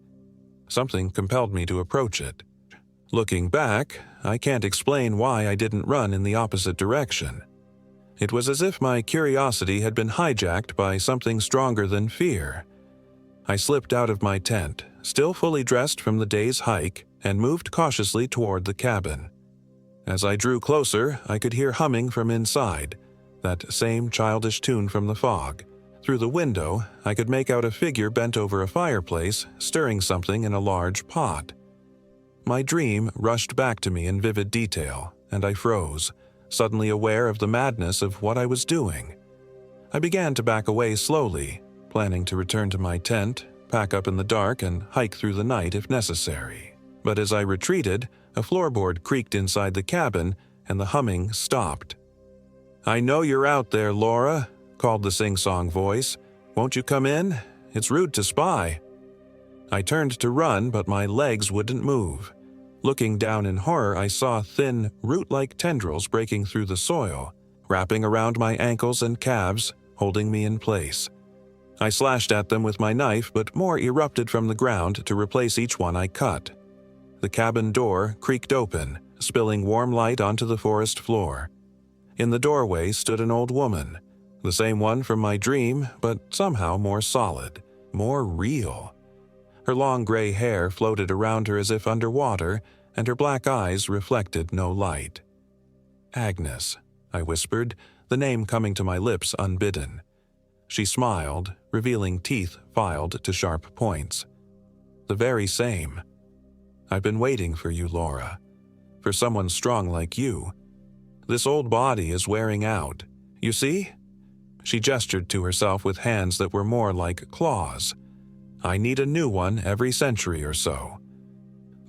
Something compelled me to approach it. Looking back, I can't explain why I didn't run in the opposite direction. It was as if my curiosity had been hijacked by something stronger than fear. I slipped out of my tent, still fully dressed from the day's hike, and moved cautiously toward the cabin. As I drew closer, I could hear humming from inside, that same childish tune from the fog. Through the window, I could make out a figure bent over a fireplace, stirring something in a large pot. My dream rushed back to me in vivid detail, and I froze, suddenly aware of the madness of what I was doing. I began to back away slowly, planning to return to my tent, pack up in the dark, and hike through the night if necessary. But as I retreated, a floorboard creaked inside the cabin, and the humming stopped. "I know you're out there, Laura," called the sing-song voice. "Won't you come in? It's rude to spy." I turned to run, but my legs wouldn't move. Looking down in horror, I saw thin, root-like tendrils breaking through the soil, wrapping around my ankles and calves, holding me in place. I slashed at them with my knife, but more erupted from the ground to replace each one I cut. The cabin door creaked open, spilling warm light onto the forest floor. In the doorway stood an old woman, the same one from my dream, but somehow more solid, more real. Her long gray hair floated around her as if underwater, and her black eyes reflected no light. "Agnes," I whispered, the name coming to my lips unbidden. She smiled, revealing teeth filed to sharp points. "The very same. I've been waiting for you, Laura. For someone strong like you. This old body is wearing out. You see?" She gestured to herself with hands that were more like claws. "I need a new one every century or so."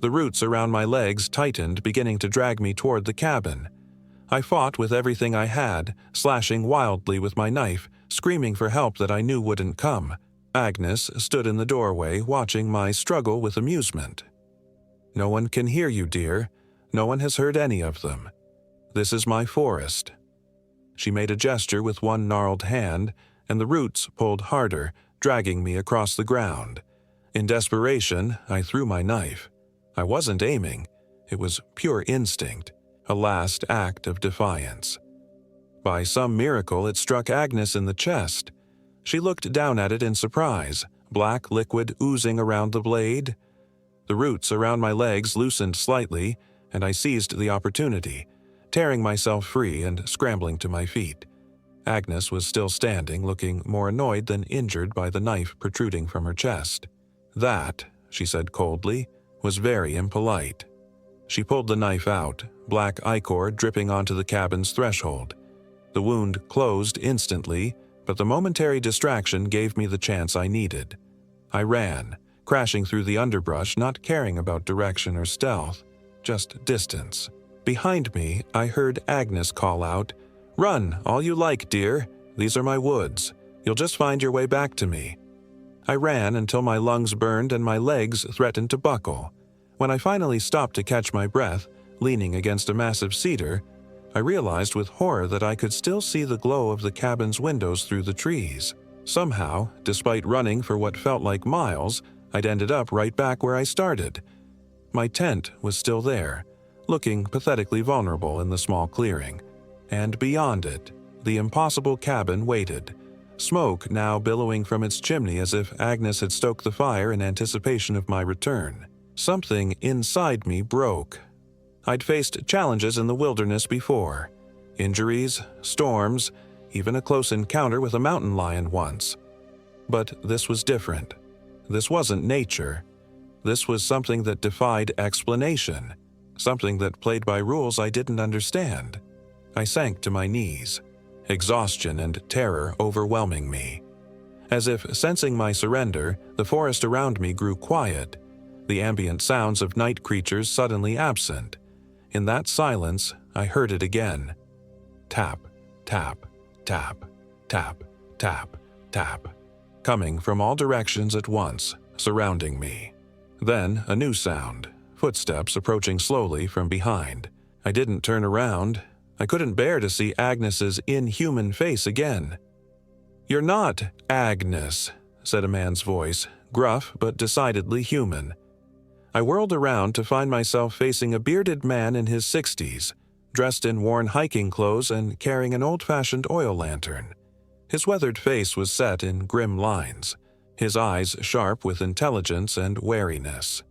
The roots around my legs tightened, beginning to drag me toward the cabin. I fought with everything I had, slashing wildly with my knife, screaming for help that I knew wouldn't come. Agnes stood in the doorway, watching my struggle with amusement. "No one can hear you, dear. No one has heard any of them. This is my forest." She made a gesture with one gnarled hand, and the roots pulled harder, dragging me across the ground. In desperation, I threw my knife. I wasn't aiming. It was pure instinct, a last act of defiance. By some miracle, it struck Agnes in the chest. She looked down at it in surprise, black liquid oozing around the blade. The roots around my legs loosened slightly, and I seized the opportunity, tearing myself free and scrambling to my feet. Agnes was still standing, looking more annoyed than injured by the knife protruding from her chest. "That," she said coldly, "was very impolite." She pulled the knife out, black ichor dripping onto the cabin's threshold. The wound closed instantly, but the momentary distraction gave me the chance I needed. I ran, crashing through the underbrush, not caring about direction or stealth, just distance. Behind me, I heard Agnes call out, "Run, all you like, dear. These are my woods. You'll just find your way back to me." I ran until my lungs burned and my legs threatened to buckle. When I finally stopped to catch my breath, leaning against a massive cedar, I realized with horror that I could still see the glow of the cabin's windows through the trees. Somehow, despite running for what felt like miles, I'd ended up right back where I started. My tent was still there, looking pathetically vulnerable in the small clearing. And beyond it, the impossible cabin waited, smoke now billowing from its chimney as if Agnes had stoked the fire in anticipation of my return. Something inside me broke. I'd faced challenges in the wilderness before. Injuries, storms, even a close encounter with a mountain lion once. But this was different. This wasn't nature. This was something that defied explanation, something that played by rules I didn't understand. I sank to my knees, exhaustion and terror overwhelming me. As if sensing my surrender, the forest around me grew quiet, the ambient sounds of night creatures suddenly absent. In that silence, I heard it again. Tap, tap, tap, tap, tap, tap, coming from all directions at once, surrounding me. Then a new sound, footsteps approaching slowly from behind. I didn't turn around. I couldn't bear to see Agnes's inhuman face again. "You're not Agnes," said a man's voice, gruff but decidedly human. I whirled around to find myself facing a bearded man in his 60s, dressed in worn hiking clothes and carrying an old-fashioned oil lantern. His weathered face was set in grim lines, his eyes sharp with intelligence and wariness.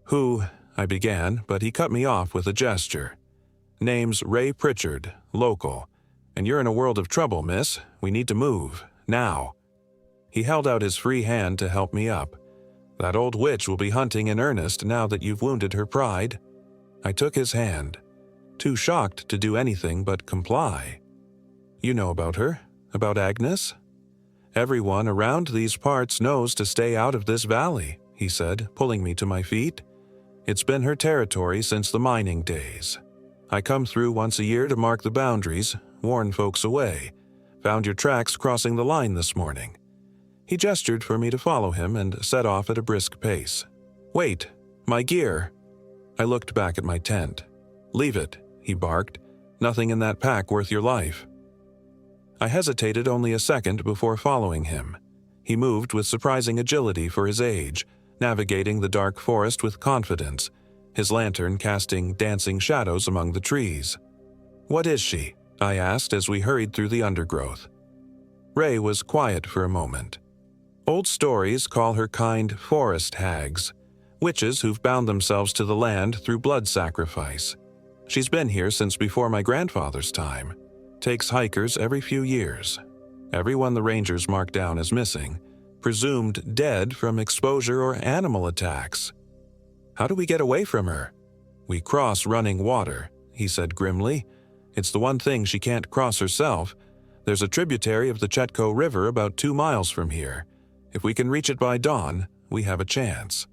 "Who?" I began, but he cut me off with a gesture. "Name's Ray Pritchard, local. And you're in a world of trouble, miss. We need to move, now." He held out his free hand to help me up. "That old witch will be hunting in earnest now that you've wounded her pride." I took his hand, too shocked to do anything but comply. "You know about her? About Agnes?" "Everyone around these parts knows to stay out of this valley," he said, pulling me to my feet. "It's been her territory since the mining days. I come through once a year to mark the boundaries, warn folks away. Found your tracks crossing the line this morning." He gestured for me to follow him and set off at a brisk pace. "Wait, my gear." I looked back at my tent. "Leave it," he barked. "Nothing in that pack worth your life." I hesitated only a second before following him. He moved with surprising agility for his age, navigating the dark forest with confidence, his lantern casting dancing shadows among the trees. "What is she?" I asked as we hurried through the undergrowth. Ray was quiet for a moment. "Old stories call her kind forest hags, witches who've bound themselves to the land through blood sacrifice. She's been here since before my grandfather's time. Takes hikers every few years. Everyone the rangers marked down as missing, presumed dead from exposure or animal attacks. How do we get away from her?" "We cross running water," he said grimly. "It's the one thing she can't cross herself. There's a tributary of the Chetco River about 2 miles from here. If we can reach it by dawn, we have a chance."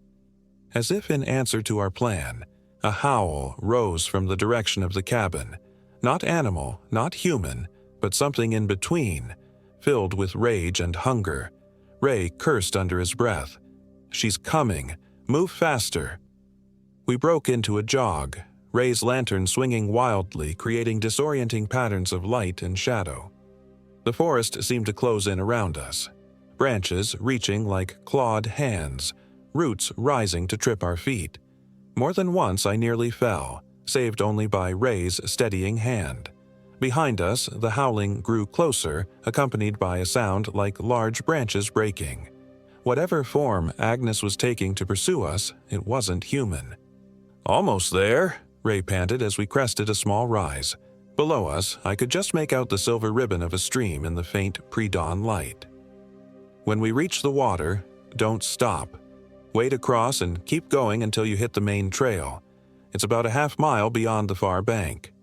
As if in answer to our plan, a howl rose from the direction of the cabin. Not animal, not human, but something in between, filled with rage and hunger. Ray cursed under his breath. "She's coming. Move faster." We broke into a jog, Ray's lantern swinging wildly, creating disorienting patterns of light and shadow. The forest seemed to close in around us, branches reaching like clawed hands, roots rising to trip our feet. More than once I nearly fell, saved only by Ray's steadying hand. Behind us, the howling grew closer, accompanied by a sound like large branches breaking. Whatever form Agnes was taking to pursue us, it wasn't human. "Almost there," Ray panted as we crested a small rise. Below us, I could just make out the silver ribbon of a stream in the faint pre-dawn light. "When we reach the water, don't stop. Wade across and keep going until you hit the main trail. It's about a half-mile beyond the far bank."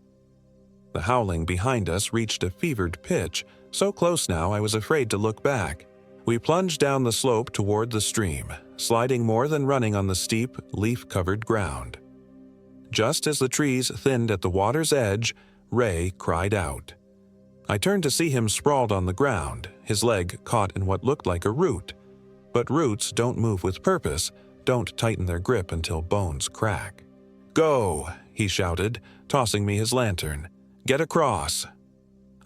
The howling behind us reached a fevered pitch, so close now I was afraid to look back. We plunged down the slope toward the stream, sliding more than running on the steep, leaf-covered ground. Just as the trees thinned at the water's edge, Ray cried out. I turned to see him sprawled on the ground, his leg caught in what looked like a root. But roots don't move with purpose, don't tighten their grip until bones crack. "Go!" he shouted, tossing me his lantern. "Get across!"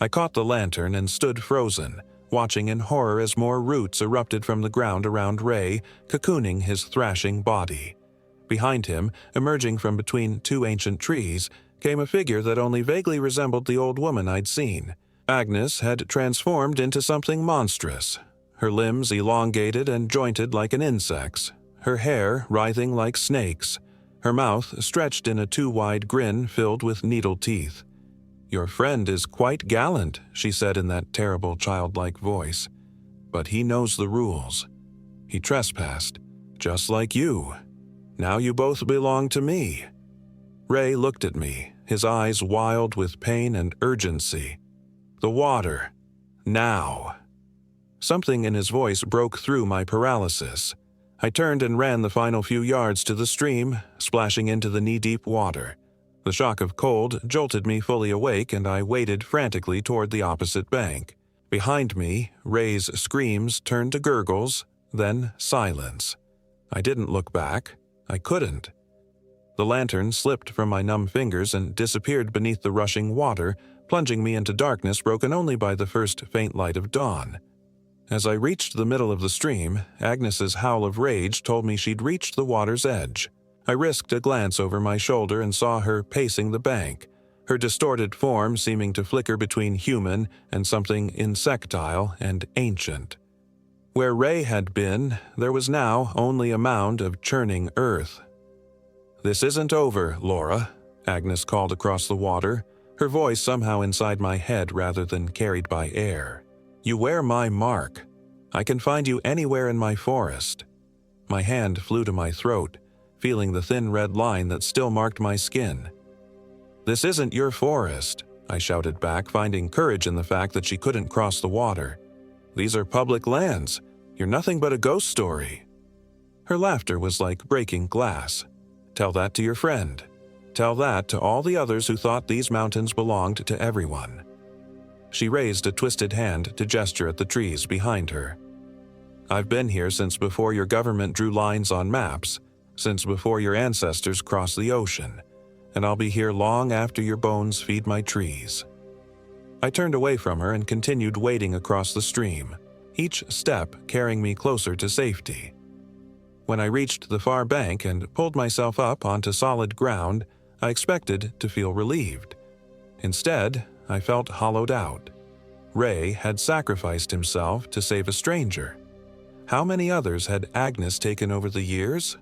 I caught the lantern and stood frozen, watching in horror as more roots erupted from the ground around Ray, cocooning his thrashing body. Behind him, emerging from between 2 ancient trees, came a figure that only vaguely resembled the old woman I'd seen. Agnes had transformed into something monstrous, her limbs elongated and jointed like an insect's, her hair writhing like snakes, her mouth stretched in a too-wide grin filled with needle teeth. "Your friend is quite gallant," she said in that terrible childlike voice. But he knows the rules. He trespassed, just like you. Now you both belong to me." Ray looked at me, his eyes wild with pain and urgency. "The water. Now." Something in his voice broke through my paralysis. I turned and ran the final few yards to the stream, splashing into the knee-deep water. The shock of cold jolted me fully awake, and I waded frantically toward the opposite bank. Behind me, Ray's screams turned to gurgles, then silence. I didn't look back. I couldn't. The lantern slipped from my numb fingers and disappeared beneath the rushing water, plunging me into darkness broken only by the first faint light of dawn. As I reached the middle of the stream, Agnes's howl of rage told me she'd reached the water's edge. I risked a glance over my shoulder and saw her pacing the bank, her distorted form seeming to flicker between human and something insectile and ancient. Where Ray had been, there was now only a mound of churning earth. "This isn't over, Laura," Agnes called across the water, her voice somehow inside my head rather than carried by air. "You wear my mark. I can find you anywhere in my forest." My hand flew to my throat, feeling the thin red line that still marked my skin. "This isn't your forest," I shouted back, finding courage in the fact that she couldn't cross the water. "These are public lands. You're nothing but a ghost story." Her laughter was like breaking glass. "Tell that to your friend. Tell that to all the others who thought these mountains belonged to everyone." She raised a twisted hand to gesture at the trees behind her. "I've been here since before your government drew lines on maps, since before your ancestors crossed the ocean, and I'll be here long after your bones feed my trees." I turned away from her and continued wading across the stream, each step carrying me closer to safety. When I reached the far bank and pulled myself up onto solid ground, I expected to feel relieved. Instead, I felt hollowed out. Ray had sacrificed himself to save a stranger. How many others had Agnes taken over the years?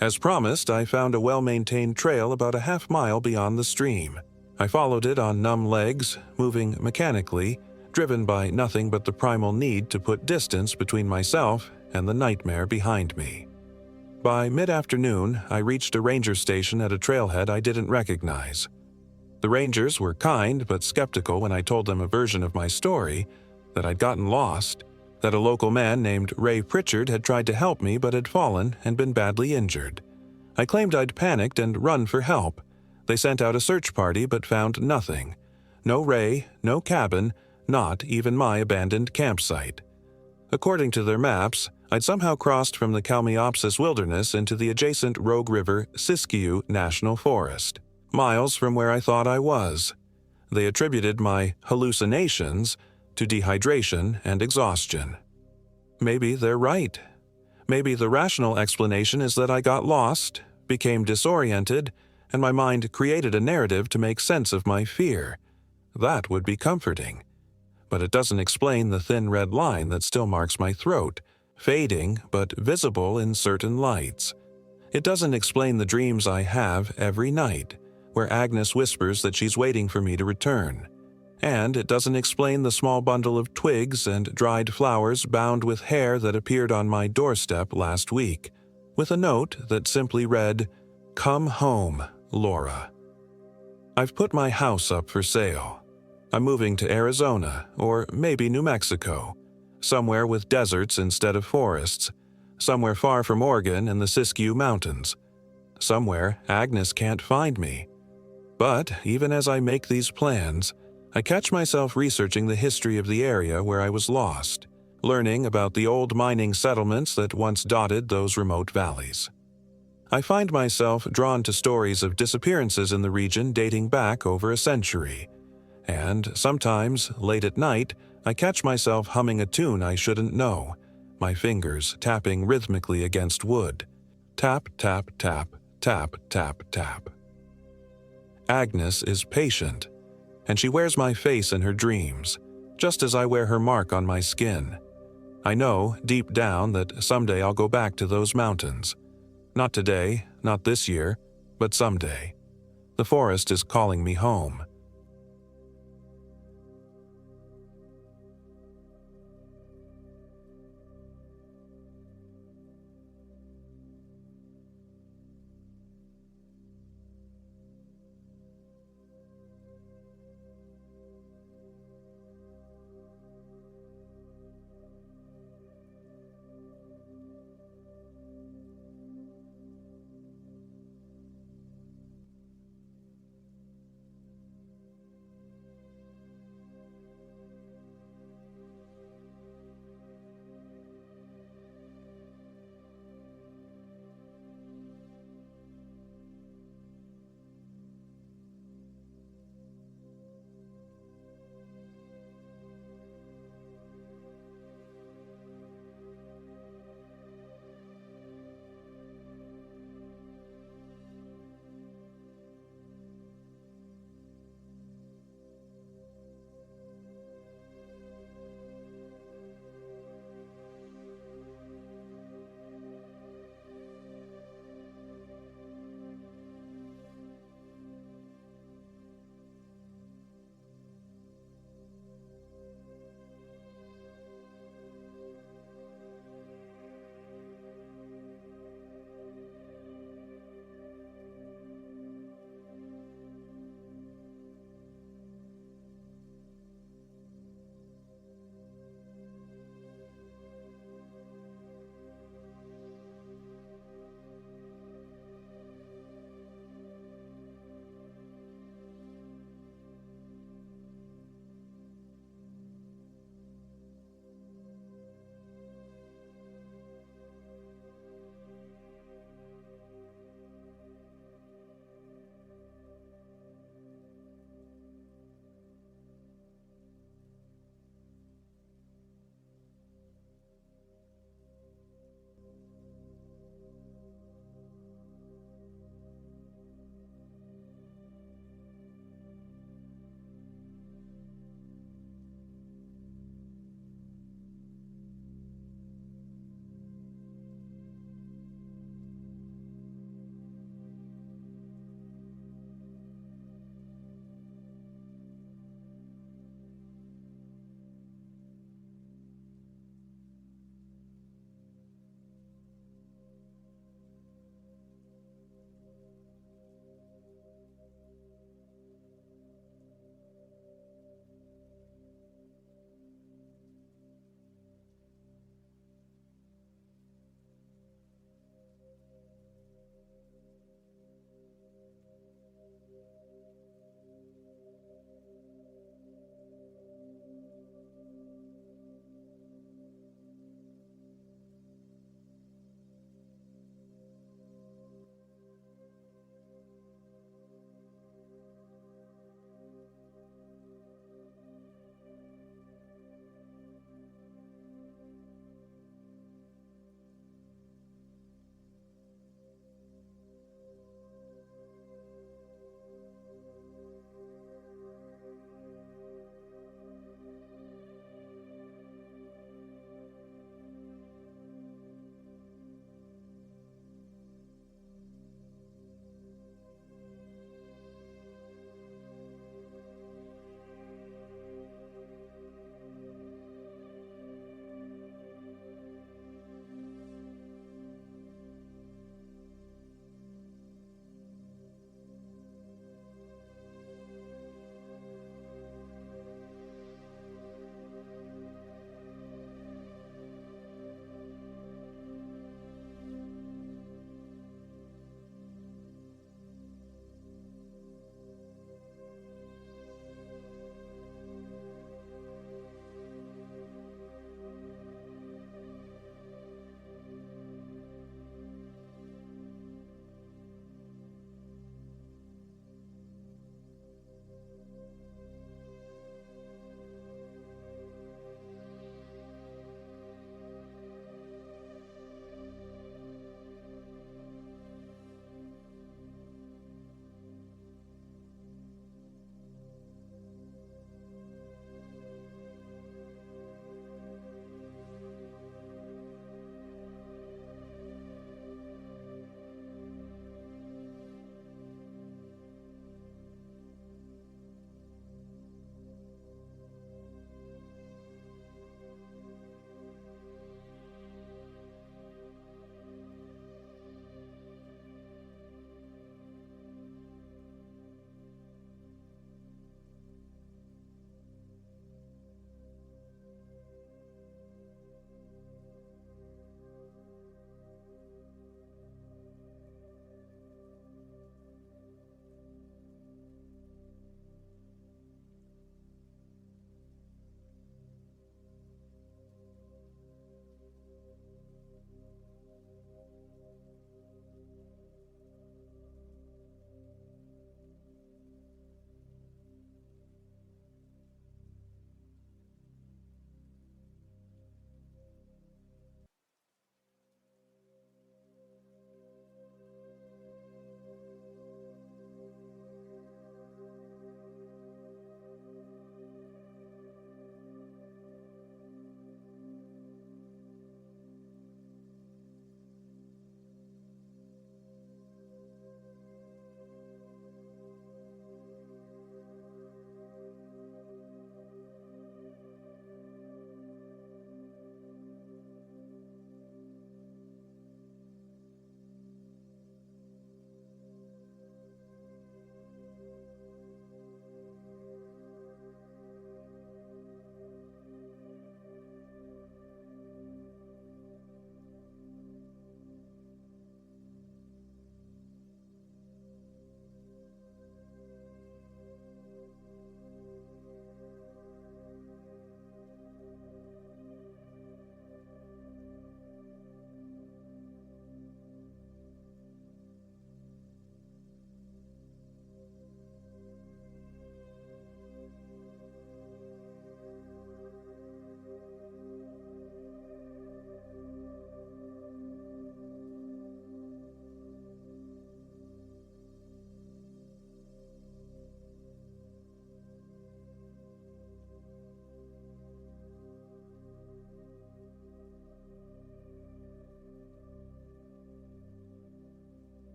As promised, I found a well-maintained trail about a half-mile beyond the stream. I followed it on numb legs, moving mechanically, driven by nothing but the primal need to put distance between myself and the nightmare behind me. By mid-afternoon, I reached a ranger station at a trailhead I didn't recognize. The rangers were kind but skeptical when I told them a version of my story, that I'd gotten lost, that a local man named Ray Pritchard had tried to help me but had fallen and been badly injured. I claimed I'd panicked and run for help. They sent out a search party but found nothing. No Ray, no cabin, not even my abandoned campsite. According to their maps, I'd somehow crossed from the Kalmiopsis wilderness into the adjacent Rogue River Siskiyou National Forest, miles from where I thought I was. They attributed my hallucinations to dehydration and exhaustion. Maybe they're right. Maybe the rational explanation is that I got lost, became disoriented, and my mind created a narrative to make sense of my fear. That would be comforting. But it doesn't explain the thin red line that still marks my throat, fading but visible in certain lights. It doesn't explain the dreams I have every night, where Agnes whispers that she's waiting for me to return. And it doesn't explain the small bundle of twigs and dried flowers bound with hair that appeared on my doorstep last week, with a note that simply read, "Come home, Laura." I've put my house up for sale. I'm moving to Arizona, or maybe New Mexico, somewhere with deserts instead of forests, somewhere far from Oregon and the Siskiyou Mountains, somewhere Agnes can't find me. But even as I make these plans, I catch myself researching the history of the area where I was lost, learning about the old mining settlements that once dotted those remote valleys. I find myself drawn to stories of disappearances in the region dating back over a century, and sometimes, late at night, I catch myself humming a tune I shouldn't know, my fingers tapping rhythmically against wood. Tap, tap, tap, tap, tap, tap. Agnes is patient, and she wears my face in her dreams, just as I wear her mark on my skin. I know, deep down, that someday I'll go back to those mountains. Not today, not this year, but someday. The forest is calling me home.